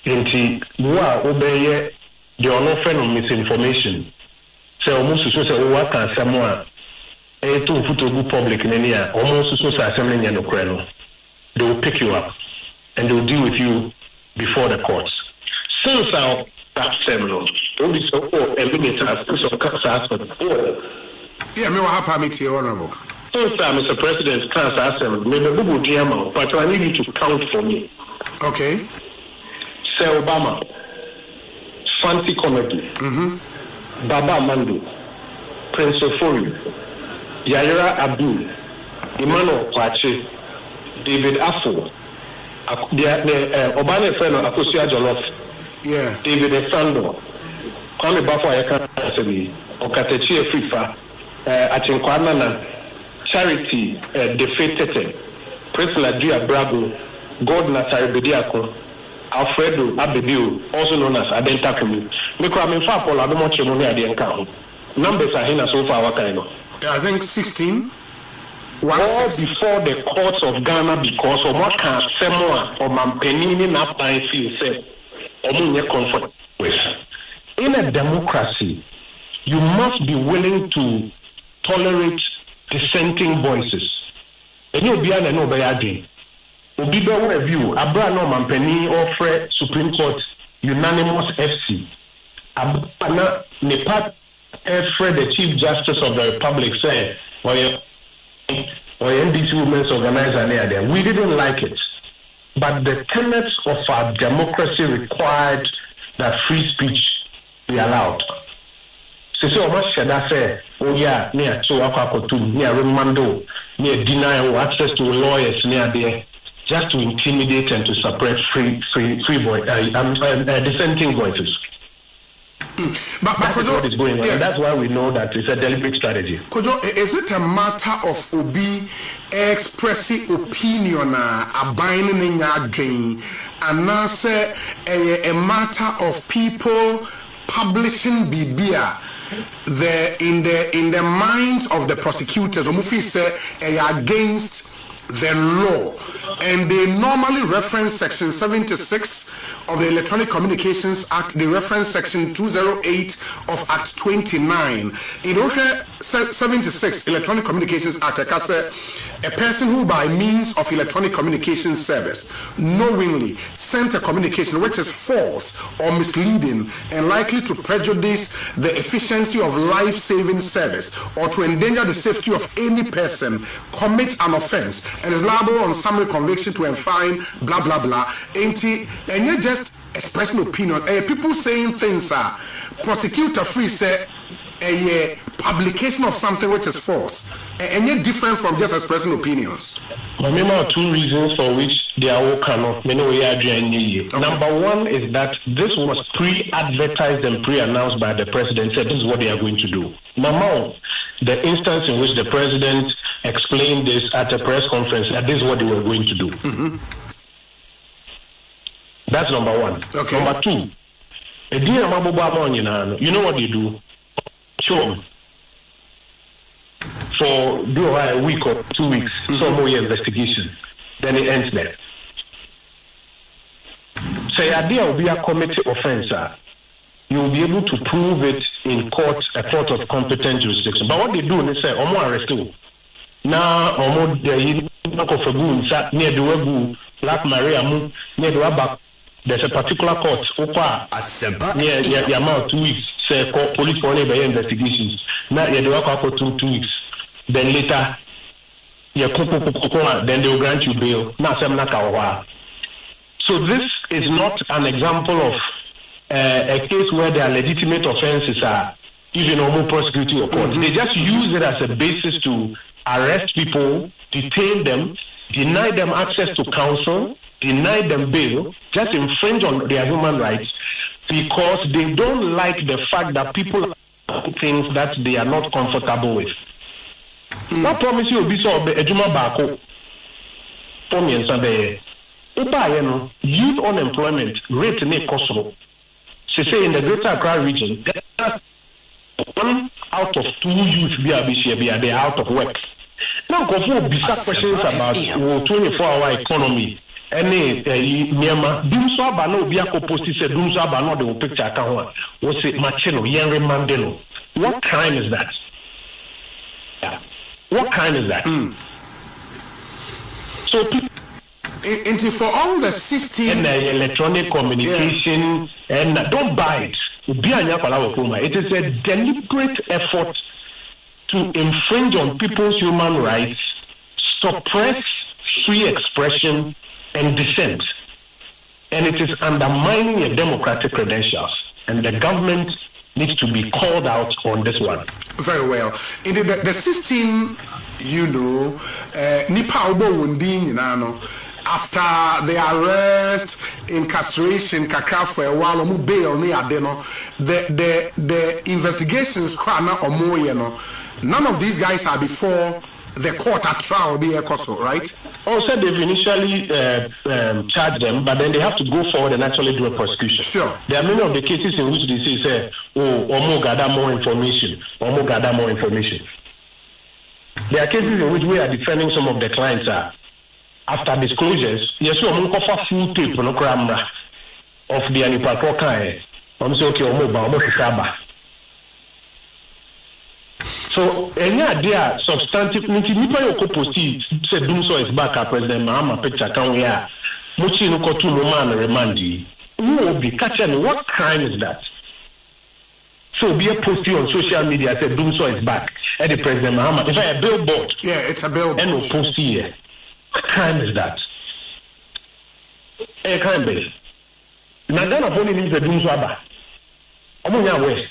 Inti wa obeye the often of misinformation. So almost so say what can someone to put to public in any almost so say assembly no kreno. They will pick you up and they will deal with you before the courts. Since our that seminal, only so eliminate us of cancer for yeah, me what permit you honorable. Since Mr. President cancer assembly, maybe Google GMO, but I need you to count for me. Okay. Sir Obama, Fancy Comedy, Baba Mandu, Prince Ofori, Yaira Abdul, Emmanuel Kwache, David Affo, Obama friend of Akosia Jolof, David Esando, Kwame Bafo Ayaka Asemi, Okatechi Afrifa, Achinkwana, Charity Defeated, Priscilla Dia Bravo, Gordon Saribediako, Alfredo Abedio, also known as Adenta Kumi. I'm in fact, I don't want money at the account. Numbers are here so far, what kind of? I think 16. All before the courts of Ghana because of what can someone or Mampenini not by feel said or comfort with. In a democracy, you must be willing to tolerate dissenting voices. And you'll be an obeying. Ubibe review, Abra no Mampeni offer Supreme Court unanimous FC. Abana Nepat offer the Chief Justice of the Republic say, or NDC Women's Organizer near there. We didn't like it. But the tenets of our democracy required that free speech be allowed. So much should I say, oh yeah, near Chuakotu, near Remando, near denial access to lawyers near there, just to intimidate and to suppress dissenting voices. But that's what is going on, and that's why we know that it's a deliberate strategy. Kojo, is it a matter of Obi expressing opinion abiding in your dream, and now say a matter of people publishing Bibia in the minds of the prosecutors? Omufi say against the law, and they normally reference Section 76 of the Electronic Communications Act. They reference Section 208 of Act 29. In Osha 76 Electronic Communications Act, a person who by means of electronic communication service knowingly sent a communication which is false or misleading and likely to prejudice the efficiency of life-saving service or to endanger the safety of any person commit an offense and is liable on summary conviction to a fine, blah blah blah. And you just expressing opinion. People saying things are prosecutor free say a publication of something which is false, and yet different from just expressing opinions. Remember two reasons for which they are all cannot. Number one is that this was pre-advertised and pre-announced by the president. Said this is what they are going to do. Number the instance in which the president explained this at a press conference, that this is what they were going to do. Mm-hmm. That's number one. Okay. Number two, you know what you do? Sure. For do a week or 2 weeks, some more investigation. Then it ends there. Say idea will be a committee offense. You will be able to prove it in court, a court of competent jurisdiction. But what they do, they say, "Omo arrest you." Now, Omo the near the Webu, Black Maria, near the Wabak. There's a particular court, Asempa, near the amount 2 weeks. Say police for any investigations. Now you work for 2 weeks. Then later, then they will grant you bail. Now so this is not an example of a case where there are legitimate offenses are even almost prosecuted or court. They just use it as a basis to arrest people, detain them, deny them access to counsel, deny them bail, just infringe on their human rights, because they don't like the fact that people do things that they are not comfortable with. What promise you will be so a Juma Bako for me and Sunday? Youth unemployment rate in Ekosiisen. She say in the Greater Accra region, 1 out of 2 youth they are out of work. Now, go for bizarre questions about 24-hour economy. Any Myanmar, Dumso Abano be a composti said Dumso Abano they will picture account. What's it Machino, Yenre Mandelo? What crime is that? Yeah. What crime is that? So for all the 16 and electronic communication and don't buy it. It is a deliberate effort to infringe on people's human rights, suppress free expression and dissent, and it is undermining your democratic credentials, and the government needs to be called out on this one. Very well. In the 16, Nipa Obo Wundin, after the arrest, incarceration, kakra for a while, bail near Adeno, the investigations, none of these guys are before the court at trial be Ekosiisen, right? Also, they've initially charged them, but then they have to go forward and actually do a prosecution. Sure. There are many of the cases in which they say, Omo gather more information. There are cases in which we are defending some of the clients after disclosures. Yes, Omo offer full tape of the Anipatroka. Omo say, okay, Omo Kisaba. So, any idea substantive Nipa Yoko Posti said Dumso is back at President Mahama picture can we are Muchi no Kotu no man remandi. Who will be catching what crime is that? So be a posting on social media said Dumso is back at the President Mahama. It's like a billboard. Yeah, it's a billboard. And no post here. What crime is that? A crime base. Now then of only needs the Dumso Abba. Omunya West.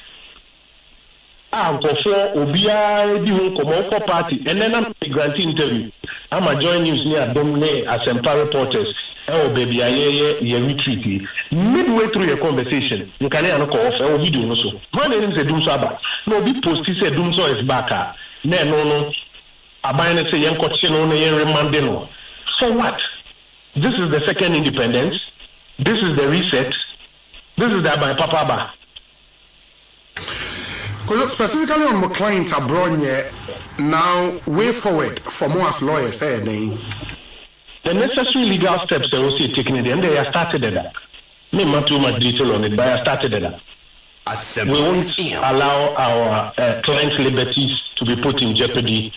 For Obia Diwon party, and then I'm a grant interview. I'm a join news near Domine Asempa reporters. Oh, baby, I retreat. Midway through your conversation, you can hear a call or video also. My name is Dumsaba. No, be posted said Dumso is back. No. I buy and say, young question on a remandeno. So what? This is the second independence. This is the reset. This is that by Papa. Specifically on my client Abronye, now way forward for more as lawyers say the necessary legal steps they will see taking it, and they have started that. Me not too much detail on it, but I started that. We won't allow our clients' liberties to be put in jeopardy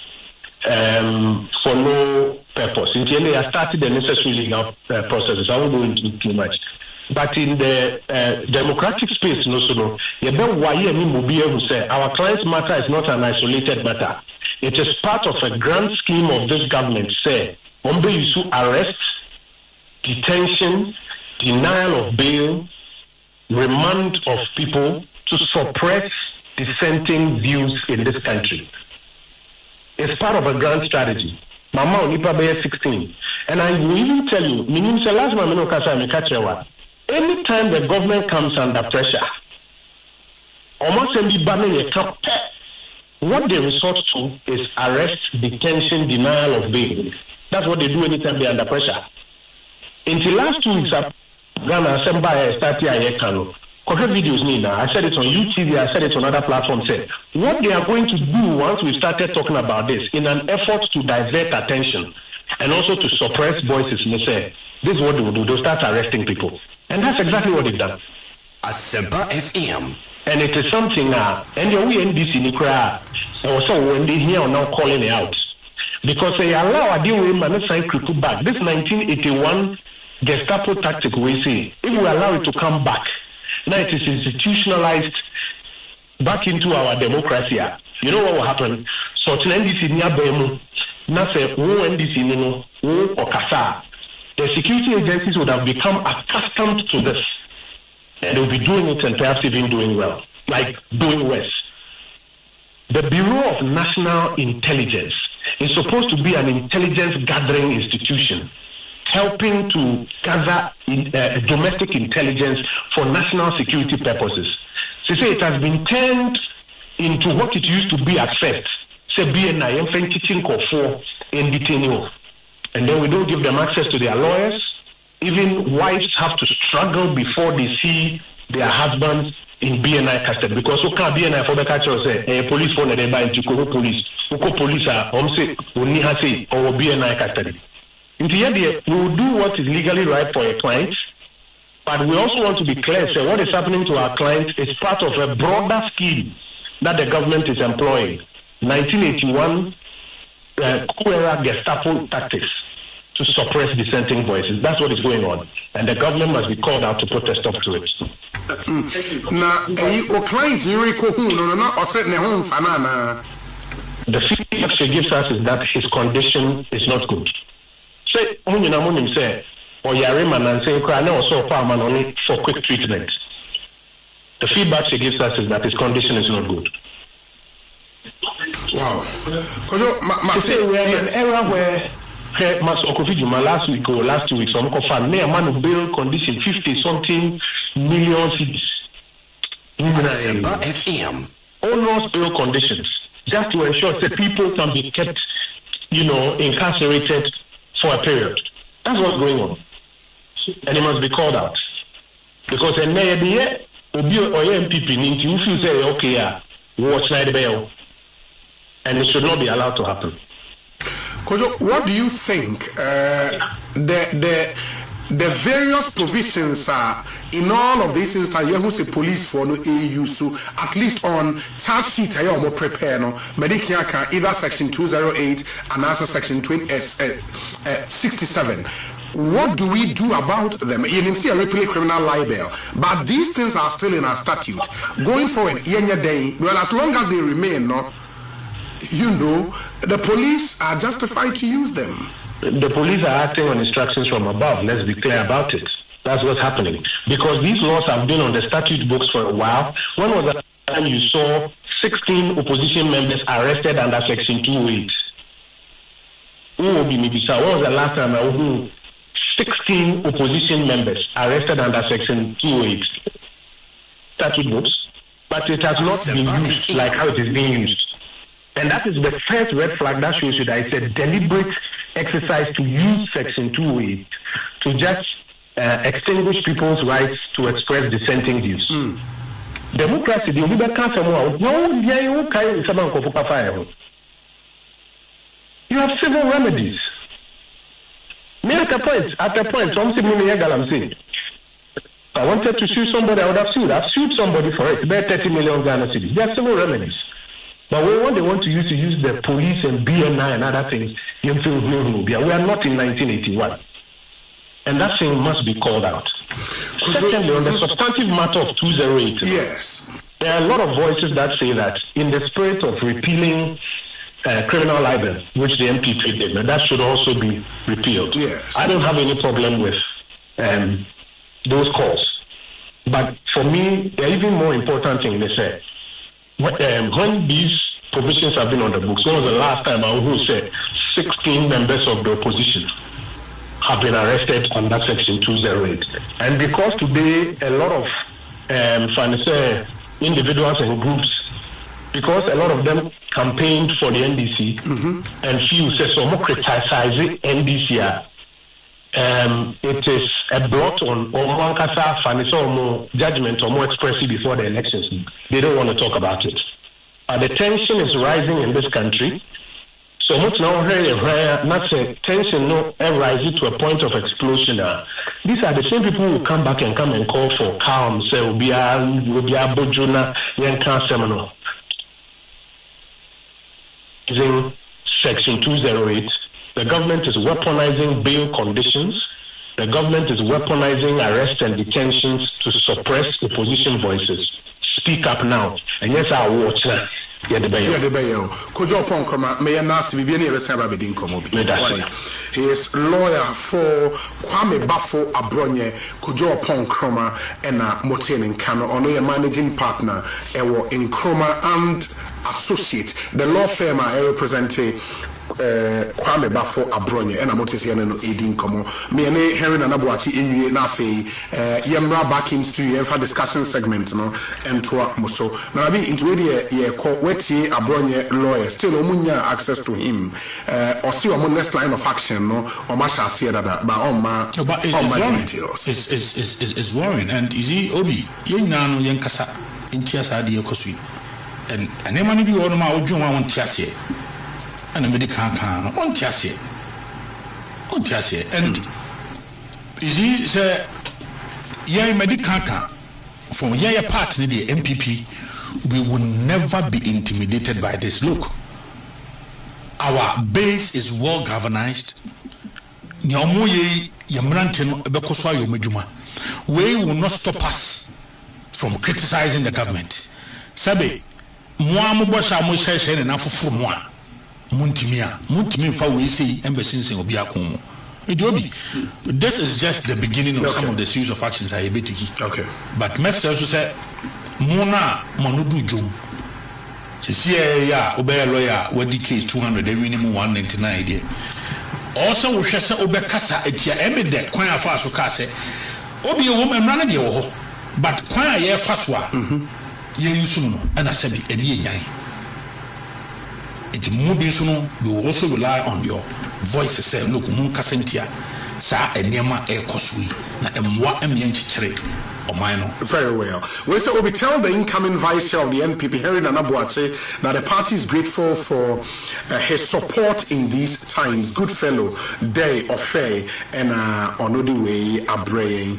for no purpose. In the end, they have started the necessary legal processes. I won't go into too much. But in the democratic space, no, our client's matter is not an isolated matter. It is part of a grand scheme of this government. Say, arrest, detention, denial of bail, remand of people to suppress dissenting views in this country. It's part of a grand strategy. Mama Onipa Bay 16. And I will even tell you, anytime the government comes under pressure, what they resort to is arrest, detention, denial of bail. That's what they do anytime they're under pressure. In the last 2 weeks, Ghana Asempa started Ayekano. Videos Nina. I said it on YouTube, I said it on other platforms. Said what they are going to do once we started talking about this in an effort to divert attention and also to suppress voices. And they say this is what they will do. They'll start arresting people, and that's exactly what they've done. Asempa FM, and it is something now. And we NDC Nikra, and also when they here are now calling it out because they allow a deal with man sign Kriku back. This 1981 Gestapo tactic we see. If we allow it to come back. Now it is institutionalized back into our democracy. You know what will happen? So NDC the security agencies would have become accustomed to this. And they'll be doing it and perhaps even doing well. Like doing worse. The Bureau of National Intelligence is supposed to be an intelligence gathering institution, helping to gather domestic intelligence for national security purposes. They say it has been turned into what it used to be at first. Say BNI, and then we don't give them access to their lawyers. Even wives have to struggle before they see their husbands in BNI custody. Because who can't BNI for the culture say police phone they buy into police. Who police are say or BNI custody. In the end, we will do what is legally right for a client, but we also want to be clear, say what is happening to our clients is part of a broader scheme that the government is employing. 1981 Kuera Gestapo tactics to suppress dissenting voices. That's what is going on. And the government must be called out to put a stop to it. Now, clients, the feedback she gives us is that his condition is not good. Say, say, or Yarima and say, I know so far man only for quick treatment. The feedback she gives us is that his condition is not good. Wow. We're in an era where last week or last 2 weeks, I'm confirmed a man of bail condition 50-something million cities. Almost bail conditions, just to ensure that people can be kept, incarcerated for a period. That's what's going on. And it must be called out. Because a mayor will be or MPP need you feel say, okay, watch night bail. And it should not be allowed to happen. Kojo, what do you think the various provisions are in all of these instances? Police for no EU, so at least on charge sheet, I am prepare no Medicare either section 208 and also section 67. What do we do about them? You can see a repeal criminal libel, but these things are still in our statute. Going forward, well, as long as they remain, the police are justified to use them. The police are acting on instructions from above. Let's be clear about it. That's what's happening. Because these laws have been on the statute books for a while. When was the time you saw 16 opposition members arrested under Section 208? When was the last time 16 opposition members arrested under Section 208? Statute books. But it has not been used like how it is being used. And that is the first red flag that shows you that it's a deliberate exercise to use Section 208 to just extinguish people's rights to express dissenting views. democracy the obi bɛka asɛm a wɔn bia yi wo kae nsɛm a nkɔfo kafa ho. You have civil remedies. Me at a point, some say me galamsey. I wanted to sue somebody, I would have sued. I've sued somebody for it. About 30 million Ghana cedis. There are civil remedies. But what they want to use the police and BNI and other things. We are not in 1981. And that thing must be called out. Secondly, on the substantive matter of 208, yes, there are a lot of voices that say that in the spirit of repealing criminal libel, which the MPP did, that should also be repealed. Yes. I don't have any problem with those calls. But for me, the even more important thing they say, when these provisions have been on the books, when was the last time I would say 16 members of the opposition have been arrested under Section 208? And because today a lot of individuals and groups, because a lot of them campaigned for the NDC and few say so more criticize NDC. It is a blot on Omankasa Faniso more judgment or more expressive before the elections. They don't want to talk about it. The tension is rising in this country. So much now not say tension no rises to a point of explosion. These are the same people who come back and call for calm, say Ubia Bojuna, Yankan Seminole. Using Section 208, the government is weaponizing bail conditions. The government is weaponizing arrest and detentions to suppress opposition voices. Speak up now. And yes, I will watch that. He is lawyer for Kwame Bafo Abronye, Kujo Pon Kroma, and Moten in Kano, or managing partner, Ewo in Kroma and associate. The law firm I represent Kwame Bafo Abronye, and Amotisian no Edin Komo. Me and Heron and Abuati in Nafe, Yamra back into for discussion segment, no, and Tua Muso. Now, I mean, into Weti Abronye lawyer, still Omunya access to him, or see on next line of action, no, or Masha Sierra, but on my details. It's worrying, and is he Obi, Yan Yankasa, in Tiasa de Ekosui, and Emani be on my own one Tiasia, and a medical can on Tiasia, and is he say, Yay medical from Yaya part in the MPP. We will never be intimidated by this. Look, our base is well galvanized. We will not stop us from criticizing the government. Sabe, this is just the beginning of some of the series of actions I have taken. Okay. But Mr. also said, Mona Monudu Jum. See, Obey lawyer, what the case 200, every minimum 199. Also, we shall say Obekasa at your embedded, quite fast, Ocase. Obi a woman ran at your but quite a year fast one. Ye soon, and I said, and ye yang. It's moving soon, you also rely on your voices. Say, look, Munkasentia, Sa and Yama Ekosui, na Mwa Mianchi. Very well. We say we tell the incoming vice chair of the NPP, Henry Nanabuache, that the party is grateful for his support in these times. Good fellow, day of fair, and on the way Abraying.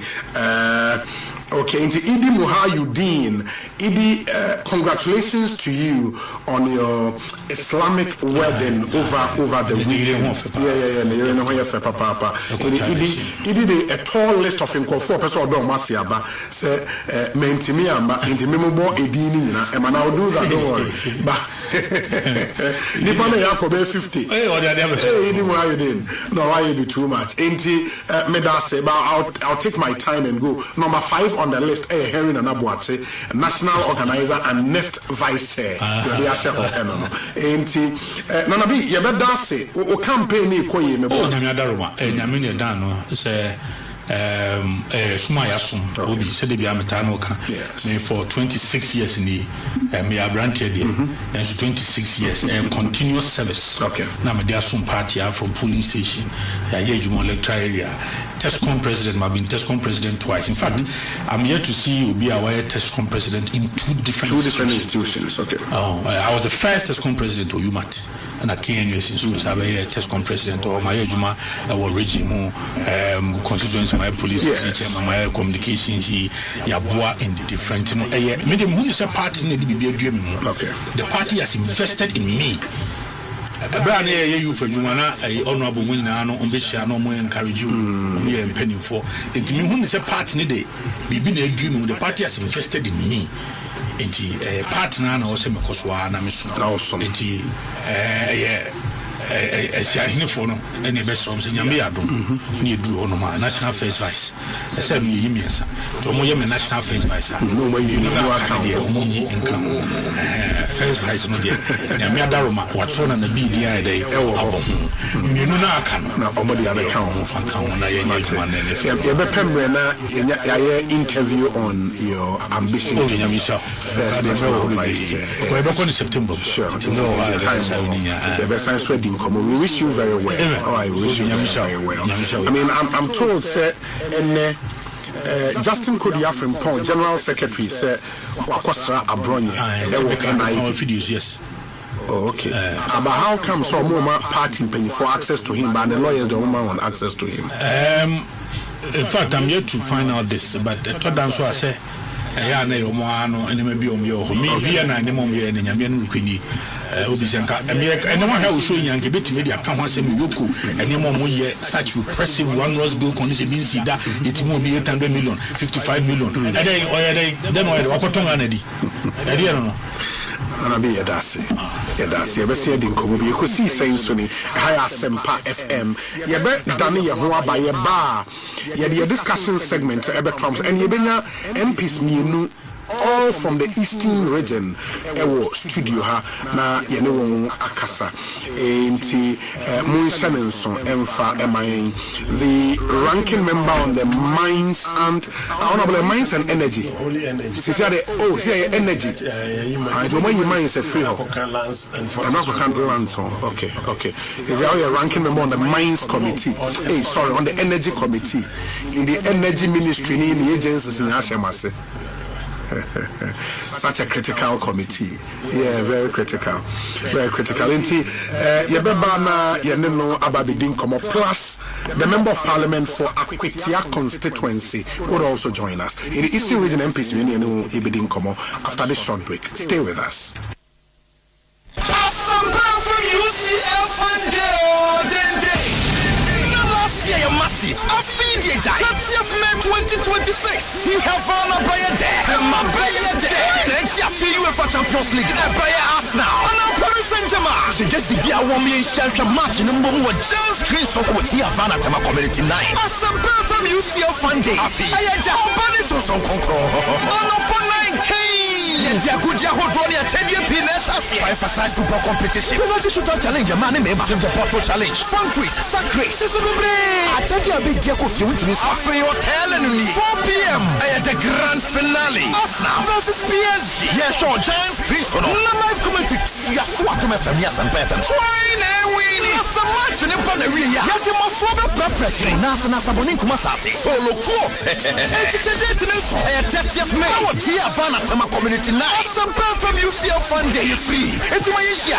Okay, into Idi Muhayuddin. Idi, congratulations to you on your Islamic wedding over the weekend. Idi, a tall list of four person or Masiaba. Say mentimiamba intimimo edini na e mana do that, don't worry, but nipa na yakobe 50 why you did no why you do too much enti me da say but I'll take my time and go. Number 5 on the list Henry Nanabuache, national organizer and next vice chair the ashe enti nana bi ye be da say o campaign e koye me bo nyame adaroma nyame ne dan no say Sumaya Sum, Obi said the Ametano for 26 years in the Mia Branted, and 26 years and continuous service. Okay. Now, my dear Sum party from polling station, Yajumo electoral area, TESCOM president. I've been TESCOM president twice. In fact, I'm here to see Obi Awaye TESCOM president in two different institutions. Okay. I was the first TESCOM president to UMAT, and I came here since I was a TESCOM president or my Juma, our regime, constituency, my police, my communications, Yabua, and the different. Who is a party? Okay. The party has invested in me. Abraham you for Jumana, a honorable winner, on which I no more encourage you, we are penny for. It me who is a partner day, be been a dream, the party has invested in me. Inti partner and also Mekoswa and I'm awesome. Inti for no any best from Yamia near Drew Onoma, National Face Vice. I said, you mean, to Moyam National Face Vice. No way you know Face Vice, no dear. Yamia Daroma, what's on the BDI day, you know, I can not only other count for count. Interview on your ambition to yourself. First, September. Sure, the best wedding. We wish you very well. I wish you very well. I mean, I'm told, sir, and Justin Kodiafin Paul, General Secretary, said, Wakwasra Abronya, yes. Oh, okay. But how come so more party paying for access to him, but the lawyers don't want access to him? In fact, I'm yet to find out this, but I told them so I say. And maybe me and I name and Yamian Rukini, Obisanka, and no one has shown Yankee bit media come once in Yuku, and no more such repressive one was bill condition being Sida, it will be 800 million, 55 million. Then I Wakotong Anadi. I don't know. And I'll be a dassy. Yabesi didn't come over. Ekosiisen Sony, high Asempa FM. Yabe Danny Yahua by a bar. Yabe discussion segment, Ebe Trumps, and Yabena MPs Mienu. All from the eastern region, studio ha na yene akasa enti Munshanenson Emfa Emain, the ranking member on the mines and honorable mines and energy. See the energy. I don't want your mines a free hop. And also can lands on. Okay. Is there a ranking member on the mines committee? On the energy committee in the energy ministry in the agencies in Asempa. Such a critical committee. Yeah, very critical. Inti Yabebana Yanino Ababidin Komo plus the member of parliament for Akwitia constituency would also join us. In the Eastern Region MPs Union Ibidin Komo after this short break. Stay with us. Massive. I feed you, 30th May 2026. You have found a buyer there. And my buyer there. Next year, UEFA Champions League. A buyer Arsenal. And now Paris Saint-Germain. She just be a woman in Chelsea match. And number one, just screen so what you have found at my community night. Asempa from UCL Funday. I had your bodies on some control. On up on 9K. Yeah, good job. Hold on, 10 P.S. 5-a-side football competition. Penalty shootout challenge. A man in the bottle challenge. Fun quiz. Sack race. I tell you a big deal if you want to miss free hotel and 4 p.m. at the grand finale. Arsenal versus PSG. Yes, sure, Giants Chris for no live commentary. You are swat to my family and better. Trying and winning. Yes, a match in the Paneria. Yes, you must swap up preparation. Nasa Sabonin Kumasasi. Solo cool. It's a date in this 30th May. Our dear Vanna Tama community night. Asempa from UCL Funday. Free. It's my issue.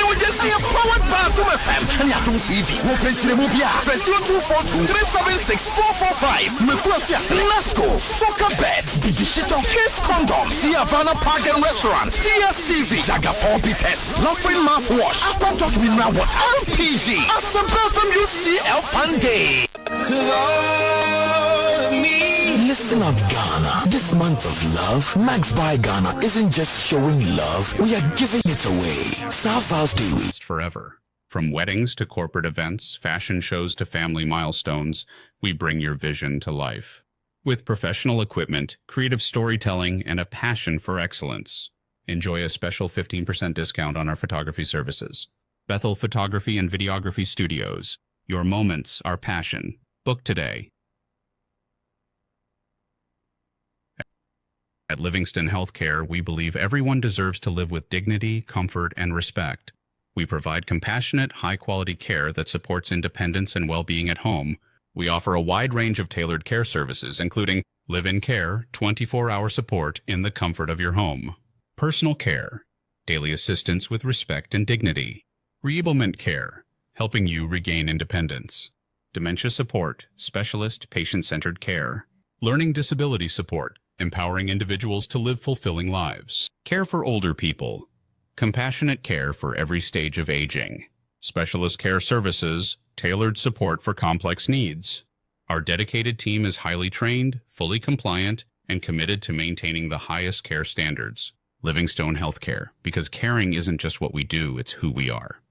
We just see a powered bar to my fam. And you have TV. Open to the movie. 242-376-445. Let's go. Soccer bet. The digital case condom. The Havana Park and Restaurant. DSTV. Jaga 4B test. Laughing mouthwash. Aqua Dot Mineral Water. LPG. Asempa from UCL Funday. Listen up, Ghana. This month of love, Max by Ghana isn't just showing love. We are giving it away. South Val's Day Week. Forever. From weddings to corporate events, fashion shows to family milestones, we bring your vision to life. With professional equipment, creative storytelling, and a passion for excellence. Enjoy a special 15% discount on our photography services. Bethel Photography and Videography Studios. Your moments, our passion. Book today. At Livingston Healthcare, we believe everyone deserves to live with dignity, comfort, and respect. We provide compassionate, high-quality care that supports independence and well-being at home. We offer a wide range of tailored care services, including live-in care, 24-hour support in the comfort of your home, personal care, daily assistance with respect and dignity, reablement care, helping you regain independence, dementia support, specialist patient-centered care, learning disability support, empowering individuals to live fulfilling lives, care for older people, compassionate care for every stage of aging, specialist care services, tailored support for complex needs. Our dedicated team is highly trained, fully compliant, and committed to maintaining the highest care standards. Livingstone Healthcare, because caring isn't just what we do, it's who we are.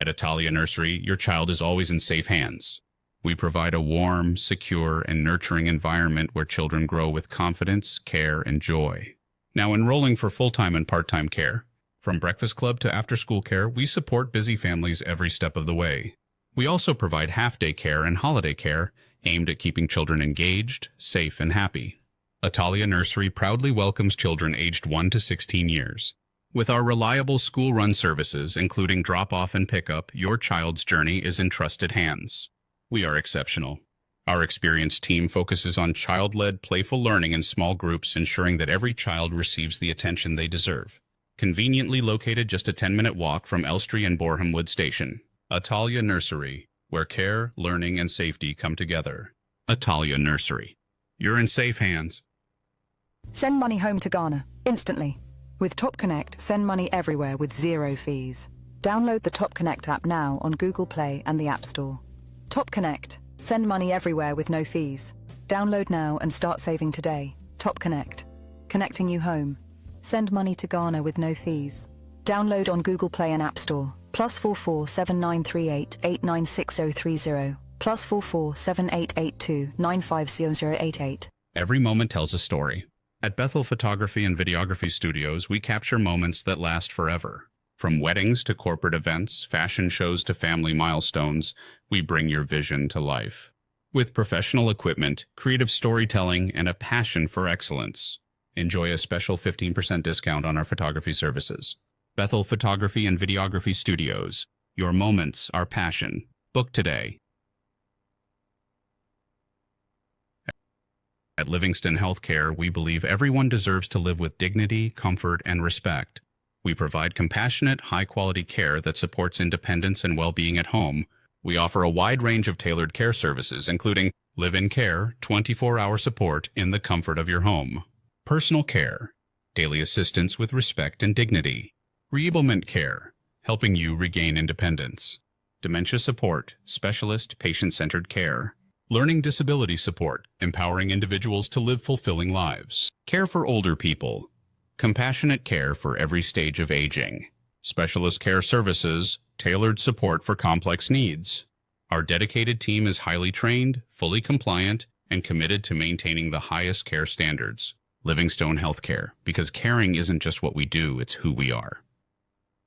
At Italia Nursery, your child is always in safe hands. We provide a warm, secure, and nurturing environment where children grow with confidence, care, and joy. Now enrolling for full-time and part-time care. From breakfast club to after-school care, we support busy families every step of the way. We also provide half-day care and holiday care aimed at keeping children engaged, safe, and happy. Italia Nursery proudly welcomes children aged 1 to 16 years. With our reliable school-run services, including drop-off and pickup, your child's journey is in trusted hands. We are exceptional. Our experienced team focuses on child-led, playful learning in small groups, ensuring that every child receives the attention they deserve. Conveniently located just a 10-minute walk from Elstree and Boreham Wood Station. Italia Nursery, where care, learning, and safety come together. Italia Nursery. You're in safe hands. Send money home to Ghana, instantly. With Top Connect, send money everywhere with zero fees. Download the Top Connect app now on Google Play and the App Store. Top Connect. Send money everywhere with no fees. Download now and start saving today. Top Connect. Connecting you home. Send money to Ghana with no fees. Download on Google Play and App Store. +44 7938 896030. +44 7882 950088. Every moment tells a story. At Bethel Photography and Videography Studios, we capture moments that last forever. From weddings to corporate events, fashion shows to family milestones, we bring your vision to life. With professional equipment, creative storytelling, and a passion for excellence. Enjoy a special 15% discount on our photography services. Bethel Photography and Videography Studios. Your moments, our passion. Book today. At Livingstone Healthcare, we believe everyone deserves to live with dignity, comfort, and respect. We provide compassionate, high-quality care that supports independence and well-being at home. We offer a wide range of tailored care services, including live-in care, 24-hour support in the comfort of your home, personal care, daily assistance with respect and dignity, reablement care, helping you regain independence, dementia support, specialist patient-centered care, learning disability support, empowering individuals to live fulfilling lives, care for older people, compassionate care for every stage of aging, specialist care services, tailored support for complex needs. Our dedicated team is highly trained, fully compliant, and committed to maintaining the highest care standards. Livingstone Healthcare, because caring isn't just what we do, it's who we are.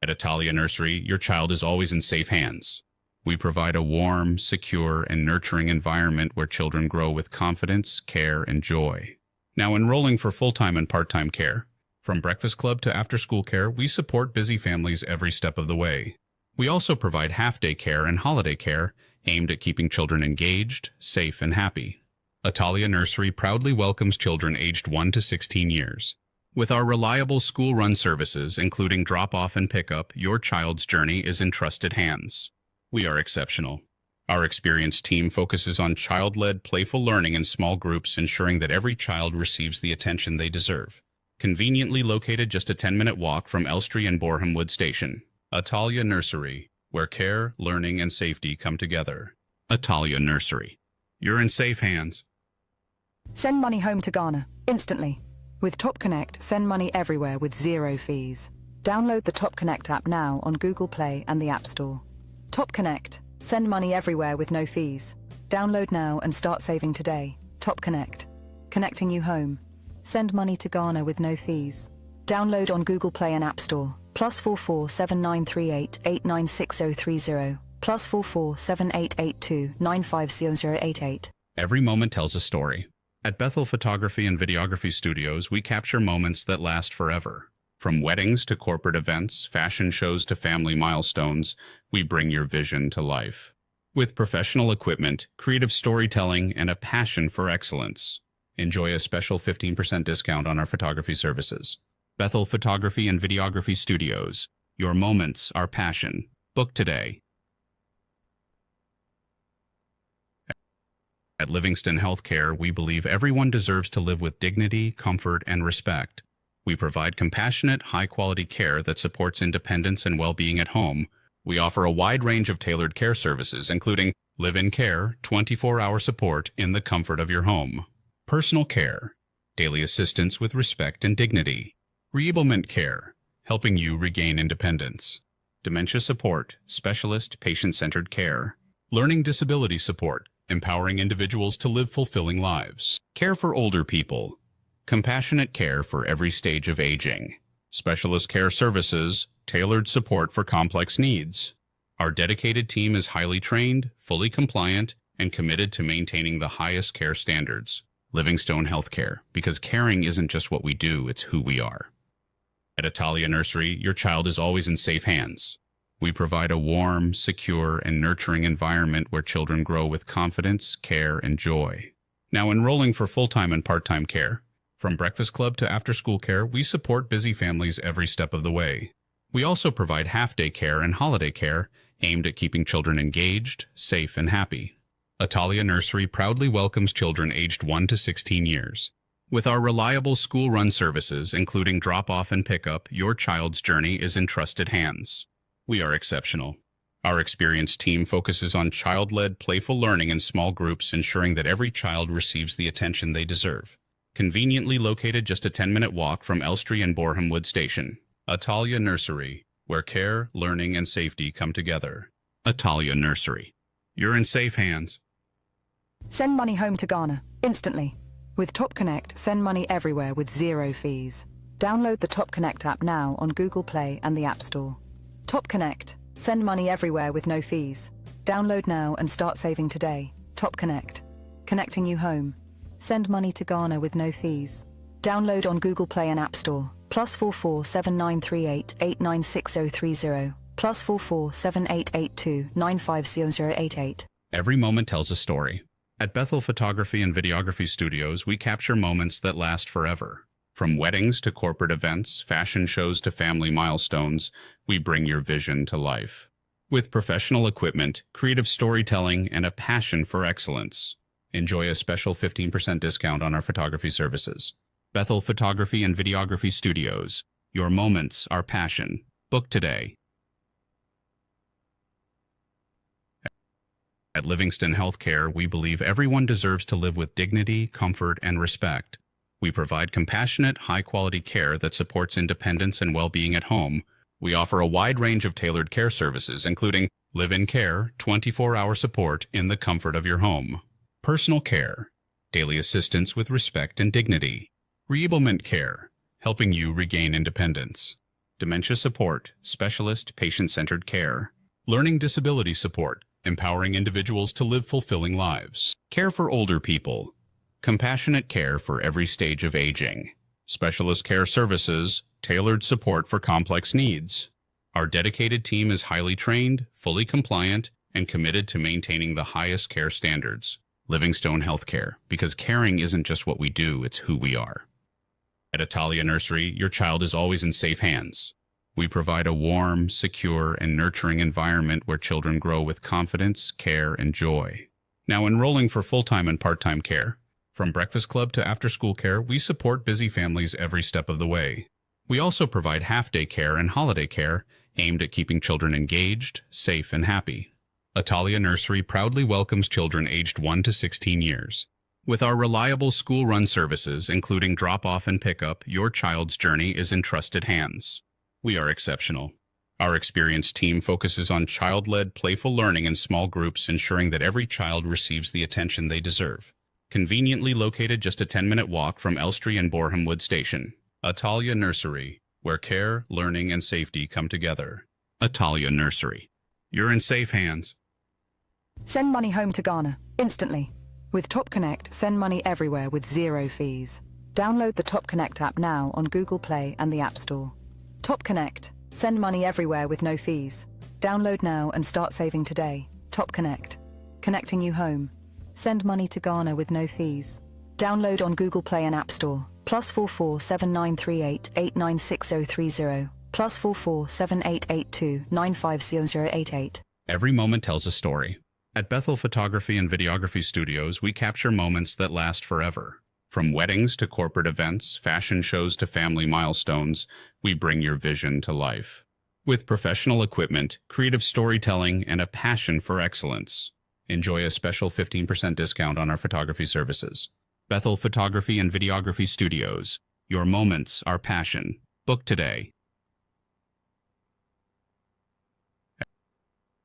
At Italia Nursery, your child is always in safe hands. We provide a warm, secure, and nurturing environment where children grow with confidence, care, and joy. Now enrolling for full-time and part-time care. From breakfast club to after-school care, we support busy families every step of the way. We also provide half-day care and holiday care aimed at keeping children engaged, safe, and happy. Italia Nursery proudly welcomes children aged 1 to 16 years. With our reliable school-run services, including drop-off and pickup, your child's journey is in trusted hands. We are exceptional. Our experienced team focuses on child-led, playful learning in small groups, ensuring that every child receives the attention they deserve. Conveniently located just a 10-minute walk from Elstree and Boreham Wood Station. Italia Nursery, where care, learning, and safety come together. Italia Nursery. You're in safe hands. Send money home to Ghana, instantly. With Top Connect, send money everywhere with zero fees. Download the Top Connect app now on Google Play and the App Store. Top Connect. Send money everywhere with no fees. Download now and start saving today. Top Connect. Connecting you home. Send money to Ghana with no fees. Download on Google Play and App Store. +44 7938 896030. +44 7882 950088. Every moment tells a story. At Bethel Photography and Videography Studios, we capture moments that last forever. From weddings to corporate events, fashion shows to family milestones, we bring your vision to life. With professional equipment, creative storytelling, and a passion for excellence. Enjoy a special 15% discount on our photography services. Bethel Photography and Videography Studios. Your moments, our passion. Book today. At Livingston Healthcare, we believe everyone deserves to live with dignity, comfort, and respect. We provide compassionate, high-quality care that supports independence and well-being at home. We offer a wide range of tailored care services, including live-in care, 24-hour support in the comfort of your home, personal care, daily assistance with respect and dignity, reablement care, helping you regain independence, dementia support, specialist patient-centered care, learning disability support, empowering individuals to live fulfilling lives, care for older people, compassionate care for every stage of aging, specialist care services, tailored support for complex needs. Our dedicated team is highly trained, fully compliant, and committed to maintaining the highest care standards. Livingstone Healthcare, because caring isn't just what we do, it's who we are. At Italia Nursery, your child is always in safe hands. We provide a warm, secure, and nurturing environment where children grow with confidence, care, and joy. Now enrolling for full-time and part-time care. From breakfast club to after-school care, we support busy families every step of the way. We also provide half-day care and holiday care aimed at keeping children engaged, safe, and happy. Italia Nursery proudly welcomes children aged 1 to 16 years. With our reliable school-run services, including drop-off and pickup, your child's journey is in trusted hands. We are exceptional. Our experienced team focuses on child-led, playful learning in small groups, ensuring that every child receives the attention they deserve. Conveniently located just a 10-minute walk from Elstree and Boreham Wood Station. Italia Nursery, where care, learning, and safety come together. Italia Nursery. You're in safe hands. Send money home to Ghana, instantly. With Top Connect, send money everywhere with 0 fees. Download the Top Connect app now on Google Play and the App Store. Top Connect. Send money everywhere with no fees. Download now and start saving today. Top Connect. Connecting you home. Send money to Ghana with no fees. Download on Google Play and App Store. +44 7938 896030. +44 7882 950088. Every moment tells a story. At Bethel Photography and Videography Studios, we capture moments that last forever. From weddings to corporate events, fashion shows to family milestones, we bring your vision to life. With professional equipment, creative storytelling, and a passion for excellence. Enjoy a special 15% discount on our photography services. Bethel Photography and Videography Studios. Your moments, our passion. Book today. At Livingston Healthcare, we believe everyone deserves to live with dignity, comfort, and respect. We provide compassionate, high-quality care that supports independence and well-being at home. We offer a wide range of tailored care services, including live-in care, 24-hour support in the comfort of your home, personal care, daily assistance with respect and dignity, reablement care, helping you regain independence, dementia support, specialist patient-centered care, learning disability support, empowering individuals to live fulfilling lives, care for older people, compassionate care for every stage of aging, specialist care services, tailored support for complex needs. Our dedicated team is highly trained, fully compliant, and committed to maintaining the highest care standards. Livingstone Healthcare, because caring isn't just what we do, it's who we are. At Italia Nursery, your child is always in safe hands. We provide a warm, secure, and nurturing environment where children grow with confidence, care, and joy. Now enrolling for full-time and part-time care. From breakfast club to after-school care, we support busy families every step of the way. We also provide half-day care and holiday care aimed at keeping children engaged, safe, and happy. Italia Nursery proudly welcomes children aged 1 to 16 years. With our reliable school-run services, including drop-off and pickup, your child's journey is in trusted hands. We are exceptional. Our experienced team focuses on child-led, playful learning in small groups, ensuring that every child receives the attention they deserve. Conveniently located just a 10-minute walk from Elstree and Boreham Wood Station. Italia Nursery, where care, learning, and safety come together. Italia Nursery. You're in safe hands. Send money home to Ghana, instantly. With Top Connect, send money everywhere with 0 fees. Download the Top Connect app now on Google Play and the App Store. Top Connect. Send money everywhere with no fees. Download now and start saving today. Top Connect. connecting you home. Send money to Ghana with no fees. Download on Google Play and App Store. +44 7938 896030. +44 7882 950088. Every moment tells a story. At Bethel Photography and Videography Studios, we capture moments that last forever. From weddings to corporate events, fashion shows to family milestones, we bring your vision to life. With professional equipment, creative storytelling, and a passion for excellence. Enjoy a special 15% discount on our photography services. Bethel Photography and Videography Studios. Your moments are passion. Book today.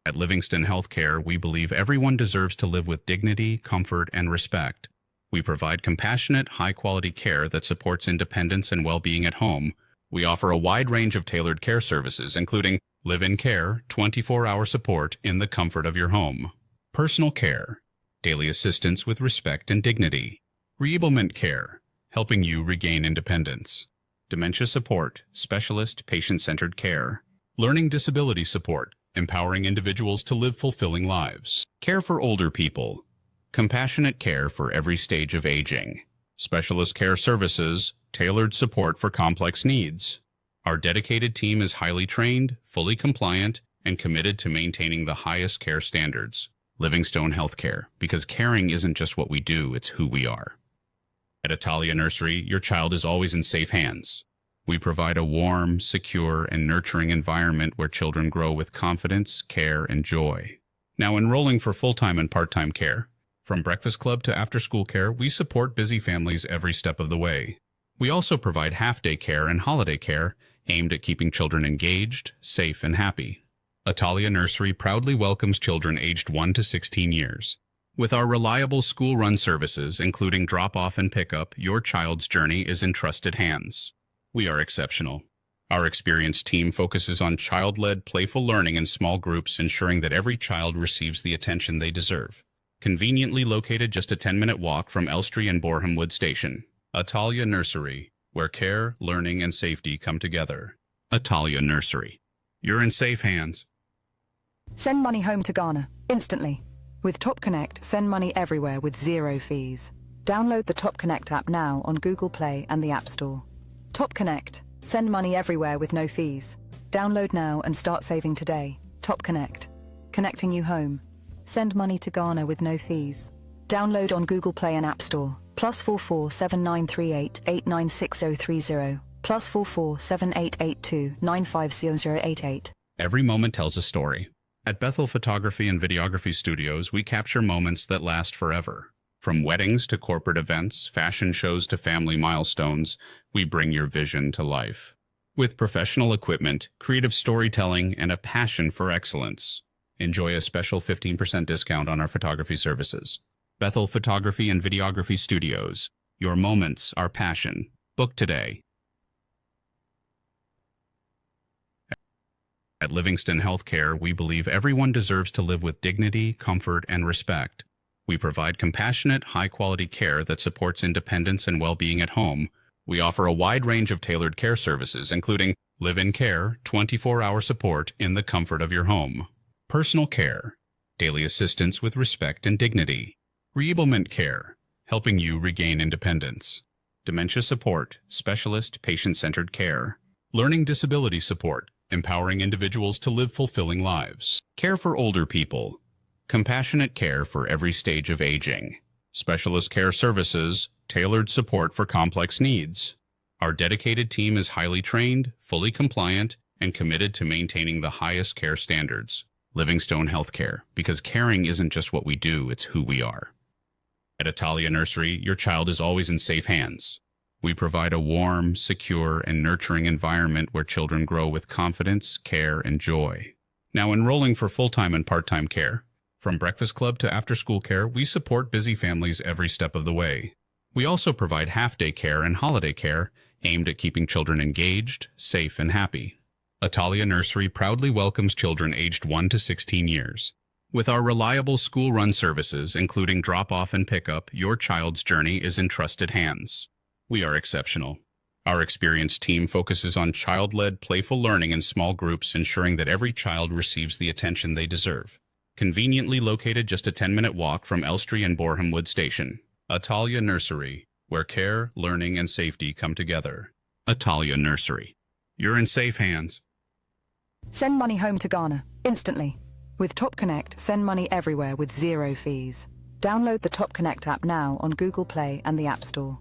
At Livingston Healthcare, we believe everyone deserves to live with dignity, comfort, and respect. We provide compassionate, high-quality care that supports independence and well-being at home. We offer a wide range of tailored care services, including live-in care, 24-hour support in the comfort of your home, personal care, daily assistance with respect and dignity, reablement care, helping you regain independence, dementia support, specialist patient-centered care, learning disability support, empowering individuals to live fulfilling lives, care for older people, compassionate care for every stage of aging, specialist care services, tailored support for complex needs. Our dedicated team is highly trained, fully compliant, and committed to maintaining the highest care standards. Livingstone Healthcare, because caring isn't just what we do, it's who we are. At Italia Nursery, your child is always in safe hands. We provide a warm, secure, and nurturing environment where children grow with confidence, care, and joy. Now enrolling for full-time and part-time care. From breakfast club to after-school care, we support busy families every step of the way. We also provide half-day care and holiday care aimed at keeping children engaged, safe, and happy. Italia Nursery proudly welcomes children aged 1 to 16 years. With our reliable school-run services, including drop-off and pickup, your child's journey is in trusted hands. We are exceptional. Our experienced team focuses on child-led, playful learning in small groups, ensuring that every child receives the attention they deserve. Conveniently located just a 10-minute walk from Elstree and Boreham Wood Station. Italia Nursery, where care, learning, and safety come together. Italia Nursery. You're in safe hands. Send money home to Ghana, instantly. With Top Connect, send money everywhere with 0 fees. Download the Top Connect app now on Google Play and the App Store. Top Connect. Send money everywhere with no fees. Download now and start saving today. Top Connect. Connecting you home. Send money to Ghana with no fees. Download on Google Play and App Store. +44 7938 896030. +44 7882 950088. Every moment tells a story. At Bethel Photography and Videography Studios, we capture moments that last forever. From weddings to corporate events, fashion shows to family milestones, we bring your vision to life. With professional equipment, creative storytelling, and a passion for excellence. Enjoy a special 15% discount on our photography services. Bethel Photography and Videography Studios. Your moments are passion. Book today. At Livingston Healthcare, we believe everyone deserves to live with dignity, comfort, and respect. We provide compassionate, high-quality care that supports independence and well-being at home. We offer a wide range of tailored care services, including live-in care, 24-hour support in the comfort of your home, personal care, daily assistance with respect and dignity, reablement care, helping you regain independence, dementia support, specialist patient-centered care, learning disability support, empowering individuals to live fulfilling lives, care for older people, compassionate care for every stage of aging, specialist care services, tailored support for complex needs. Our dedicated team is highly trained, fully compliant, and committed to maintaining the highest care standards. Livingstone Healthcare, because caring isn't just what we do, it's who we are. At Italia Nursery, your child is always in safe hands. We provide a warm, secure, and nurturing environment where children grow with confidence, care, and joy. Now enrolling for full-time and part-time care. From breakfast club to after-school care, we support busy families every step of the way. We also provide half-day care and holiday care aimed at keeping children engaged, safe, and happy. Italia Nursery proudly welcomes children aged 1 to 16 years. With our reliable school-run services, including drop-off and pickup, your child's journey is in trusted hands. We are exceptional. Our experienced team focuses on child-led, playful learning in small groups, ensuring that every child receives the attention they deserve. Conveniently located just a 10-minute walk from Elstree and Boreham Wood Station. Atalia Nursery, where care, learning, and safety come together. Atalia Nursery. You're in safe hands. Send money home to Ghana, instantly. With Top Connect, send money everywhere with 0 fees. Download the Top Connect app now on Google Play and the App Store.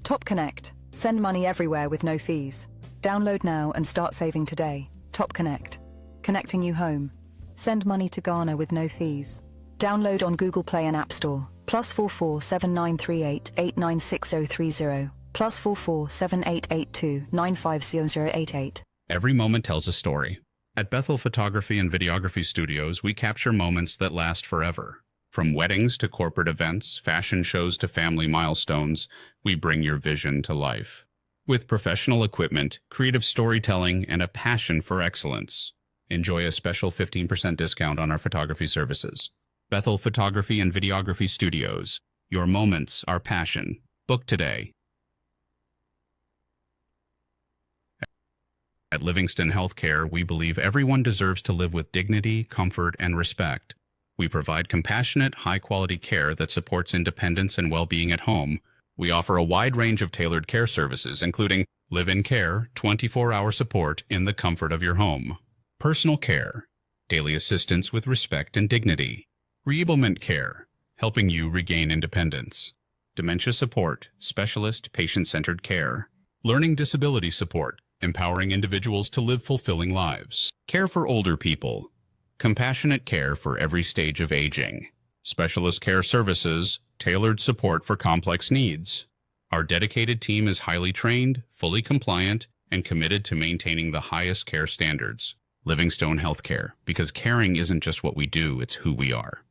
Top Connect. Send money everywhere with no fees. Download now and start saving today. Top Connect. Connecting you home. Send money to Ghana with no fees. Download on Google Play and App Store. +44 7938 896030. +44 7882 950088. Every moment tells a story. At Bethel Photography and Videography Studios, we capture moments that last forever. From weddings to corporate events, fashion shows to family milestones, we bring your vision to life. With professional equipment, creative storytelling, and a passion for excellence. Enjoy a special 15% discount on our photography services. Bethel Photography and Videography Studios. Your moments, our passion. Book today. At Livingston Healthcare, we believe everyone deserves to live with dignity, comfort, and respect. We provide compassionate, high-quality care that supports independence and well-being at home. We offer a wide range of tailored care services, including live-in care, 24-hour support in the comfort of your home, personal care, daily assistance with respect and dignity, reablement care, helping you regain independence, dementia support, specialist patient-centered care, learning disability support, empowering individuals to live fulfilling lives, care for older people, compassionate care for every stage of aging, specialist care services, tailored support for complex needs. Our dedicated team is highly trained, fully compliant, and committed to maintaining the highest care standards. Livingstone Healthcare, because caring isn't just what we do, it's who we are.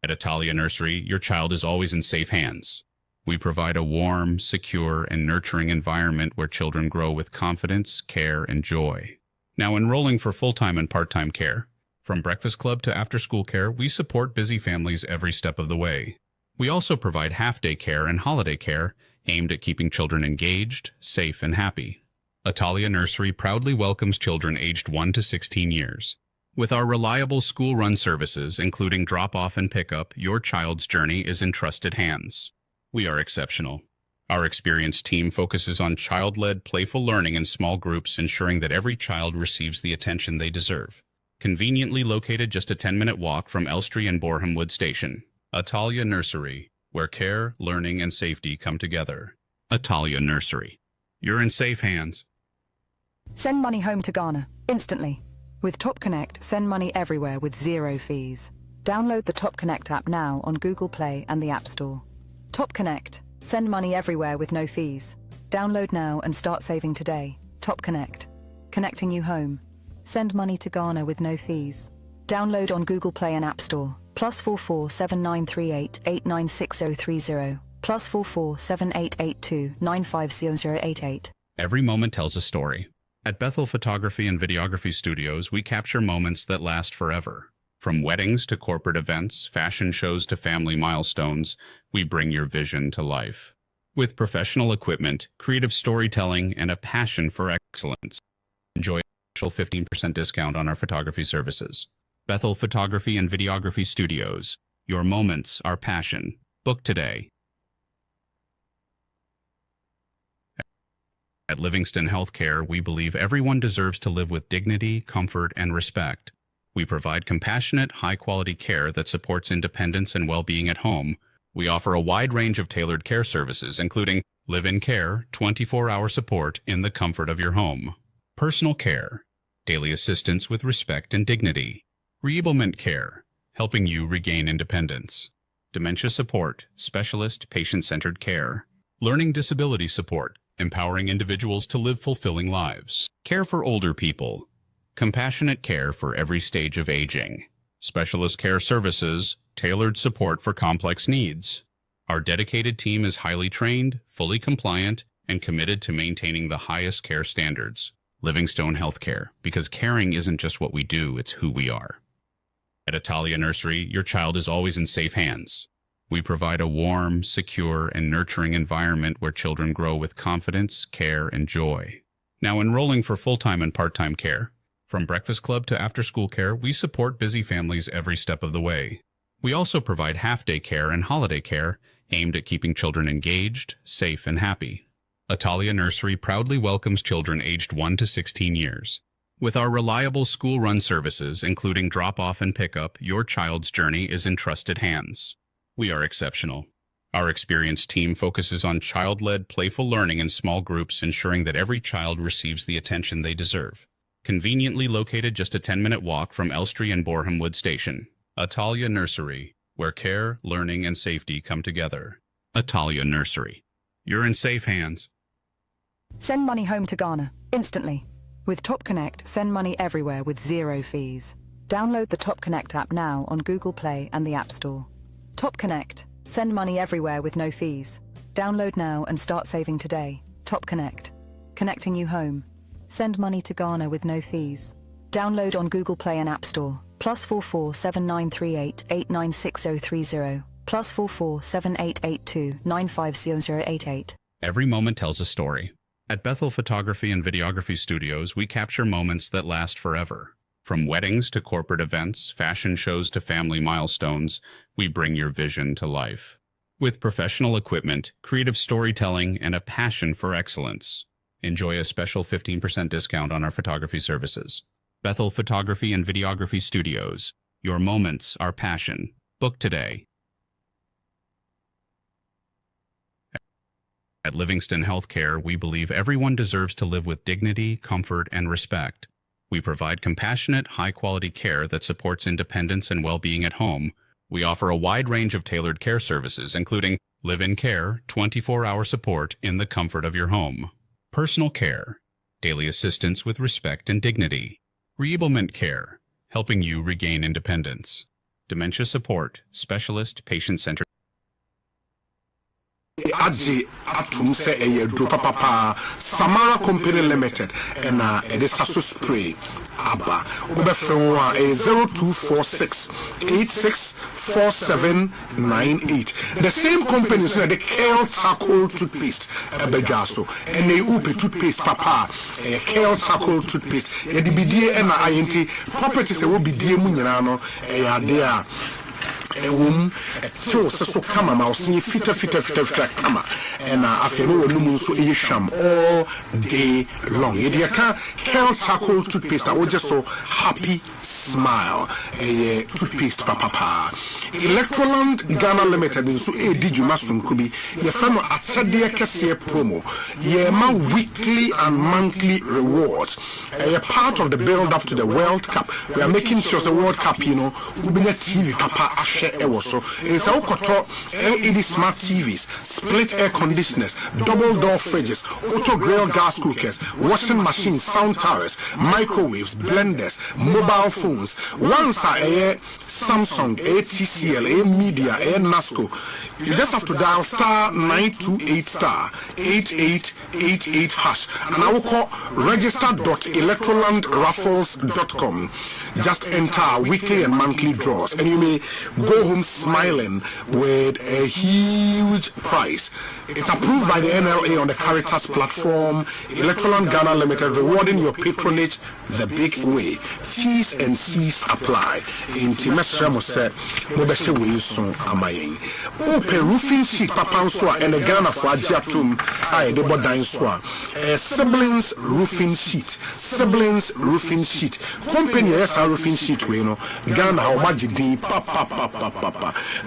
At Atalia Nursery, your child is always in safe hands. We provide a warm, secure, and nurturing environment where children grow with confidence, care, and joy. Now enrolling for full-time and part-time care. From breakfast club to after-school care, we support busy families every step of the way. We also provide half-day care and holiday care aimed at keeping children engaged, safe, and happy. Atalia Nursery proudly welcomes children aged 1 to 16 years. With our reliable school-run services, including drop-off and pickup, your child's journey is in trusted hands. We are exceptional. Our experienced team focuses on child-led, playful learning in small groups, ensuring that every child receives the attention they deserve. Conveniently located just a 10-minute walk from Elstree and Boreham Wood Station. Atalia Nursery, where care, learning, and safety come together. Atalia Nursery. You're in safe hands. Send money home to Ghana, instantly. With Top Connect, send money everywhere with 0 fees. Download the Top Connect app now on Google Play and the App Store. Top Connect. Send money everywhere with no fees. Download now and start saving today. Top Connect. Connecting you home. Send money to Ghana with no fees. Download on Google Play and App Store. +44 7938 896030. +44 7882 950088. Every moment tells a story. At Bethel Photography and Videography Studios, we capture moments that last forever. From weddings to corporate events, fashion shows to family milestones, we bring your vision to life. With professional equipment, creative storytelling, and a passion for excellence. Enjoy a special 15% discount on our photography services. Bethel Photography and Videography Studios. Your moments, our passion. Book today. At Livingston Healthcare, we believe everyone deserves to live with dignity, comfort, and respect. We provide compassionate, high-quality care that supports independence and well-being at home. We offer a wide range of tailored care services, including live-in care, 24-hour support in the comfort of your home, personal care, daily assistance with respect and dignity, reablement care, helping you regain independence, dementia support, specialist patient-centered care, learning disability support, empowering individuals to live fulfilling lives, care for older people, compassionate care for every stage of aging, specialist care services, tailored support for complex needs. Our dedicated team is highly trained, fully compliant, and committed to maintaining the highest care standards. Livingstone Healthcare, because caring isn't just what we do, it's who we are. At Atalia Nursery, your child is always in safe hands. We provide a warm, secure, and nurturing environment where children grow with confidence, care, and joy. Now enrolling for full-time and part-time care. From breakfast club to after-school care, we support busy families every step of the way. We also provide half-day care and holiday care aimed at keeping children engaged, safe, and happy. Atalia Nursery proudly welcomes children aged 1 to 16 years. With our reliable school-run services, including drop-off and pickup, your child's journey is in trusted hands. We are exceptional. Our experienced team focuses on child-led, playful learning in small groups, ensuring that every child receives the attention they deserve. Conveniently located just a 10-minute walk from Elstree and Boreham Wood Station. Atalia Nursery, where care, learning, and safety come together. Atalia Nursery. You're in safe hands. Send money home to Ghana, instantly. With Top Connect, send money everywhere with 0 fees. Download the Top Connect app now on Google Play and the App Store. Top Connect. Send money everywhere with no fees. Download now and start saving today. Top Connect. Connecting you home. Send money to Ghana with no fees. Download on Google Play and App Store. +44 7938 896030. +44 7882 950088. Every moment tells a story. At Bethel Photography and Videography Studios, we capture moments that last forever. From weddings to corporate events, fashion shows to family milestones, we bring your vision to life. With professional equipment, creative storytelling, and a passion for excellence. Enjoy a special 15% discount on our photography services. Bethel Photography and Videography Studios. Your moments, our passion. Book today. At Livingston Healthcare, we believe everyone deserves to live with dignity, comfort, and respect. We provide compassionate, high-quality care that supports independence and well-being at home. We offer a wide range of tailored care services, including live-in care, 24-hour support in the comfort of your home, personal care, daily assistance with respect and dignity, reablement care, helping you regain independence, dementia support, specialist, patient-centered. Adzi atum se eye dro papa Samara Company Limited and edisaso spray aba obefon a 0246 864798. The same company so the Kale Charcoal toothpaste ebegaso and the upe toothpaste papa Kale Charcoal toothpaste e di bidie na INT properties e wo bidie mu nyina no e ade so kama ma osin fita kama and afemi wonum so sham all day long. Yediaka Kale Charcoal toothpaste I just so happy smile toothpaste papa. Electroland Ghana Limited so edi djuma sunkubi ye fa no atade kese promo ye ma weekly and monthly rewards a part of the build up to the World Cup. We are making sure the World Cup ubinya TV papa so is our LED smart TVs, split air conditioners, double door fridges, auto grill gas cookers, washing machines, sound towers, microwaves, blenders, mobile phones. Once a Samsung, a TCL, a Media, a Nasco. You just have to dial *928*8888 hash and I will call register.electrolandraffles.com. Just enter weekly and monthly draws and you may go home smiling with a huge prize. It's approved by the NLA on the Caritas platform. Electroland Ghana Limited, rewarding your patronage the big way. T's and C's apply. In Timesra Mose, Mobeshe Wilson Amayen. Ope roofing sheet, Papanswa, and a Ghana for Ajatum, I the Bodainswa. Siblings roofing sheet. Siblings roofing sheet. Company SR roofing sheet, we know. Ghana, how much did Papa.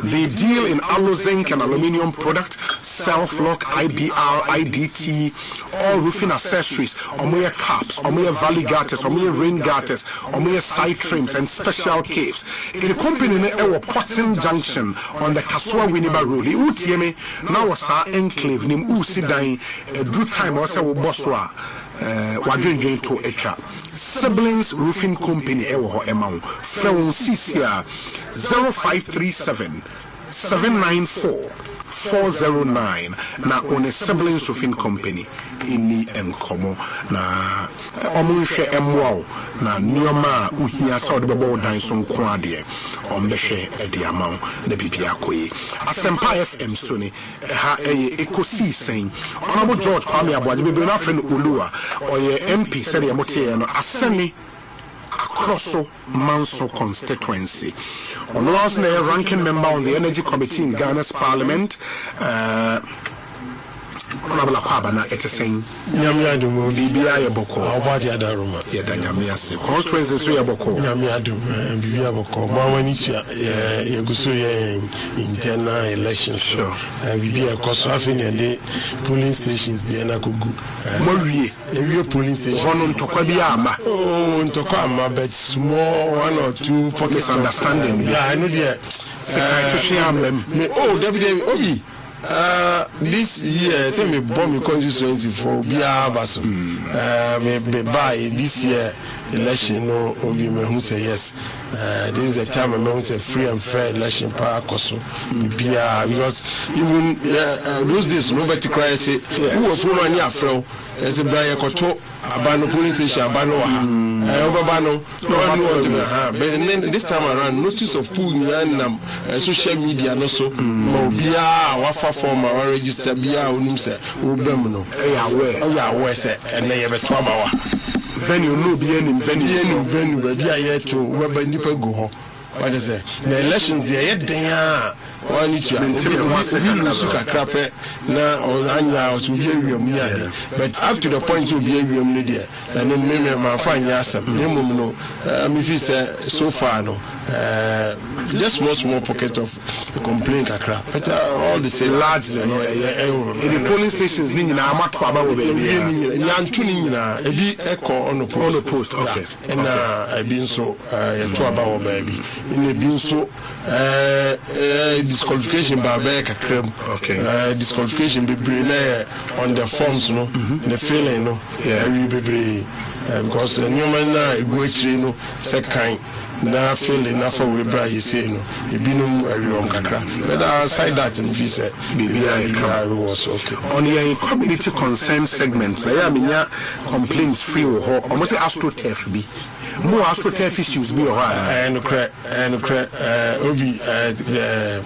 They deal in alu zinc and aluminium product, self-lock, IBR, IDT, all roofing accessories, omoya caps, omoya valley gutters, omoya rain gutters, omoya side trims and special caves. In the company in our Potting Junction on the Kaswa Winneba Road, the UTM now was our enclave named Usidine, a good time also Boswa. We're going to Echa Siblings Roofing Company amount from CCR 0537 794 409 na on a Siblings Roofing Company inni enkomo na omunhwe emwo na nioma uhia sa de bebo dan so nko ade ombehwe ede amaw na bibia koyi Asempa FM so ni ha Ekosiisen Honorable George Kwame Aboagye bebe na friend Olua oye MP said ye motie no asemi Crosso Manso constituency. On last night, ranking member on the Energy Committee in Ghana's Parliament, Honorable Akwabana Eteseng. Nyamiadum Bibia Yaboko. Awadi Adaruma. Yeda Nyamiase. Constituency Yaboko. Nyamiadum Bibia Boko. Mawanitia Yaguso internal elections. Sure. Bibia Kosafin and the polling stations the Nakugu. Mori. Every polling station. One on Tokwabiyama. Oh, Tokama, but small 1 or 2 pockets of understanding. Yeah, I know that. Oh, Obi. This year, tell me, bomb constituency for Biabaso. Me buy this year election. No, Obi me who say yes. This is the time I want a free and fair election power koso. Because even those days nobody cry say who of whom any afro. As a Brian Koto, Abano police station, Abano, Obano, no one knows. But then this time around, notice of pulling and social media, no so, Mobia, Wafa form or register Bia, Unumse, Ubemno, and they have a 12-hour venue, no be any venue, but be a year to Webber Nipper go. What is it? The elections, they are. One each suka crape na anya to be but up to the point to be there and then me my find yasam no me feel so far no just small pocket of complaint kakra but all the same largely in the polling stations ni na amato aba wo be nyantu ni nyina ebi eko on the post okay and ebi nso to aba wo ba bi in ebi nso disqualification by creme. Okay. Disqualification be on the forms, no, the feeling, no, be because new man na go no second na feel enough for we bra you say no e binum ariom kakra but aside that in visa BBI was okay on your community concern segment na ya menya complaints free ho almost astroturf bi more astroturf issues be ho and obi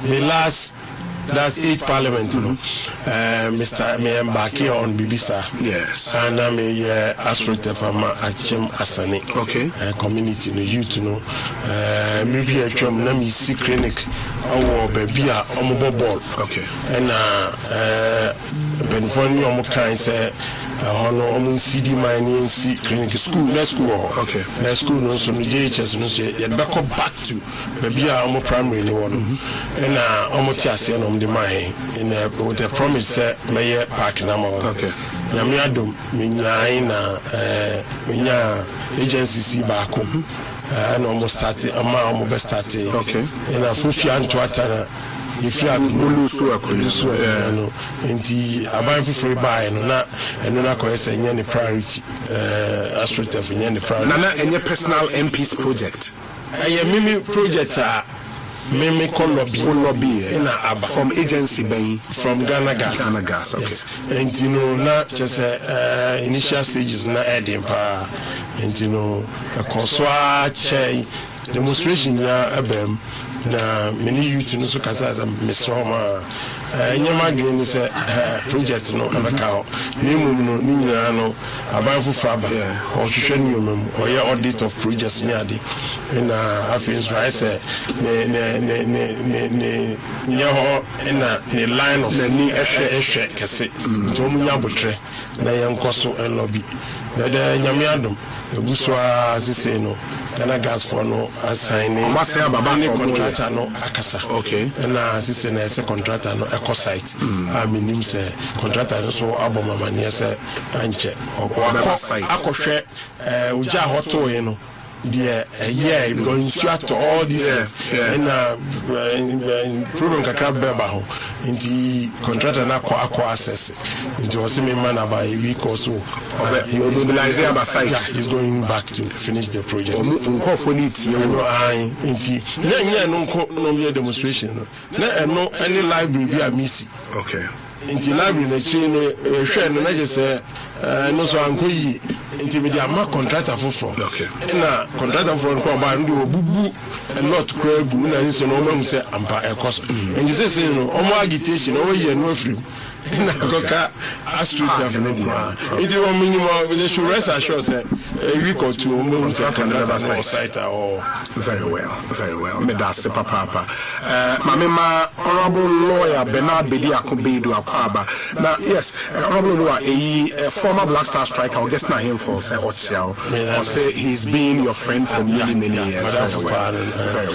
me last that's 8th parliament, you know. Mr. Me Mbaki on Bibisa. Yes. And I'm a astrotefama Achim Asani. Okay. Community, no youth, you know. Maybe a chum nami see clinic. Our baby are on ball. Okay. And Benfoni on kind say. CD mining clinic school next school okay next school no so JHS no so you back to baby am primary ni one and almost ase no the mine in with a promise say may park na ma okay nyame adom menyaa na menya agency si baako and almost started almost best started okay and afofi anto atana if you are Mulusu, no, and the Aban free buy, no, not and no, not any priority, astroturf in any priority. Nana, any personal MP's project. I am Mimi project, Mimi lobby from agency Bay from Ghana Gas. Ghana Gas, okay. Yes. And you know, not just initial stages, not adding power, and you know, a consoir chain demonstration na abem. Na many youth no so kasa as mesoma nyama green say project no abaka nemu no ni nyina no abanfu fraba o hwehwe ni omam o ye audit of projects ni ade na afins right say ne nyaho na the line of ni ehwe kese to mu nyabotre na yenkoso en lobby na de nyame adom eguswa sese no Ghana Gas for no assigning contractor no akasa okay na sisi na ese contractor no Ekosiise aminim se contractor no so aboma mania se anche akohwe uja hoto ye no the year going to all these and problem kakra beba ho nti contractor na akọ access nti was me man about a week or so he will mobilize about site he's going back to finish the project nko for need nti na no no demonstration no any library be a missy okay nti library na chi no hwe no na je say no so ankoyi nti me dia ma contractor for okay na contractor for ko ba ndo obubu a lot crab na so no ma say ampa e cost and you say no omo agitation o ye no afrim na koka astroturf no kwa it is minimum they should rest assured say a week or two we can never site or very well me da se papa ma honorable lawyer Bernard Bedi Akobedu Akwaba na yes honorable lawyer former Black Star striker or guess na him for say Ochiao or say he's been your friend for many years very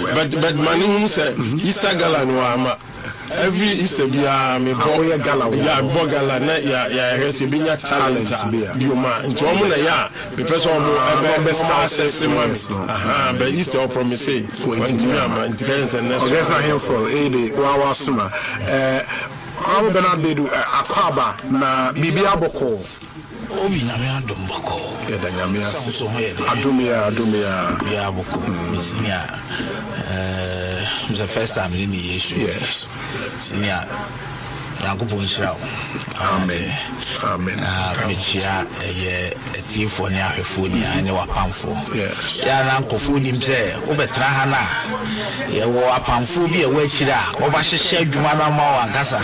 well but mani say Easter gala no ama every Easter bia me boy gala na ya resi binya talent bioma nti omo na ya be person omo best access man but Easter promise say nti kan say next guess na him for wa suma Abu Bernard Bedu Akwaba na Bibi Aboko obi na me adomboko da nyame ase adumia ya aboko misinya the first time in Yesu yes sinya Yankopon nhyira amen mechia etiefo ne ahwefo ni ane wapamfo ya na nkofo nim se obetra ha na ye wo apamfo bi e wachira oba hyehye adwuma na ma wankasa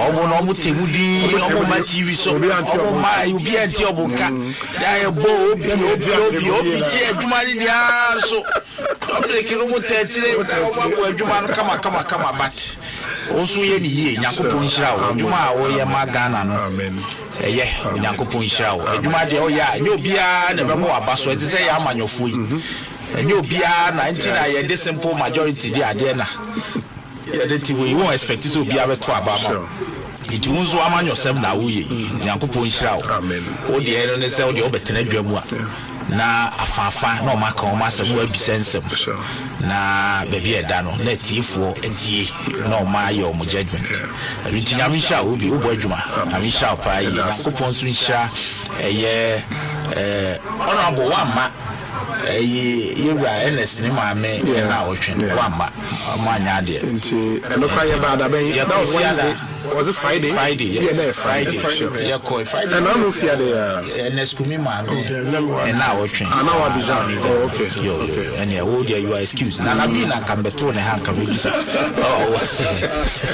obo no mutegudi obo ma TV so obo ma ubi anti obunka ya ye bo obi ti adwuma ni dia so obi kiro mutechire oba ko adwuma no kama bat oso ye ni ye Yakopon nhyira wo adwuma wo ye magana no amen Yakopon nhyira wo adwuma de o ya nye obia na be mo abaso eti se ya amanyofo yi nye obia na ntina ye de simple majority di ade na ye de ti we won expect to obia be to abama itu nso amanyosem na wo ye Yakopon nhyira wo amen o de eno ne se o de obetena dwamu a na afafa na omaka omasa mu abisensem na baby eda no na tiefo edie na omaye omo judgment ritinya misha obi obo adwuma amisha pa yi Yakopon so nsha honorable wama yewura Ernest ni maame na otwen wama amanya de nti enokwa ye bada ben was it Friday? Yeah, Friday. Yeah, Friday. And I'm not here. Next kumi maame. And now watching. And now Abidjan. Oh, okay. Yo. And yeah, oh dear, you are excused. Na bi na kambeto ne han kamebisa.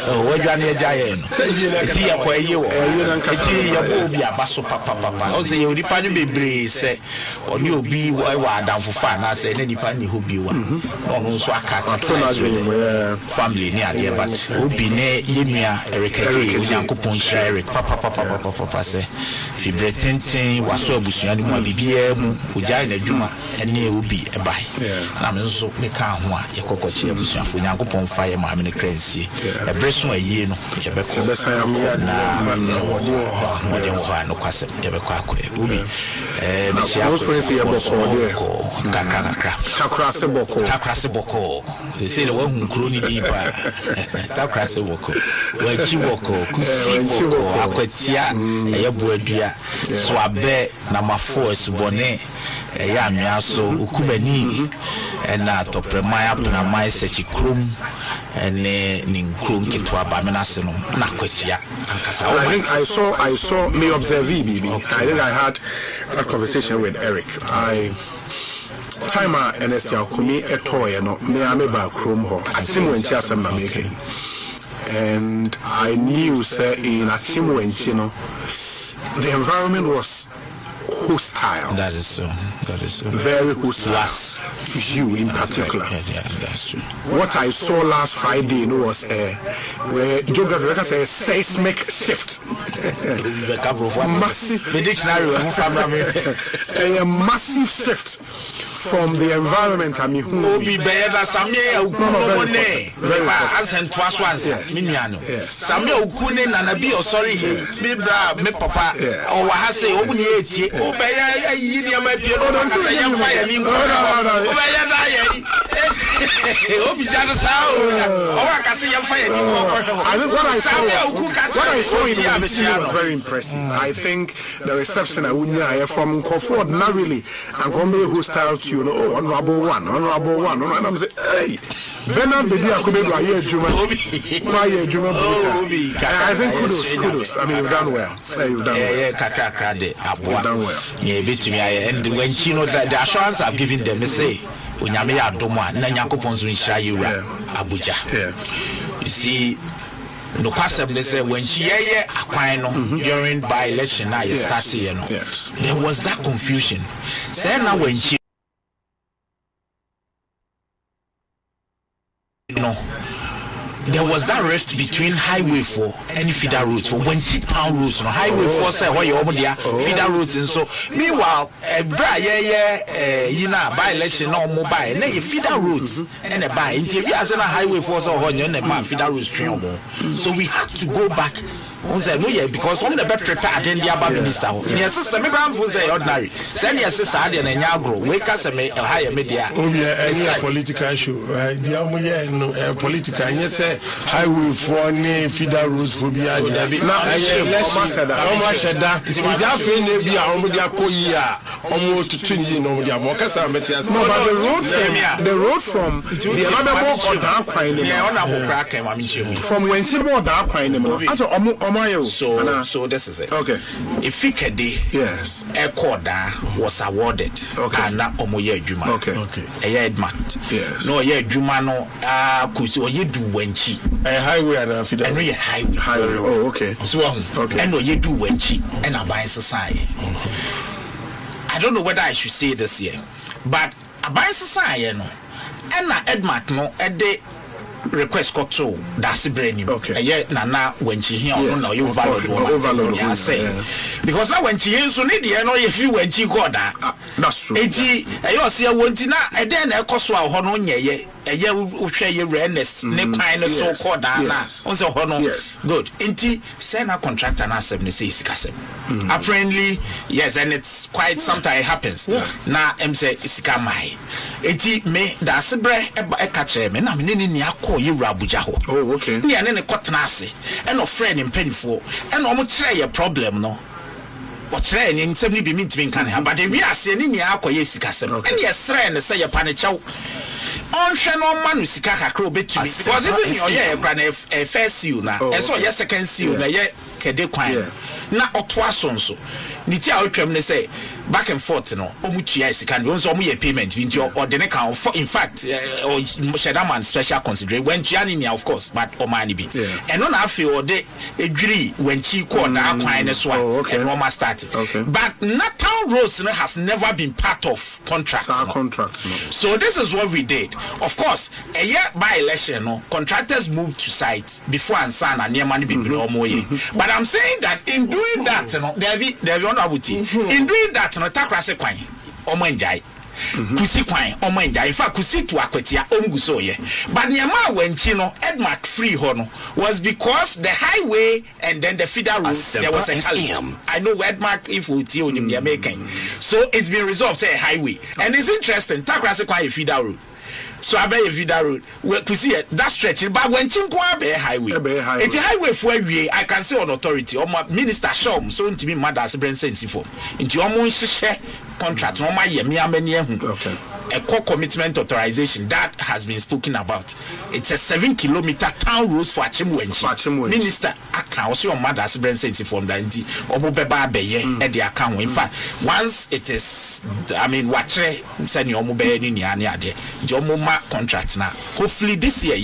Oh, what you are jaya no. Eti ya kwa ye wo. Eti ya bo obi abaso papa. O say you nipa ni bebre se oni obi wa adamfo fa na say ne nipa ni hobi wa. No nso akata. Family ni ade but obi ne yemia Eric Yakopon Eric papa say fibre tenten waso abusua ni mu bibia mu ojai na dwuma ene obi ebai na me nso me ka ho a yekokoche abusua fo Yakopon fa ye ma me ne kransie ebreso ayie no yebeko na wode ho no kwasem yebeko akore obi me chia ko kakaka takrase boko they say the one kro ni di pa takrase boko wa kusiboko akwatia eyebuadua so abe na maforce bone ya amia so ukumani na toprema apna mai sechi krum ene ninkrum kitwa ba menase no na kwatia ankasa I think I saw me observe bibi I think I had a conversation with Eric time Ernest Yakumi etoye no me ameba krum ho atimu enchi asem na making. And I knew, sir, in Achimwenchino, the environment was hostile. That is so. Very hostile to you in particular. Yeah, that's true. What I saw last Friday was where geography says a seismic shift. A massive shift from the environment. I mean, I think what I saw in the video was very impressive. I think the reception from Koford, not really, and Gombe hostile to you know, honorable one, and I'm saying, hey, Bernard Bedi Akobedu, I think kudos. I mean, you've done well. You've done well. Yeah, between and when you know the assurance I've given them, they say, Unyame Adoma, na Yakopon nhyira Abuja. Yeah. You see, no kwasem they say when she akwan no during by election now you start here no there was that confusion say now when she no there was that rift between highway 4 and feeder roads for when she town roads no highway 4 say where you there feeder roads and so meanwhile you know by election no mobile and then feeder roads and a buy until as a highway 4 so when you feeder roads so we had to go back on say no yeah because on the better attend the aba minister yes say me grandfather say ordinary say yes say ade na nya agro we ka say me higher media any political issue the no political yes say highway for any feeder roads for bia na omasheda nti afi na bia omo dia koyi a omo tutu ni no dia mo ka say metia the road from the another book on that kwai ni yeah on akokra kan ma me chemu from when she board that kwai ni no aso omo So this is it. Okay. If Fikede, yes, Ekoda was awarded. Okay. And na omoye Juma. Okay. Edmat. Yes. No ye Juma no kusi o ye du wenchi. A highway and a feeder. And no highway. Oh, okay. So okay. And no ye do wenchi and a buy society. I don't know whether I should say this here, but a buy society no. And na Edmat no ede request got to that's brand new. Okay. Nana when she hear no you overload I say because now when she hears so need no if you when she got that that's true. Eti you see wonti na e den na ekoso a ho no nyeye eye wohwe ye redness ne kwan no so called na on say ho no good enti say na contractor na asem ne say sikasem apparently yes and it's quite sometimes it happens na em say sika mai eti me that's bre e ka kire me na me ni akọ ye Abuja ho oh okay ni ane ne kotena ase and no friend impenifo and omo kire ye problem no o kire ni nsem ni bi mintimi nkan ha but we ase ni akoye sikasem and ye sre ne say ye panechew on hwe no manu sika kakra obetumi because even your ye kra na first seal na so ye second seal na ye kede kwan na otoa sonso ni ti a otwam ne say back and forth no omutua sika no so omu ye payment bi nti o de ne kan in fact Shedaman special consideration when tuani of course but o mani bi and no na afi o de edwiri when chi call na kwan ne so and normal start but Natal Roads has never been part of contract so this is what we did of course a year by election no contractors moved to site before and san and near money be but I'm saying that in doing that no there be in doing that no takrase kwan omo enjai kusi kwan omo enjai in fact kusi to akwatia omguso ye but niema wenchi no Edmark free ho no was because the highway and then the feeder road there was a challenge. I know Edmark if we tie onim the American so it's been resolved say a highway and it's interesting takrase kwan feeder road so I bet feeder road we see that stretch but when chinkwa be highway it's a highway for we I can say on authority or minister shom so ntimi mother's brain sense for into omo nhye contract no ma ye me amani ehu a core commitment authorization that has been spoken about. It's a 7-kilometer town roads for Achimwenchi. Minister aka also your mother's brain sense from that omo beba beye e the account in fact once it is I mean watre send your omo be ni ane ade the omo ma contract na hopefully this year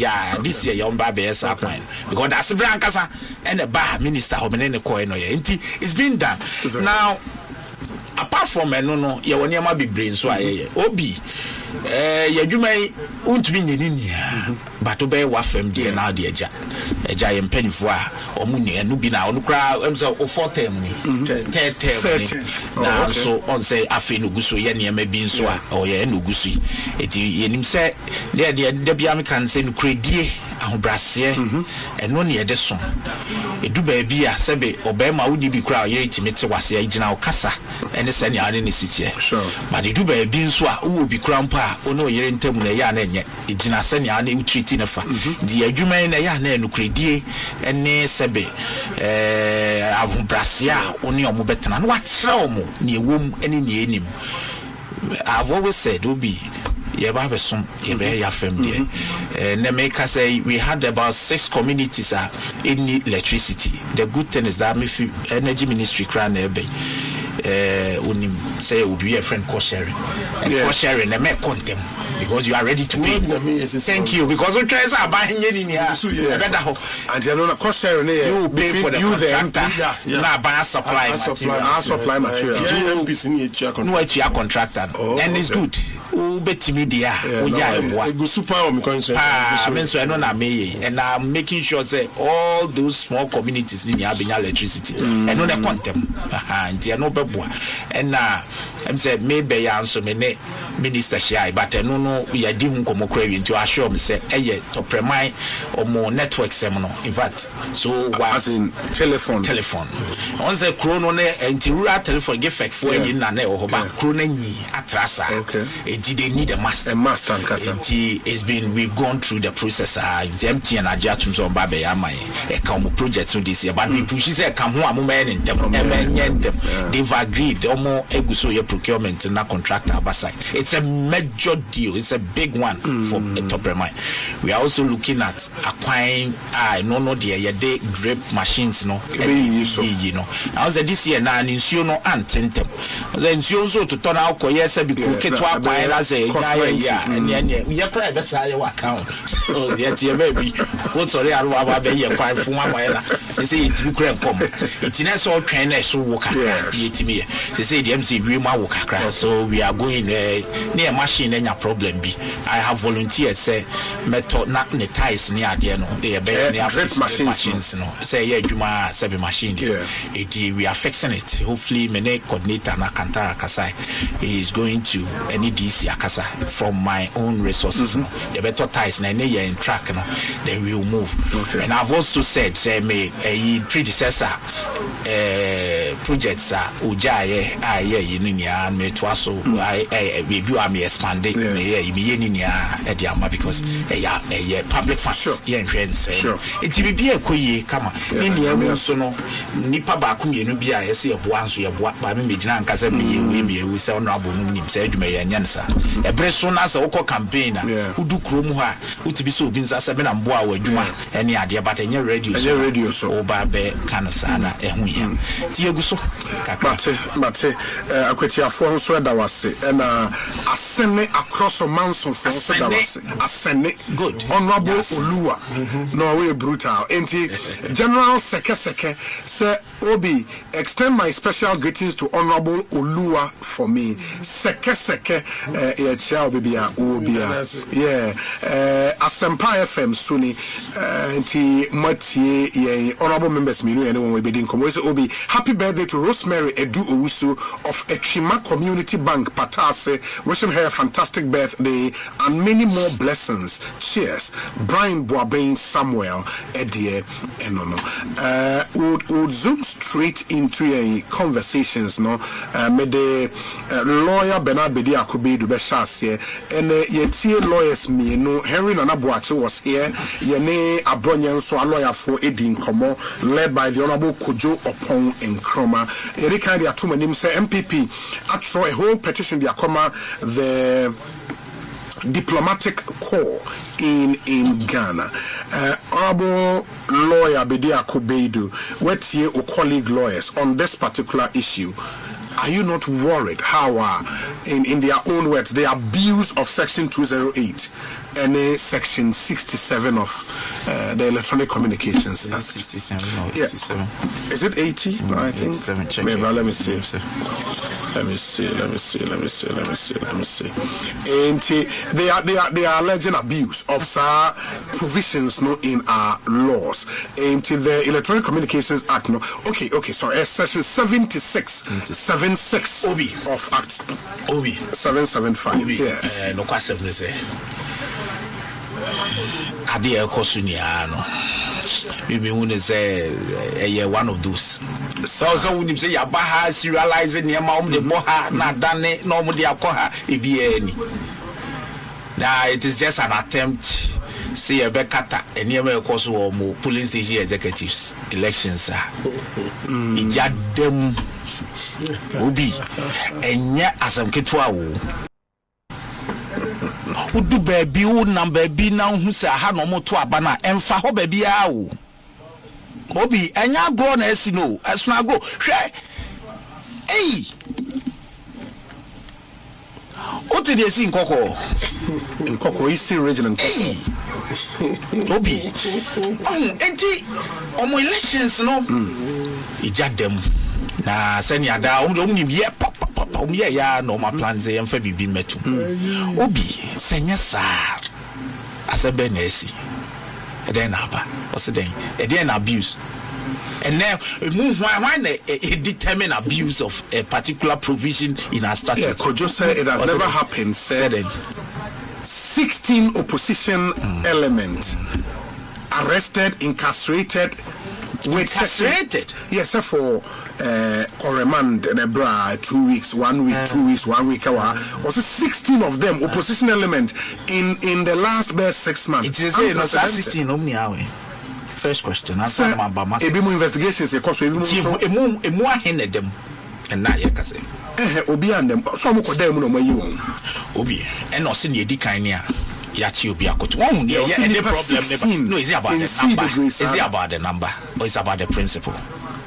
your ba be sa plan because that's brand kasa and the bar minister homene ne ko no ye it's been done now apart from no ye woni ama be brain so aye obi ye dwumai untumi nyeni but obey wa fam de na de eja ye mpanifo a omuni enu bi na onu kra em so o 4 term ni 10 term na so on say afi no guso ye ne ma bi nso a o ye no guso eti yenim se de bia me kan se no kredie ahobrase eno ne ye de so edu ba bi a sebe obey ma wudi bi kra ye timete wase agina o kasa ene se ne ane ne sitie but edu ba bi nso a wo bi kra mpa ono yere ntam na ya na enye agina se ne ane utriti ne fa di adwuma na ya na enukredie ene sebe ahobrase a oni omo betena na wa kire omo ne ewom ene ne enim. I've always said obi ye ba besom ye be ya fam there na make say we had about 6 communities in electricity. The good thing is that if energy ministry cran ebe unim say would be a friend cost sharing and cost sharing and make content because you are ready to pay. Thank you, because we try to buy in here and you know cost sharing you pay for the contractor now buy supply material no it's your contractor and it's good betimi dia go super I mean so I know na me and I'm making sure say all those small communities need electricity and no the content and they no beboa and I'm say maybe answer me minister share but no we are doing komo kra to assure me say top premai or more network seminar in fact so as in telephone on say chrono ne rural telephone give fake for yin na na o ba chrono nyi atrasa they need a master it's been we've gone through the process it's empty and ajatum so ba be amai e come project so this year but we push say come ho amoma en them they've agreed omo eguso your procurement na contractor abaside it's a major deal, it's a big one for top mine. We are also looking at acquiring the drip machines you know now say this year na nsuo no antentem the nsuo so to turn out koyese bi ketwa kwai say and we are private say your account so yet you maybe what sorry arwa be ye kwai fun amoyela say it bi kra come it na so twen na so wo kakra yetimi say the MC we ma wo kakra so we are going near machine enya problem bi I have volunteered say method na ne ties ne ade no they be drip machines no say yeah adwuma say machine we are fixing it hopefully mene coordinator na Kantara Kasai is going to any DC akasa from my own resources no the better ties na in track no then we will move and I've also said say me a predecessor projects ujaye yinia me twaso we be expanding because public funds it's be a kama ni so no nipa ba ku mienu bia ye se eboa nso ye boa ba me megina nkasa me say honorable no nim say adwuma ye nyansa ebre so na say ukọ campaign na udu krom ha utibi so obi nsa me na mboa wa adwuma ene ade but enye radio so oba be kanasa na ehu ye ti eguso kakra mate akwetiafo nso eda wase na asene across manson for nso eda wase asene good honorable Oluwa no we brutal enti general seke say Obi extend my special greetings to honorable Oluwa for me seke e chia obia Asempa FM suni enti matie ye honorable members me no we be din komo say Obi happy birthday to Rosemary Edu Owusu of Echima Community Bank Patase, wishing her a fantastic birthday and many more blessings. Cheers. Brian Boabain Samuel Edie Enono. Would zoom straight into a conversations no with the lawyer Bernard Bedi Akubi Dubeshas here and ye lawyers me no Henry Nanabuache was here yene Abronyan so a lawyer for Edin Komo led by the Honorable Kojo Opon Nkrumah. Erika dia two names say MPP actually a whole petition dia comma the diplomatic corps in Ghana. Honorable lawyer Bedia Kubeidu, what's your colleague lawyers on this particular issue? Are you not worried how in their own words the abuse of section 208 and section 67 of the Electronic Communications Act? 67 or 87. Is it 80? No, I think 87. Maybe let me see. Let me see. And they are alleging abuse of provisions no in our laws. And the Electronic Communications Act no. Okay, sorry. Section 76 Obi of Act Obi 775. Yes. No question they say. Ade Ekosiisen no. We want to say one of those. So when you say ya baha serializing near mom the moha na dane no mo dia koha ebi. Now it is just an attempt see a bekata and near Ekosu mo police station executives elections ija dem Obi enya asam ketwa wo udu baby u number bi na hu se ha no moto aba na emfa ho baby a wo Obi enya agro na esi no esuna go hwe Hey. What did they see in Coco? In Coco, East region and Coco. Obi. Enti, on my elections, no. Ijad them. Na send ya down, ya papa, ya no my plans, and Fabi be met. Obi, send sa. Asempa nesi. Then apa? What's the thing? Then abuse. And now, why determine abuse of a particular provision in our statute? Yeah, could you say it has never happened? Said 16 opposition elements arrested, incarcerated. Incarcerated? Yes, for remand and a bra 2 weeks, 1 week, 2 weeks, 1 week. Also 16 of them opposition elements in the last best 6 months. It is no 16 omni. First question. Answer my bama. Ebimu investigations. Emu ahene dem. And na ye kase. Obi and them. So mo koda emu no mayi won. Obi. And no se ne di kan ne a yachi obi akoto. One ne any problem never. No, is it about the number? Is it about the number or is it about the principle?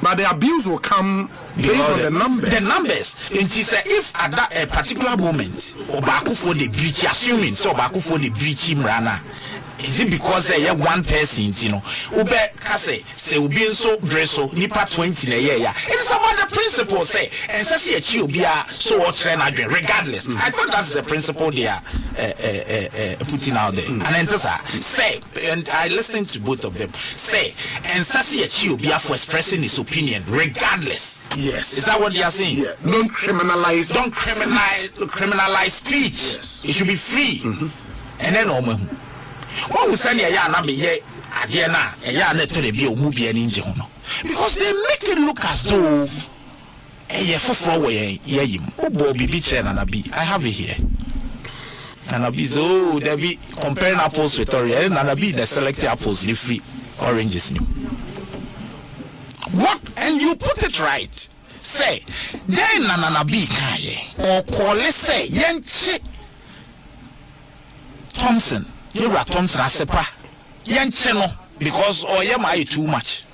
But the abuse will come based on the numbers. The numbers. It is if at that a particular moment Obaku for the breach, assuming so Obaku for the breach Mrana. Is it because they have one person, you know? Ube kase say ubi so dreso nipa 20 na year. It is about the principle say and say achi obi a so what train regardless. I thought that's the principle they are putting out there. And then say and I listened to both of them say and say achi obi a for expressing his opinion regardless. Yes. Is that what they are saying? Yes. Don't criminalize speech. Yes. It should be free. And then what we say ya na me ye ade na ya na to be o mu bia ni nje ho no because they make it look as though foforo we yim obo bibi chere na bi I have it here and abi so there be comparing apples with oranges and abi the select apples the free oranges new what and you put it right say then na bi kaye or call say yenchi Thompson you are Thompson Asempa Yancheno because or too much.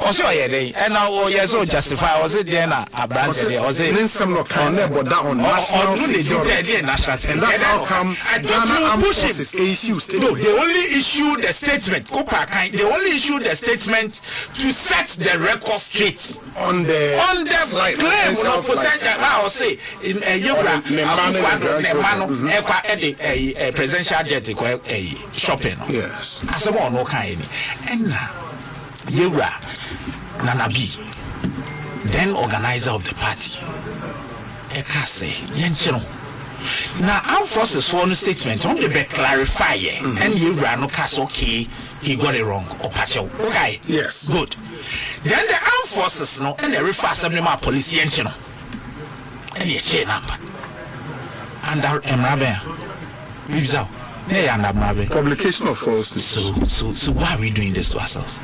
Also and now so justify was it then a brand there was it some no kind but that on national security and that's how come Ghana forces issues. No, they only issued the statement. They only issued the statement to set the record straight on the claim of I say in a presidential jet shopping. Yes. As a no kind and now Yura Nanabi, then organizer of the party. Ekase, Yenchino. Now, our forces for no statement on the bed clarify and you ran no cast okay, he got it wrong or patch okay. Yes. Good. Then the armed forces no and the refer some of police Yenchino. And your chain number. And our Emrabe. Leaves out. Hey, and Emrabe. Publication of false. So why are we doing this to ourselves?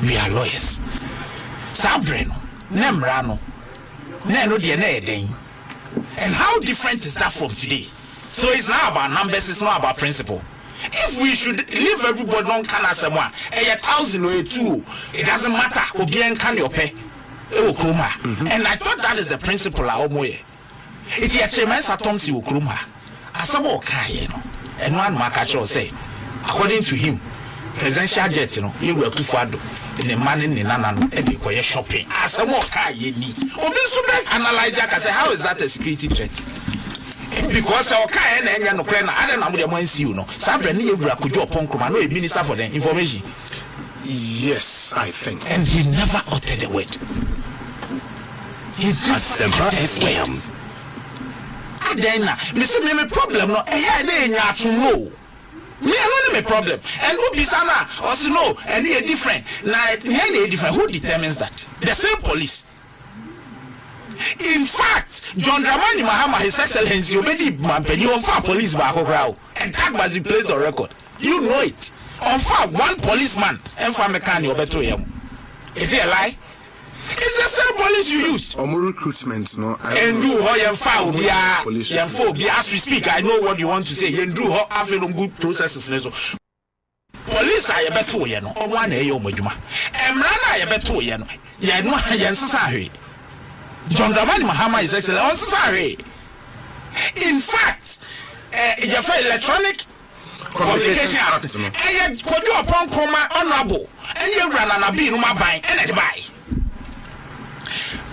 We are lawyers. Sabreno, Nemrano, Neno de. And how different is that from today? So it's not about numbers, it's not about principle. If we should leave everybody on can as someone, 1,000 or 2, it doesn't matter. Obian can you pay? And I thought that is the principle of Omoye. It's a tremendous atomsi ukruma. Asamo Kayeno. And one Makacho say, according to him, presidential jet, you were Kufado. In the man in the nana and shopping. As a more car, ye need. Obisubek analyzer can say, how is that a security threat? Because our car and no crane, I don't know what you know. Sabrina could do a punkuma, no minister for the information. Yes, I think. And he never uttered a word. He Asempa FM. Then, Mr. Me problem, no, no. Me alone my problem. And who bisana also no, and we are different. Now different. Who determines that? The same police. In fact, John Dramani Mahama, His Excellency, already Mampeni on far police back crowd. And that must be placed on record. You know it. On far one policeman and for mechanic better him. Is it a lie? It's the same police you use. Recruitment, no. And do how you found as we speak. I know what you want to say. You do how I feel good processes. Police are better, you know. One a yo, Mujuma. And Rana, better, you know. Yeah, no, sorry. John Dramani Mahama is excellent. Also sorry. In fact, your electronic communication act. And you could do upon coma honorable. And you run an abbey no buy and buy.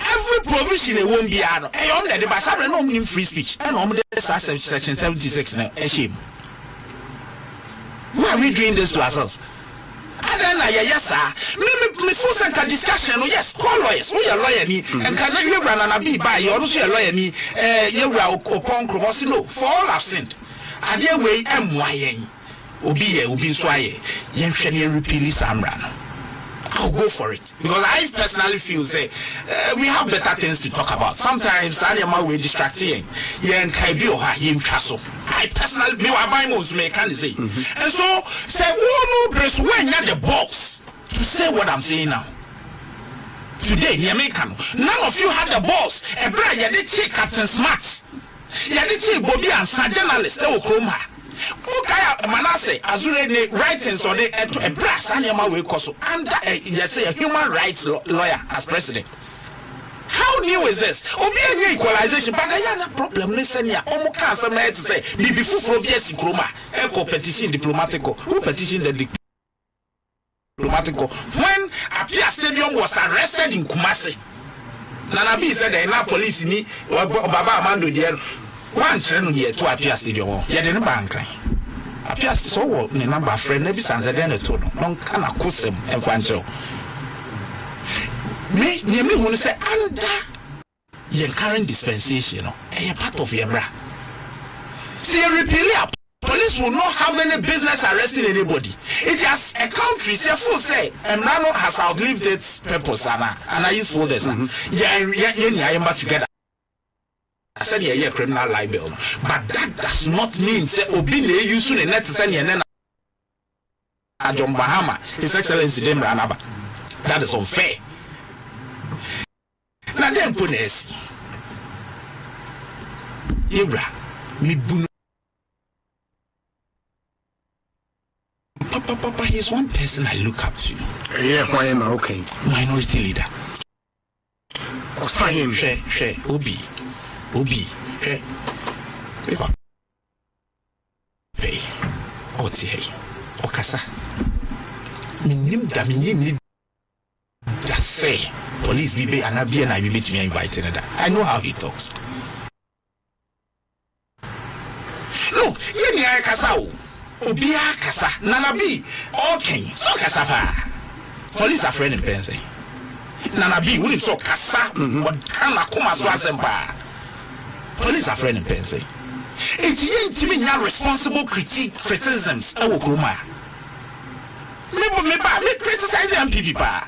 Every provision it won't be out. And on the bus, I don't mean free speech. And on the section 76 a shame. Why are we doing this to ourselves? And then yes sir. Me full center discussion. Yes, call lawyers. We are lawyer ni. And can you run an abbey by you also a lawyer ni? You are upon no. For all I've sinned. And there way MYN. Obi swaye. Yen shani repeal Samran. I'll go for it because I personally feel say we have better things to talk about. Sometimes we're distracting. I personally can say, and so say no place when you're the boss to say what I'm saying now. Today, none of you had the boss. A brother, you did check Captain Smart. You did check Bobby and Sir Journalist. They will come. Okay, Manasseh, Azure writings or a brass animal will cost under a human rights lawyer as president. How new is this? Obi equalization, but I have a problem. Listen here, Omuka some to say, be before from yes, Kroma, Eco petition diplomatico, who petitioned the diplomatico when Apia Stadium was arrested in Kumasi. Nanabi said the enough police ni Baba Amando dear. One channel here to Apia Stadium. You didn't bank. Apia so the number of friends, maybe Sansa then to non can accuse him and Fancho. Me, you want to say under your current dispensation, a part of your bra. See, repeal police will not have any business arresting anybody. It has a country, say full say, and Nano has outlived its purpose, and I use for this. Yeah, together. I said, yeah, criminal libel. But that does not mean, say, Obine, you soon and let's send you and then John Bahama, His Excellency Demra Anaba. That is unfair. Now, then, Punes, Ibra, me bunu. Papa, he's one person I look up to. Yeah, why not? Okay. Minority leader. Fine. She, Obi, hey, pay, hey, Okasa. Minim da minim just say police be and I be to me invited that. I know how he talks. Look, ye ni Kasa Obia Kasa, Nanabi, okay, so Kasafa. Police are friend in Pense. Nanabi, we so Kasa, what can I come as Asempa? Police are friend in Pense. It's yen to me responsible criticisms. I will go ma. Me criticize MPP pa.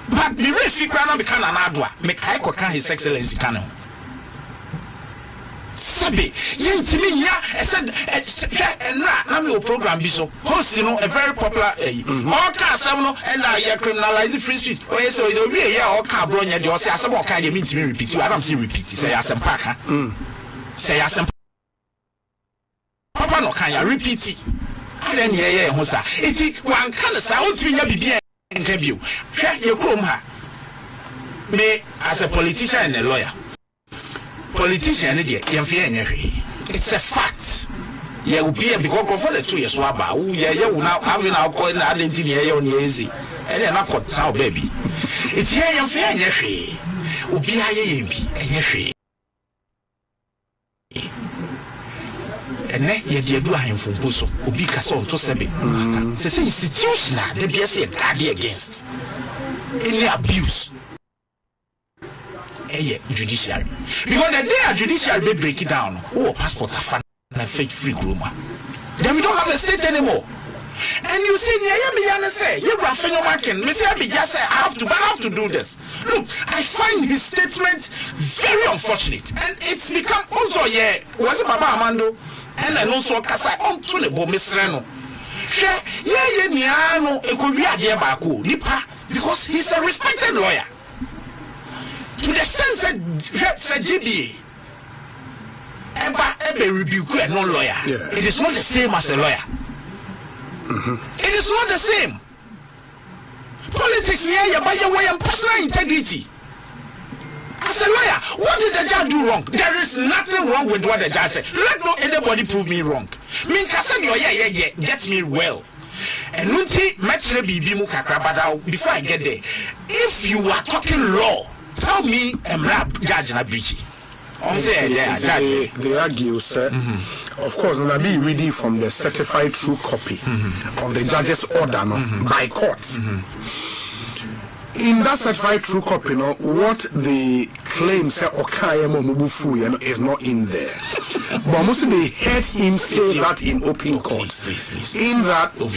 But me refi krana be kana na adwa. Me kai ko kan His Excellency kanu. Sabe yen to me said enra na me program bi so. Host no a very popular all ka asem no and na criminalize free speech. O yes o we here all ka bro nya de o say asem o ka de me ntimi repeat. I don't see repeat. Say Asempa ka. Say Asempa. Papa no kan ya repeat it. Then yeah ho sa. Iti wan kan sa o timi nya bibia nka bio. Hwe ye krom ha. Me as a politician and a lawyer. Politician it's a fact. Yeah, will be because for the 2 years waba. Yeah, now having our coin identity here on easy. And then I got now baby. It's here and fair yeshi. Ubi and and then you do him from Buso, Ubi Casson to Sebi. It's an institutional, they be a guard against any abuse. Judiciary. Because the day a judiciary be break it down, passport and fake free groomer. Then we don't have a state anymore. And you see, I say, you are marking. Me say, I have to do this. Look, I find his statement very unfortunate, and it's become also was it Baba Amando, and then also Kasai on to the Bomesreno. Because he's a respected lawyer. To the extent said GBA, Eba rebuke a non-lawyer. Yeah. It is not the same as a lawyer. It is not the same. Politics here, by your way and personal integrity. As a lawyer, what did the judge do wrong? There is nothing wrong with what the judge said. Let no anybody prove me wrong. Me kasenyo yeah, get me well. And nunti metre bibi mu kakra, but before I get there, if you are talking law, tell me judge na breachy. They argue, sir. Of course, and I'll be reading from the certified true copy of the judge's order by court. In that certified true copy, what the claim say is not in there. But mostly they heard him say that in open court. In that, or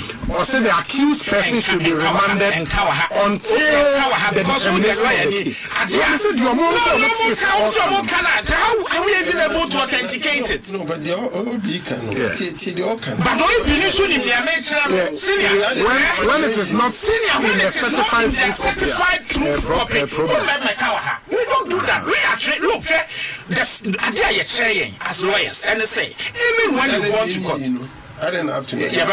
say the accused person should be remanded until the determination of the case. How are we even able to authenticate it? No, but they all be canon. But don't you believe in the when it is not in the certified true copy, we don't do that. We actually look the idea you're saying as lawyers and they say even when you want to court, I didn't have to. Even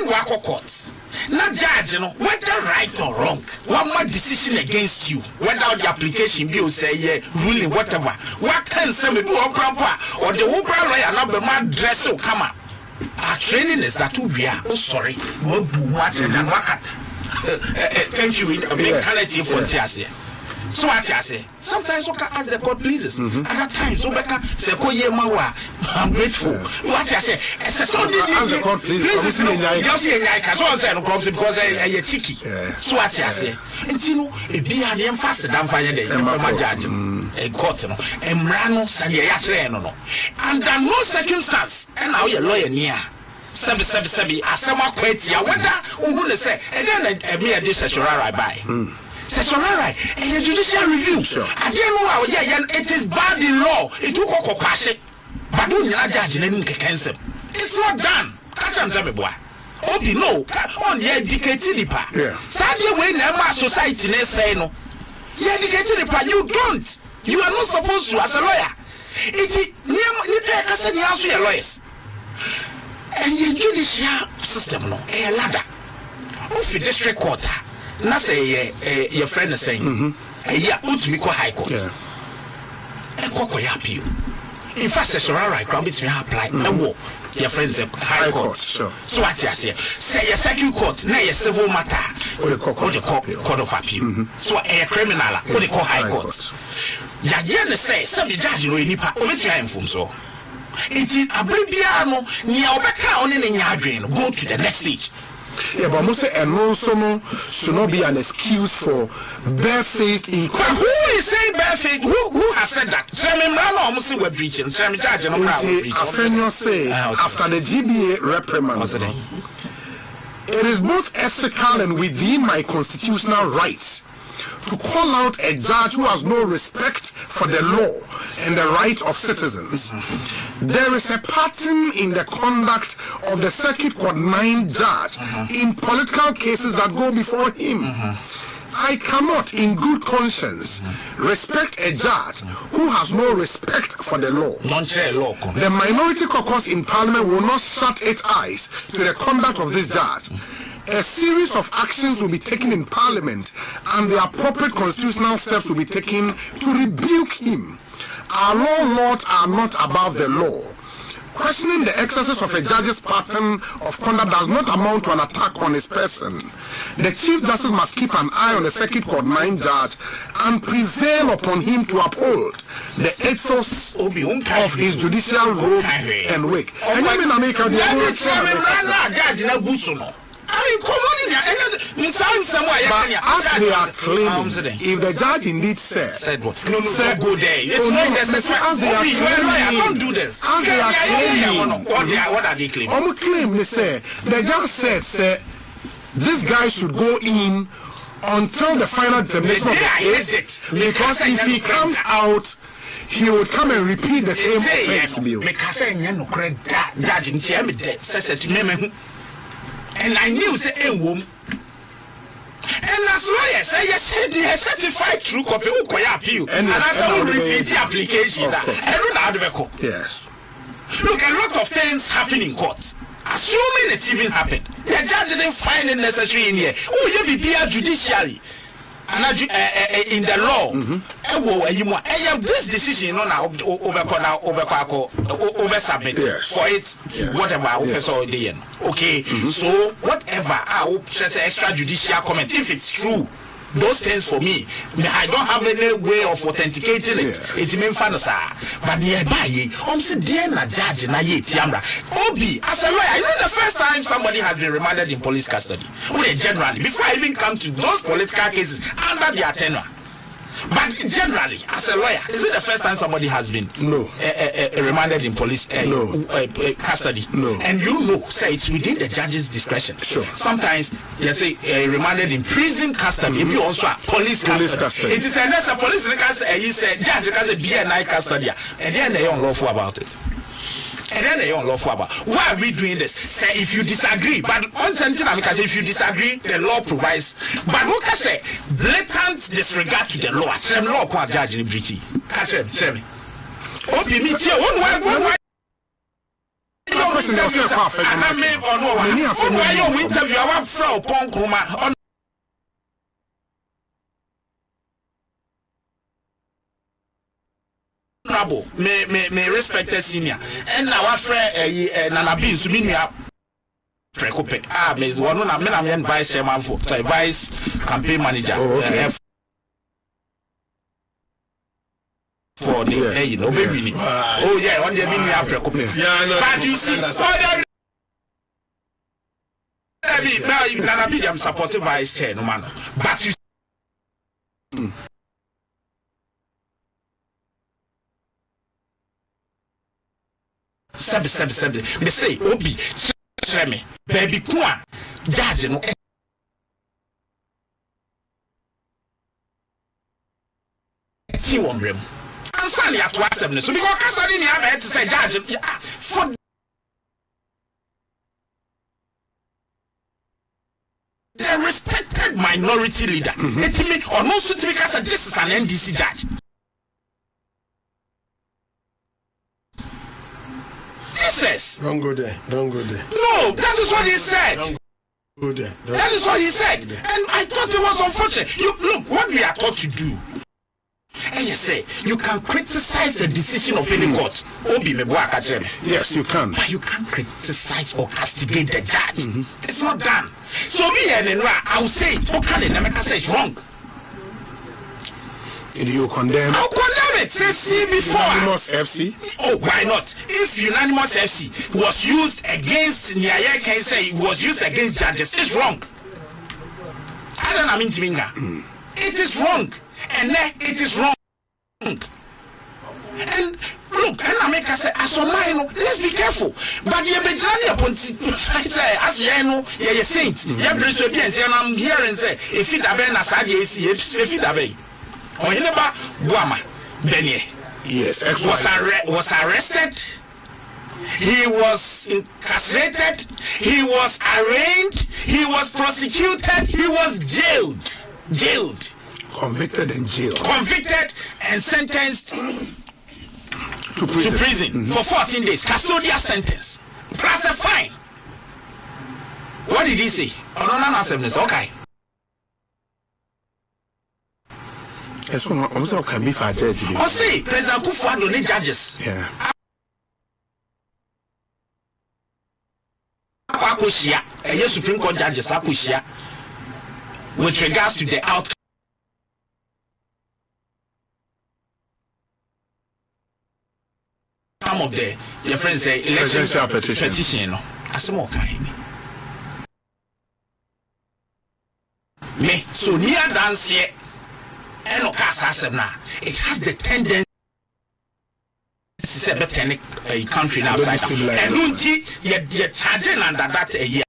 work court. Not judge, whether right or wrong, one more decision against you, whether the application bill say ruling whatever. What can some do or grandpa or the whole lawyer not be mad dress will come up. Our training is that we are sorry, more than what. Thank you in mentality for Tiasia. So what I say, sometimes we can ask the court pleases. Other times, I'm grateful. What I say, so ask the court please. Just because I cheeky. So what I say, and you know, it be an emphasis than fire day. My judge, a court, and Rano Sanya, under no circumstance, and now you're lawyer near. Sabi asema kweti ya whether who say and then me this session right by session right and judicial review I don't know it is bad in law it will go kwashe but don't you judge na nka cancel it's not done catch am say me boy obi no on ye educate nipa sadie we na ma society na say no ye educate nipa you are not supposed to as a lawyer it nipa ka say ni aso ye lawyers. And the judicial system, a ladder. If the district court, na say your friend is saying, ultimately high court. Appeal. In fact, session right, crowd between apply. Your friends say high court. So what you say your circuit court, na your civil matter, or the court of appeal. So a criminal, what they call high court. Ya say, some judge no nipa, o between inform so. It's abbreviano near Obeka on in your go to the next stage. Yeah, but Mose and no should not be an excuse for barefaced inquiry. Who is saying barefaced? Who has said that? Afenyo say after the GBA reprimand, it is both ethical and within my constitutional rights to call out a judge who has no respect for the law and the rights of citizens. There is a pattern in the conduct of the Circuit Court 9 judge in political cases that go before him. I cannot, in good conscience, respect a judge who has no respect for the law. The minority caucus in Parliament will not shut its eyes to the conduct of this judge. A series of actions will be taken in Parliament and the appropriate constitutional steps will be taken to rebuke him. Our lords are not above the law. Questioning the excesses of a judge's pattern of conduct does not amount to an attack on his person. The Chief Justice must keep an eye on the Circuit Court 9 judge and prevail upon him to uphold the ethos of his judicial robe and wig. And you mean America, as they are claiming, if the judge indeed said what? No, go there. It's not necessary. As they are claiming, don't do this. As they are claiming, what are they claiming? Claim, they say the judge said, this guy should go in until the final determination of the case, because if he comes out, he would come and repeat the same offense bill. And I knew say a woman. And as lawyers, I said they certified true copy who appeal. And as I will repeat the application. Yes. Look, a lot of things happen in court. Assuming it even happened. The judge didn't find it necessary in here. Oh, you be judiciary. And in the law, this decision over submit for it whatever okay. So whatever extrajudicial comment, if it's true, those things for me, I don't have any way of authenticating it. It means fantasy. But nearby, dear na judge na ye tiamra. Obi, as a lawyer, is it the first time somebody has been remanded in police custody? Well, generally, before I even come to those political cases under their tenure. But generally, as a lawyer, is it the first time somebody has been remanded in police custody? No. And say it's within the judge's discretion. Sure. Sometimes, you say remanded in prison custody. If you also police custody. It is a police custody. You say judge can say BNI custody, and then they don't lawful about it. And then they don't lawful about. Why are we doing this? Say if you disagree, but one sentence I say if you disagree, the law provides. But what can say blatant disregard to the law? Tell law can't judge in breach. Catch him, tell me. Okay, me too. One interview. I want Frau Ponkruma. Me respected senior and now our friend Nana Bin so me up prekope me one na me na vice chairman for vice campaign manager for the baby oh yeah one day me up prekope but you see Nana Bin I'm supporting vice chair no man but you Sebi. They say, Obi, me, baby, kwa, judge, no. T1 room. Answer me at 7. So because Cassandra didn't have to say, judge, for the respected minority leader. It means, or no, so because this is an NDC judge. Jesus. Don't go there. No, that is what he said. Don't go there. That is what he said. And I thought it was unfortunate. Look, what we are taught to do. And you say, you can criticize the decision of any court. Yes, you can. But you can't criticize or castigate the judge. It's not done. So me and I will say it. Okay, Nemeka say it's wrong. You condemn? I'll condemn it. Say see before. Unanimous FC? Oh, why not? If unanimous FC was used against Nyaya can say it was used against judges, it's wrong. I don't mean to minga. It is wrong. And it is wrong. And look, and I make us say, as a man, let's be careful. But you be journey upon say, as you know, you're a saint. You're Brisbane, and I'm here and say, if it have been as I see, if it have been. Yes, was arrested. He was incarcerated. He was arraigned. He was prosecuted. He was jailed. Convicted and jailed. Convicted and sentenced to prison for 14 days. Custodial sentence plus a fine. What did he say? Okay. Yes, also can be for judge. Oh, see, President Kufuor need judges. Yeah. Supreme Court judges with regards to the outcome of the your friends say election petition. Me so near dance here. And it has the tendency to say better a country outside. And you charging under that a year.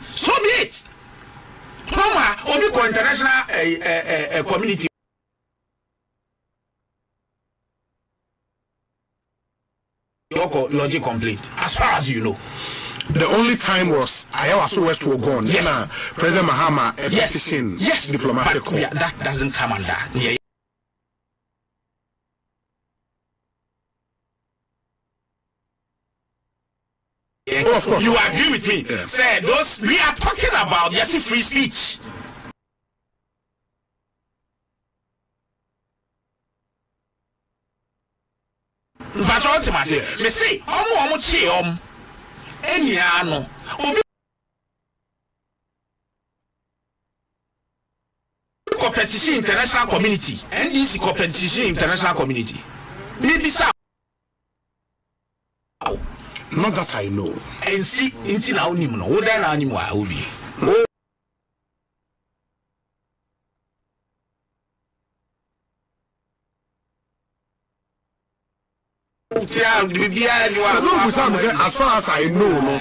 So be it. From Obi international community. Logic complaint, as far as you know. The only time was I was so west to gone. Yes. President Mahama a petition. Yes. Diplomatic. But that doesn't come under. Yeah. of course. You agree with me? Yeah. Say those we are talking about just free speech. But ultimately, me say, omo chi enya no obi competition international community, NDC competition international community. Maybe so. Not that I know. And see, into now, no, what then animal will be. As far as I know, no,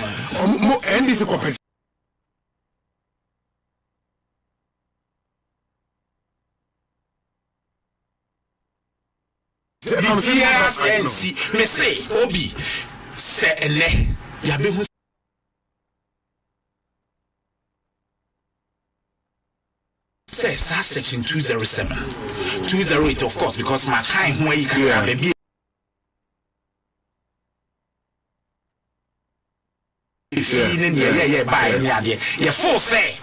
NDC competition. Me say, Obi, say, ene, yabe say, section 207, 208, of course, because my kind where you can be. Yeah, full say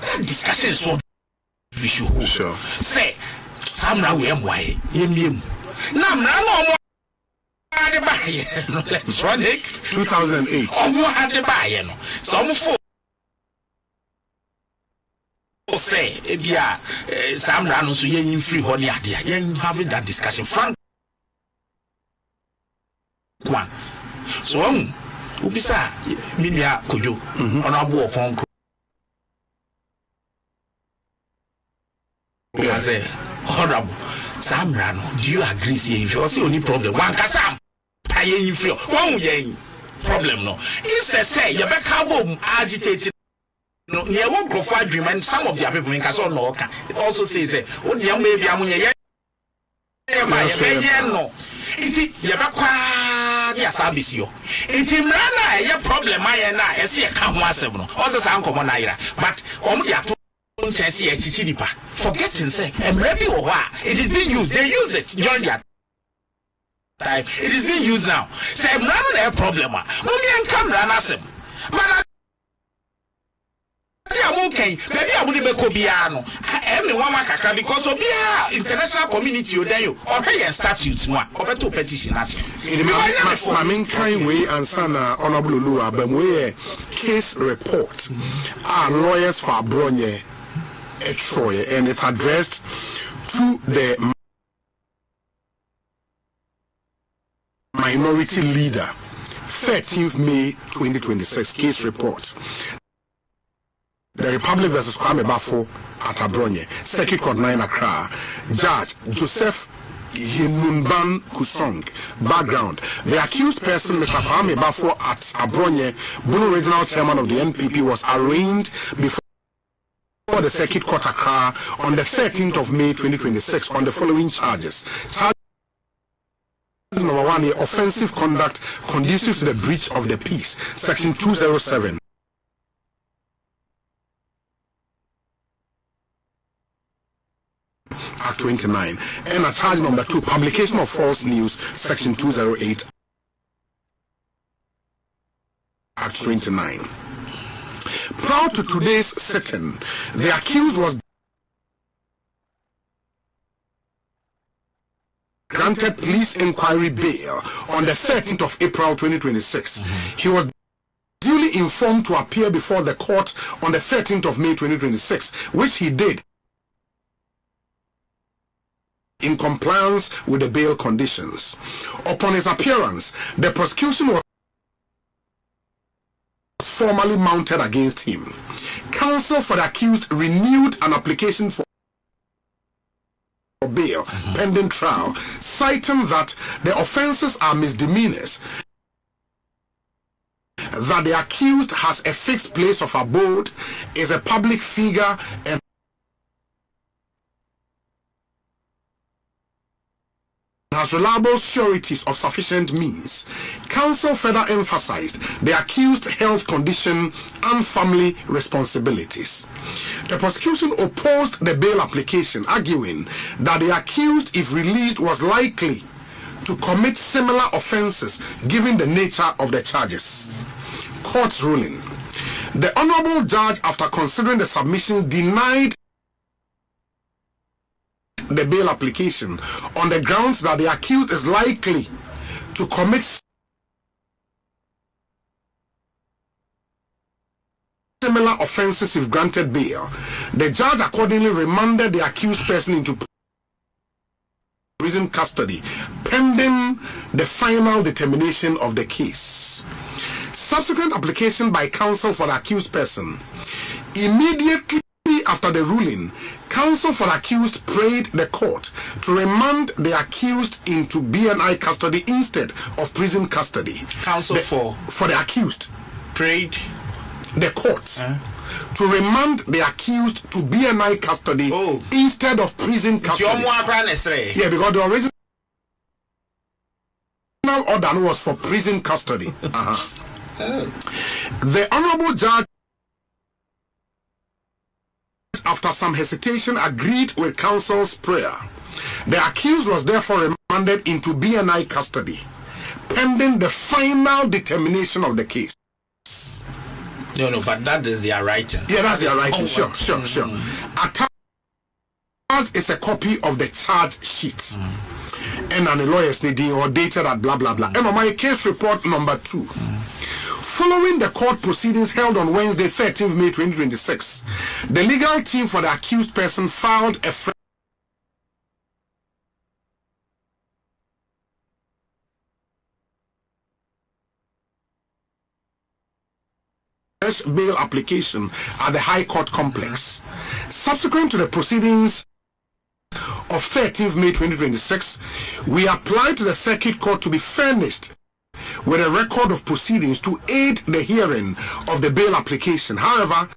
that discussion is what we should hold. Sure. Say, Samra we am why, yem. Nam no had the buy electronic 2008. Had the buy, some for say, Ebia, Samra no so yen free honey idea, yen having that discussion. Frank one. So Ubisa, Minia Kojo, honorable Conco. I say, honorable Samrano, do you agree? See, if you see any problem, one Kasam, paying you feel, one yang problem, no. Instead, say, you back home agitated. No, you won't grow for dream, and some of the people in Castle no. It also says, oh, young baby, I'm no. Iti yabakwa dia service yo. Iti mrana ya problem aye na ese ka ho asem no. O se sa nkomo na ira. But omo dia to chance e chichi nipa. Forgetting say emre bi wo ho it is being used. They use it during their time. It is being used now. Say mrana na problem a. Mo mi enka mrana asem. But okay, maybe I would be Kobiano. Everyone kakra because of international community or there or pay statutes one or better petition. My main kind way and son honorable Lua, but we case report are lawyers for Bronye Troy and it's addressed to the minority leader. 13th May 2026 case report. The Republic versus Kwame Bafo at Abronye, Circuit Court 9 Accra. Judge Joseph Yenunban Kusong. Background: the accused person, Mr. Kwame Bafo at Abronye, Bono Regional Chairman of the NPP, was arraigned before the Circuit Court Accra on the 13th of May 2026 on the following charges. Number 1, offensive conduct conducive to the breach of the peace, Section 207. Act 29, and a charge number 2, publication of false news, Section 208, Act 29. Prior to today's sitting, the accused was granted police inquiry bail on the 13th of April 2026. He was duly informed to appear before the court on the 13th of May 2026, which he did in compliance with the bail conditions. Upon his appearance, the prosecution was formally mounted against him. Counsel for the accused renewed an application for bail pending trial, citing that the offenses are misdemeanors, that the accused has a fixed place of abode, is a public figure, and has reliable sureties of sufficient means. Counsel further emphasized the accused health condition and family responsibilities. The prosecution opposed the bail application, arguing that the accused, if released, was likely to commit similar offenses given the nature of the charges. Court's ruling. The Honorable Judge, after considering the submissions, denied the bail application on the grounds that the accused is likely to commit similar offenses if granted bail. The judge accordingly remanded the accused person into prison custody pending the final determination of the case. Subsequent application by counsel for the accused person. Immediately after the ruling, counsel for the accused prayed the court to remand the accused into BNI custody instead of prison custody. Counsel for the accused prayed the court to remand the accused to BNI custody instead of prison custody. Yeah, because the original order was for prison custody. The Honorable Judge, after some hesitation, agreed with counsel's prayer. The accused was therefore remanded into BNI custody pending the final determination of the case. No, but that is their writing. Yeah, that's their writing. Sure. Attached is a copy of the charge sheet. And the lawyer's name or dated at blah blah blah. And on my case report number 2. Following the court proceedings held on Wednesday, 13th May 2026, the legal team for the accused person filed a fresh bail application at the High Court complex. Subsequent to the proceedings of 13th May 2026, we applied to the Circuit Court to be furnished with a record of proceedings to aid the hearing of the bail application. However,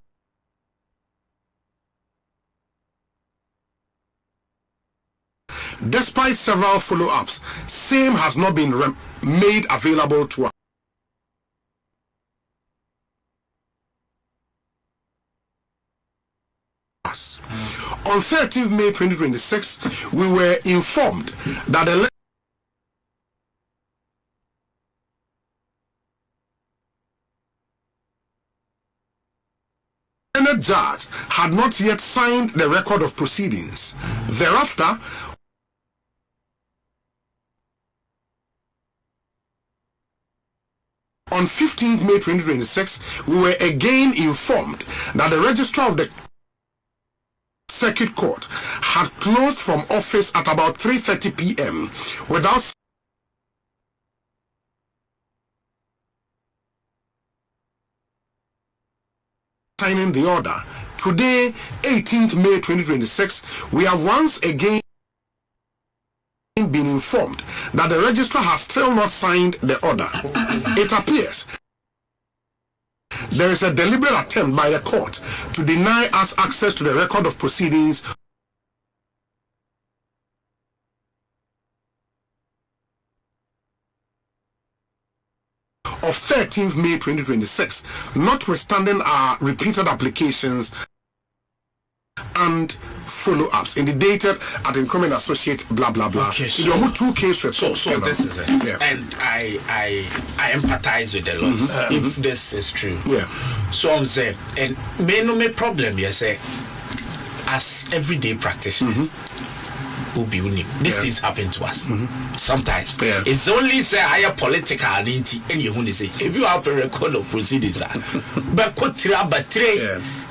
despite several follow-ups, same has not been made available to us. On 13th May 2026, we were informed that the judge had not yet signed the record of proceedings. Thereafter, on 15th May 2026, we were again informed that the registrar of the Circuit Court had closed from office at about 3:30 p.m. without signing the order. Today, 18th May 2026, we have once again been informed that the registrar has still not signed the order. It appears there is a deliberate attempt by the court to deny us access to the record of proceedings of 13th May 2026, notwithstanding our repeated applications and follow-ups indicated at Incumbent Associate blah blah blah. Okay, so 2 case reports. So this is it. Yeah. And I empathize with the lawyers if this is true. Yeah. So I'm saying, and me problem yes, as everyday practitioners. These things happen to us sometimes. Yeah. It's only say higher political and you say if you have a record of proceedings, but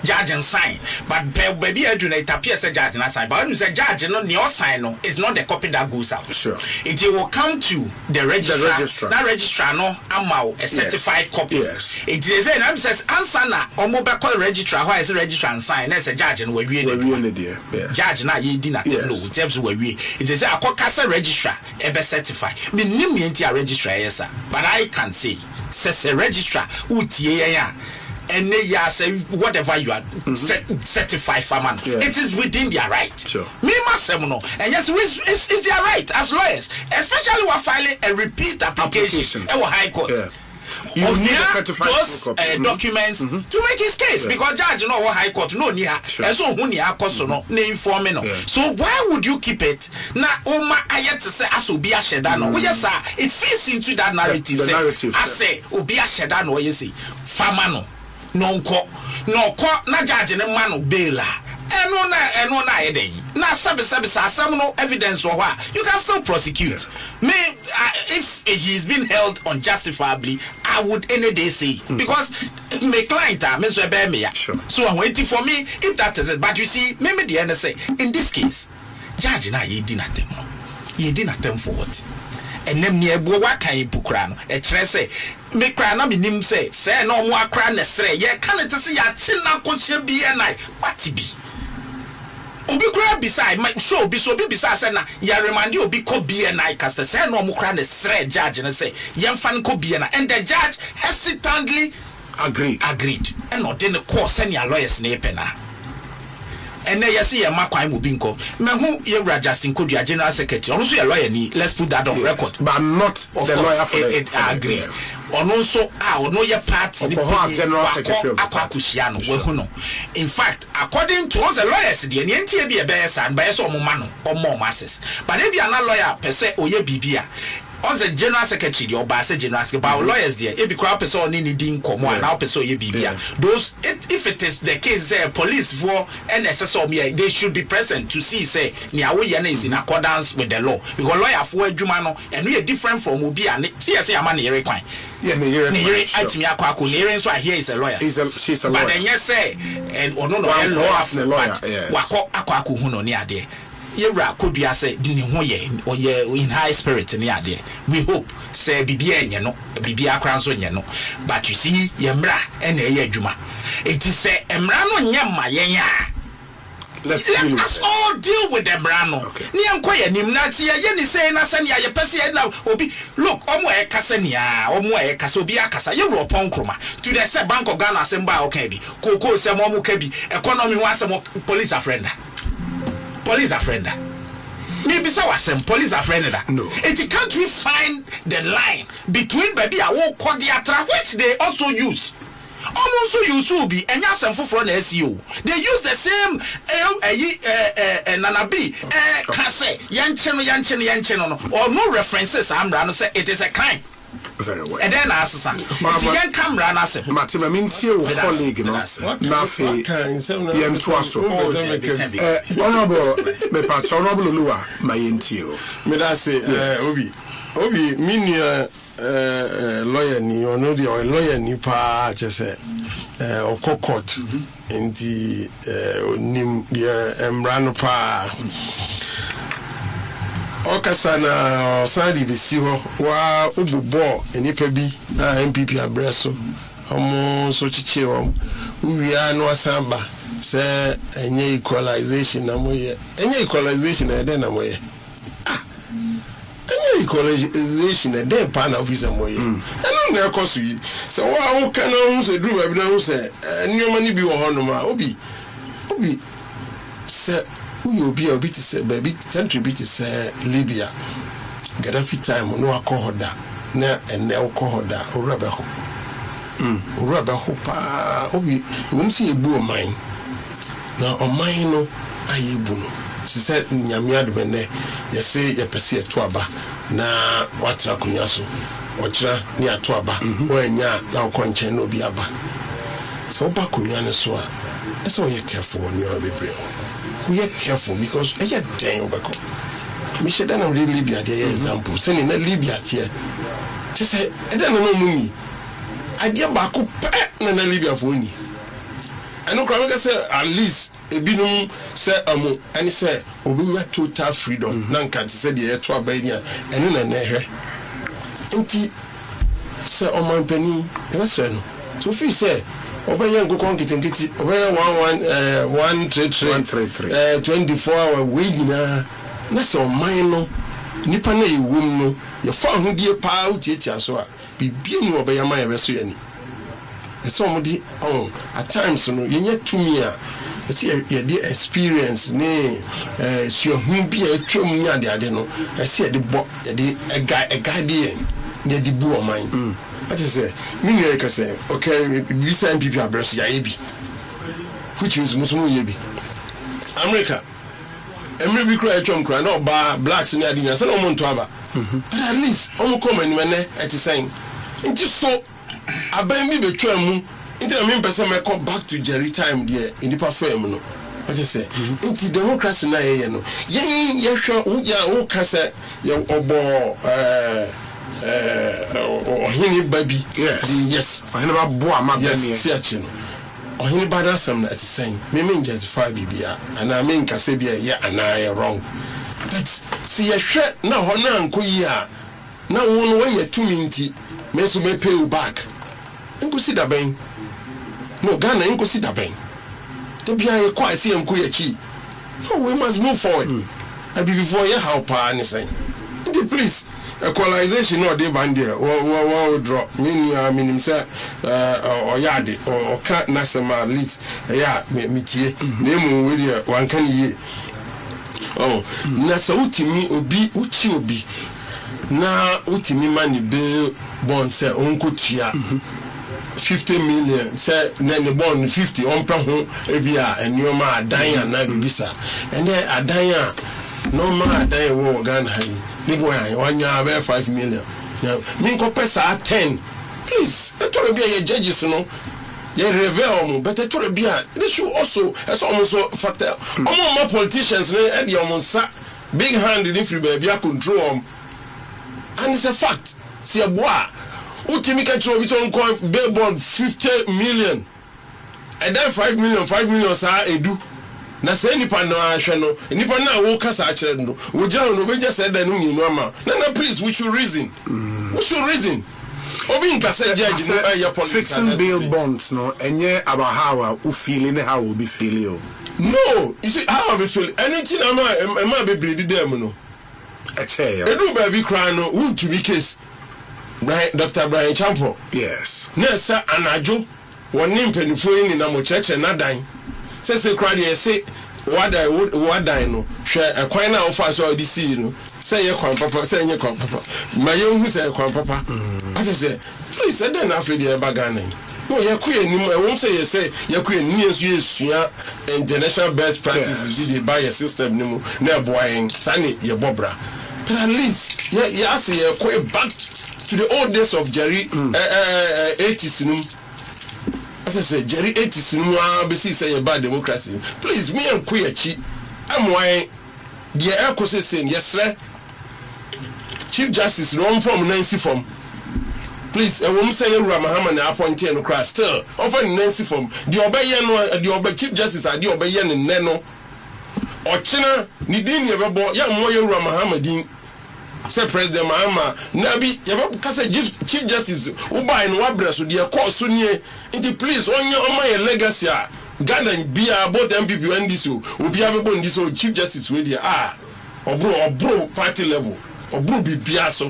judge and sign, but baby I do not appear say judge and sign. But when you say judge, no your sign no, it's not the copy that goes out. Sure. It will come to the registrar. That registrar no amount a certified copy. Yes. It is a name says answer na omobe call registrar. Why is registrar and sign? That's a judge and we judge na ye di na no. It is a Ekosiisen registrar ebe certify. Me nim yenti a registrar yes sir. But I can say says a registrar utie ya and they say whatever you are certified for man. Yeah. It is within their right. Sure. Me myself no. And yes, it's their right as lawyers, especially when filing a repeat application at High Court. Yeah. You need those documents to make his case because judge no high court no near and so who near cost no name for me no. So why would you keep it? Na Oma ayet say as obi a sheda no. Yes sir, it fits into that narrative. I say obi a sheda no yes farmer no. No ko na judge ne man no bail. Eno na eden na sabe asam no evidence or what you can still prosecute me if he's been held unjustifiably. I would any day say because my client me so be me ya so I'm waiting for me if that is it. But you see me the end say in this case judge na ye di natem for what and them near bo wa kan ipukra no e kire say me kra na me nim say no mo akra na sre ye kan it say ya chi na ko hye bi e nai what be obi kra beside my show bi so bi beside say na ya remind obi ko bi e nai cast say no mo kra na sre judge na say yem fan ko bi e na and the judge hesitantly agreed and no dey call senior lawyers na epena. And then you see a Makwan Mubinko. Mehu Yura Justin Kodia, General Secretary. Also, a lawyer, let's put that on record. But I'm not the lawyer for it. I agree. On also, I know your party. General Secretary. In fact, according to us, the lawyers, the NTA be a bear and by some man or more masses. But if you are not lawyer, per se, or ye bibia. On the general secretary or by general secretary, lawyers there, if you crop is on any ding come on, now person ye bibia. Those if it is the case, police for NSS or me, they should be present to see say Niawe is in accordance with the law. Because lawyer for Jumano and we are different from Ubi and CSA man here quite. Yeah, so I hear is a lawyer. She's a lawyer. But then yes say and or no lawyer. Wako akwaku huno ni ade. Yera could you say or ye in high spirit in the idea. We hope say Bibia no Bibia crowns on no. But you see Yemra and a Juma. It is say Emrano Yama Yenya. Let us all deal with Emrano. Niam Koya Nimnatia Yenny say Nasania your Pessi now obi look Omwe Casania Omwe Casobia Casa you were Ponkroma to the set Bank of Ghana Asempa Okebi Coco Samomu Kebi economy was some police a friend. Police are friend. Maybe so some police are friend. No. It can't we find the line between baby a walk the which they also used. Almost used to be and yes and for SEO. They use the same Nanabi can say Yanchen or no references. I'm gonna say it is a crime. Very well. And then ask son. Young camera and ask Matima Mintia colleague, Nafi, Yen Twasso, Honorable Mepat, Honorable Lua, my intio. Medase, Obi, Minia lawyer, ni or no, the lawyer, ni pa, just or court in the Nim, the Emrano pa. Okasana Sadi Bisiho wa ububo enipa bi na MPP abreso omo so chichewo uria no asamba se enye equalization na moye enye equalization na den na moye enye equalization na den pa na officer moye enu na ekoso yi se wa wo kana hu se duru ba bi na hu se nyoma ni bi wo ho no ma obi se who be a bit say baby country bit say Libya. Gaddafi time no akohoda na ene akohoda orabeho. Orabeho pa obi won si ebu o mine. Na o mine no ayebu no. She said nyame adbene ye say ye pese eto aba na watra kunya so. Ochira ni ato aba. O anya na okonche no bi aba. So ba kunya ne so a. Eso ye careful on your bebre. We are careful because I had dang overcome. Michel Danam did Libya, the example, sending a Libya here. Just say, I don't know me. I get back up and Libya for me. I know Kramaka say at least a binum say and he said, Obinia total freedom. Nanka said the air to Albania and then a neher. Empty say on my penny, that's right. So if you say, Obeya go kon kitenti Obeya 133 24 hour wage na so man no nipa na ewum no ye fa ho die pa utiatia so a bibie ni Obeya man ye beso yani eso mo di at times no ye nya tumi a esi ye di experience ne si ohun bi a twam nya de ade no esi ye de bo ye de ega de ye di bu o man What is it? Meaning, I say, okay, we send people abreast Yabi, which is Muslim Yabi. America, and maybe cry cry, no bar blacks in the idea, so no one to aber. But at least, almost common when at the same. It is so, I buy me the tram, into the main person may come back to Jerry time, dear, in the perfume. No. What you say? Into democracy na no. Yen sure who can say your obo ohini baby. Yes. Ohini boa ma yes, see achino. Ohini bada sam na ati saying. Me mean justify bibia and I mean kase bia ya and I wrong. But see ya sure na hona nko yi a na won when you 2 minutes me so me pay you back. Nko si da ben. No Ghana nko si da ben. To be a quite see and kuyachi. No, we must move forward. I be before you how pa anything. Please, equalization or de bandia or drop. Meaning, sir, or yard or cat nasama least. Yeah, me tea. Name with you, one can ye. Oh, Nasa Utimi obi uchi obi. Na Utimi money bill bon say uncle tia. 50 million say then the bond 50 on ho ebia enoma adan na bibisa and then adan no ma adan wo Ghana hi ni boy wanya be 5 million now me ko pesa 10 please etoro bia ye judges no ye reveal mo but etoro bia they should also as almost factor omo politicians no e dey omo sa big hand in free bia control and it's a fact see a boy Utimika Chobi so call bail bond 50 million. And then 5 million sa edu. Na say nipa no ahwe no. Nipa na wo kasa akere no. Wo ja no be just said that no nyinu ama. Na please we should reason. We should reason. Obi nkasa judge no air politics. Fixing bail bonds no enye about how we feeling how we be feeling. No, you see how we feel. Anything am be bleed dem no. Edu baby cry no won to be case. Dr. Brian Champo. Yes. Nessa anajo woni mpenifo ni na mo cheche na dan. Se cry dey say what I no hwe ekwan na ofa so di see no. Say ye kwan papa, say ye kwan papa. Ma ye hu say kwan papa. I say please say den afre dey eba Ghana. No ye ku enim e won say ye ku enim esua international best practices be by your system nimu na boyen sane ye bobra. But at least ye ask ye ku back to the old days of Jerry 80s num. As I say Jerry 80s num be say bad democracy. Please me and Kuyachi am why the Ekosiisen yes Chief Justice no from Nancy from. Please a woman say Ramahama na appointee no class still offer Nancy from the obey no the obey Chief Justice ade obey ne no. Ochina ni din ye bebo ya moye Ramahama din. Say President Mahama Nabi yaba kasa Chief Justice uba in wabreso de course nie into please onye on my legacy Ghana bia both MPP and this obi abebo this Chief Justice we dey obro party level obro bibia so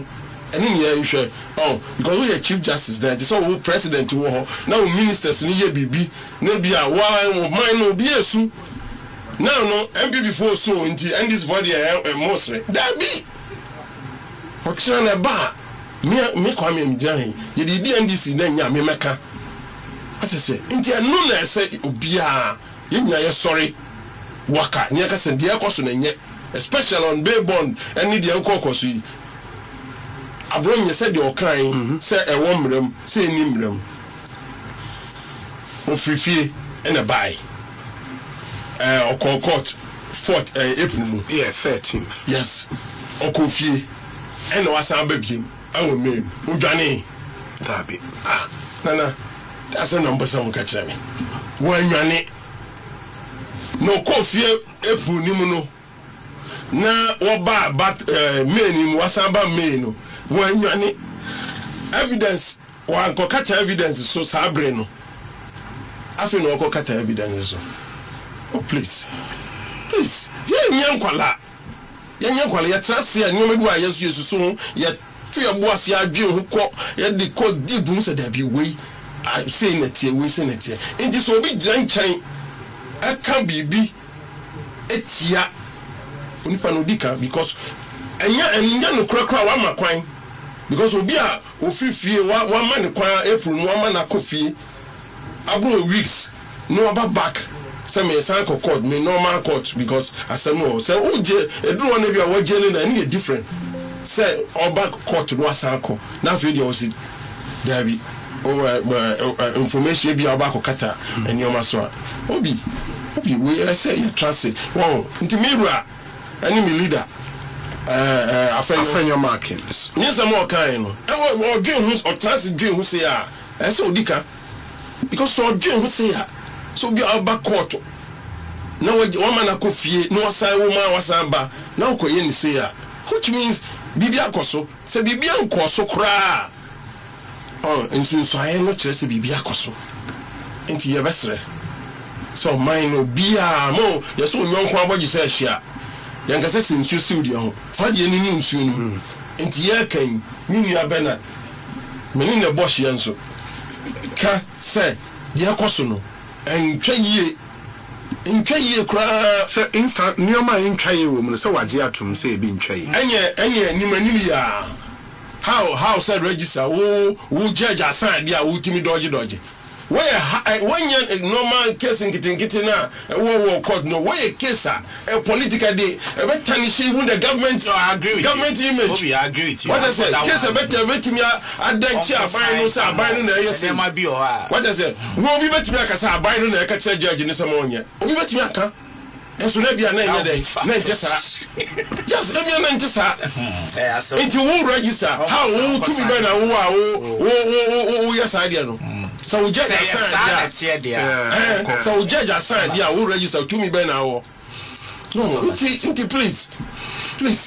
eni ye hwe oh because we the Chief Justice there so who president wo ho now ministers ni ye bibi na bia wa mine no bi esu now no MPP for so into and this body mostly that be Ochina na ba me kwa me mjan ye di NDC na nya me meka ati se nti enu na ese obia ye nya ye sorry waka nya ka se de ekoso na nye especially on bail bond any de enkokoso yi abro nye se de okan se ewo mrem se eni mrem ofifie ena bai okokot 4th April yeah 13th yes okofie ena wasan babiem awo mem udwane dabi nana that's a number some catch me wanwane no kofie April ni mu no na woba but May ni mu wasan ba May no wanwane evidence wan ko catch evidence so sabre no afi no ko catch evidence so oh please ye nyankwala ya trust ya nyoma bi wa yesu so ya to ya bo ase adwen ho ko ya de ko di bu so da bi we I say na tie we say na tie enti so obi gyina nkyɛn aka bibi etia onipa no dika because enya no krakra wa makwan because obia ofifie one man kwa April one man akofie abro weeks no aba back say me sign court me normal court because asemo say oje edru one bia wa jele na any different say oba court no asanko na fe dia o si there be information bia oba ko kata enioma so obi we say you trust it wow ntimira any me leader afenyo markings nyesa mo kan no o dwen hu o trust dwen hu say a ese odika because so dwen hu say a so be aba court na one man akofie no asai woman wasamba na okoye ni say a which means bibia akoso se bibia nkoso kra nsunso aye no kire se bibia akoso enti ye besre so mine no bia mo yeso nyonko abogi se ahia yanka se sinsu siudi ho fa de ni nsu no enti ye kan ni nua bena meni ne bosh yenso ka se de akoso no entwa yie kra so instant nyoma entwa yie wo mu so waje atum se bi ntwa yie enye nimanimi ya how said register wo judge asan dia wo timi dodge when you normal case in getting na wo court no why a case a political day e tarnish even the government government image. I agree with you. What I say case better me adanchi aban no say aban no na yes what I say wo bi betimi aka say aban no na e ka che judge ni say mo onye obi betimi aka enso na bia na enye dey na ntesa yes na bia na ntesa into wo register how wo to be na wo yes idea no so we judge aside there so we judge aside there who register to me by now no please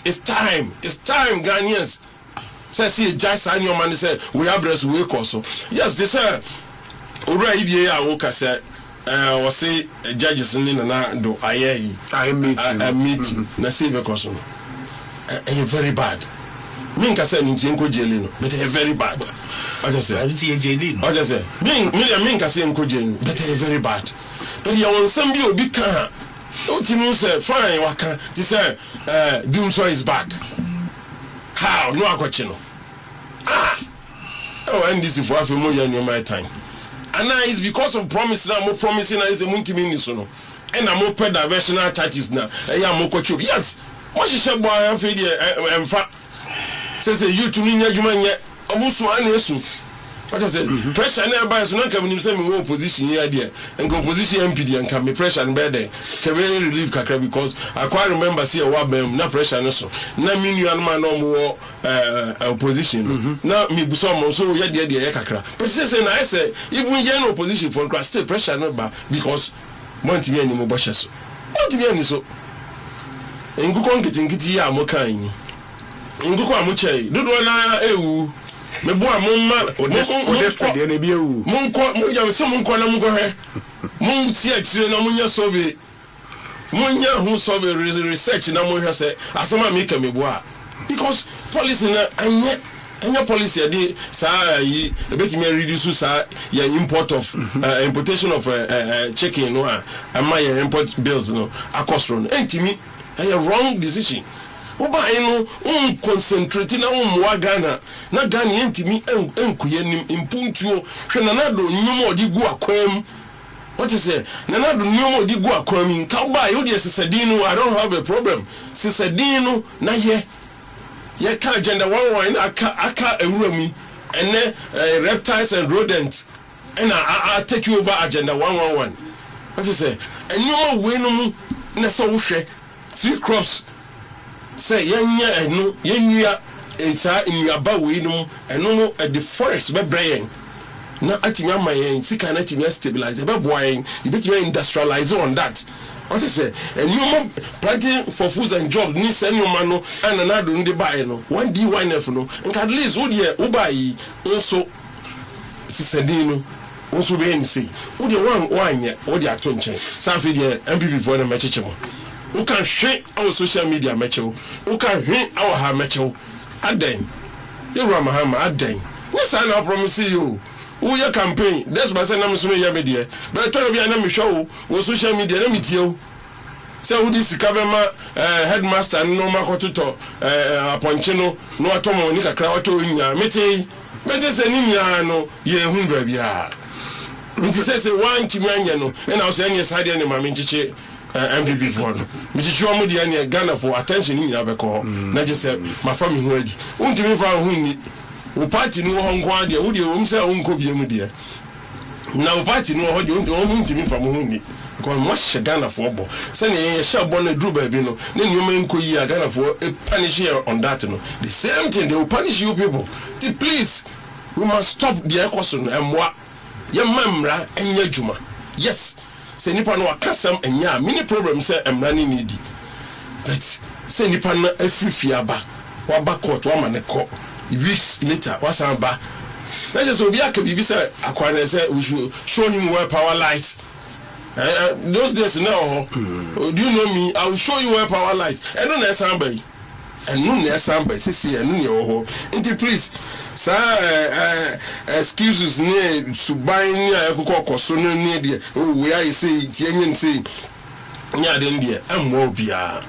it's time Ghanaians say see just sign your man say we have breast we so yes they say already here I work say we say judges ni na do I meeting na say because no very bad me nka say nti enko jeli no but very bad I just say me nka say enko jeli but very bad but you want some bi obi kan o ti mu say fine waka ti say Doomso is back how no akwachi no and this for afi mo yan my time and now it's because of promise now mo promising is a muntimi ni so no and am open diversional tactics na ya mo kwachi yes mo hihye boy am fe die emfa say you to me nyadwuma nye obusu ana esu what I say pressure na buy so na kam nim say me opposition here there and opposition MP there and me pressure and be there can we relieve kakra because I quite remember see a wabem na pressure no so na me nuan man no mo opposition na me buso mo so ye there kakra but say na I say even ye no opposition for still pressure no ba because monti me ani mo boshe so monti me ani so nguko nkiti ya mo kan yi nguko amuchei dodo na ewu me boa mumma odesta de na bi ewu munko mujam se munko na munko he mun ti akire na munya survey munya hu survey research na mo hwe se asema me ka me boa because policy na anya policy dey sa yi ebetimi reduce sa ya import of importation of chicken no am ya import bills no akosro no entimi a wrong decision oba eno concentrate na umwa Ghana na Ghana yentimi enkuye nim impuntuo hwe na nado nyum odi gu akwam what you say na nado nyum odi gu akwam nka oba yo de sesadino I don't have a problem sesadino na ye ka agenda 11 aka ewurami ene reptiles and rodents and I take you over agenda 111 what you say enyum we no mu na so wo hwe 3 crops say yenya enu yenua eta nnuaba we no enu no the forest be brain na atimi amayen sika na atimi stabilize be boyen e be timi industrialize on that what is say enu planting for foods and jobs ni say enu ma no ana na do ndi buy no 1D1F no nka at least wo de wo buy nso sisadin no nso be ni say wo de wanye wo de ato nchen safi de MPP for na mecheche mo who can share our social media mecho, who can hit our ha mecho, Aden. You Ramahama, Aden. Yes, I now promise you. Who your campaign? That's my son, I'm assuming your media. But I told you, I'm show, or social media, let me tell you. Say who this Kabema headmaster no makoto aponchino no atomo ni kakra wato nya mete se ni nya no ye hu bia nti se wan kimanya no na o se any side any ma menchiche MPP for no menchiche o mo dia ne Ghana for attention ni nya beko na je se ma family hu adi untimi fa hu ni o party no ho nko ade wo de o mse o nko bia mu de na o party no ho de o untimi fa mo hu ni because much Ghana for bo say ne shall born a drew baby no ne nyoma nko yi Ghana for punish you on that no the same thing they will punish you people. Please, we must stop the Ekosiisen and what your memra and your juma. Yes, say nipa no akasam enya many problems say emrani needy. But say nipa no afifiaba wa ba court wa maneko weeks later was amba. That just obi akabibi say akwane say we should show him where power lies. Those days now, do you know me? I will show you where power lies. I don't know somebody. And no near somebody, see, and no, and please, sir, excuses near Subine, Coco, so near the where I say, Tian say, yeah, then dear, I'm Wobia,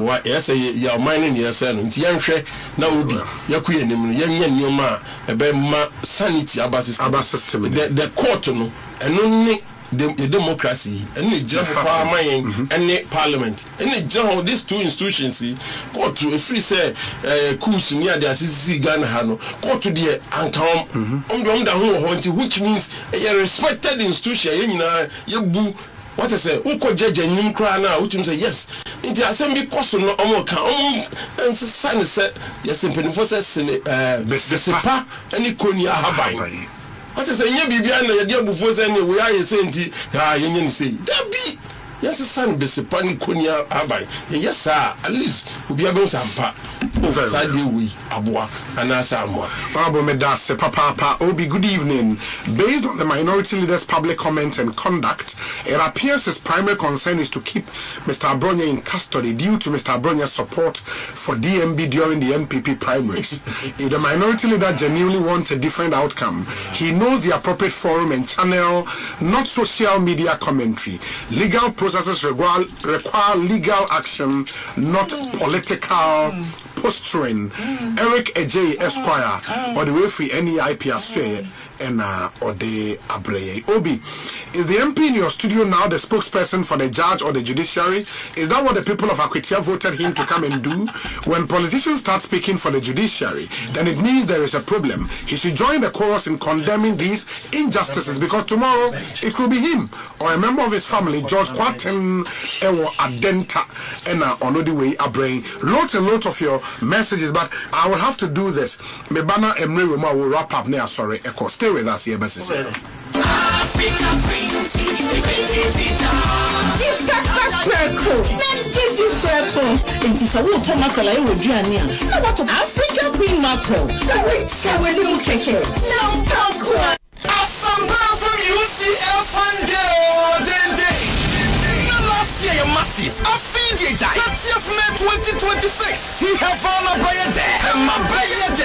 what, yes, you're mining your son, and Tianshe, now be Yakuyan, young Yoma, a bema sanity about system, the court, and only. The democracy and the parliament and the parliament and the general these two institutions go to a free say coups near the CCC Ghana Hano go to the ankam which means a respected institution you boo what I say who could judge and you cry now which means yes in the assembly cost no and son said yes in Penifos the Sepa and the Konya Habai. What is a year behind the idea before saying we are saying, you say, that be yes, a son, Bessepani Konya Abai. Yes, sir, at least we'll be able to sampa over Sadio we Abua and Asamwa. Babo Medas, Papa, Obi, good evening. Based on the minority leader's public comment and conduct, it appears his primary concern is to keep Mr. Abronya in custody due to Mr. Abronya's support for DMB during the NPP primaries. If the minority leader genuinely wants a different outcome, he knows the appropriate forum and channel, not social media commentary. Legal processes require legal action, not political posturing. Eric Ej Esquire, or the way free any IPS and or the Abreye. Obi, is the MP in your studio now the spokesperson for the judge or the judiciary? Is that what the people of Akwitia voted him to come and do? When politicians start speaking for the judiciary, then it means there is a problem. He should join the chorus in condemning these injustices, because tomorrow it could be him or a member of his family, George Kwaten Ewo Adenta and on the way Abreye. Lots and lots of your messages, but I will have to do this. Mebana Emre Roma will wrap up now. Sorry, Eko, stay with us here, Bessie. Asempa from UCF and last year massive. I feed you 30th May 2026. See have found a buyer there. And my buyer there.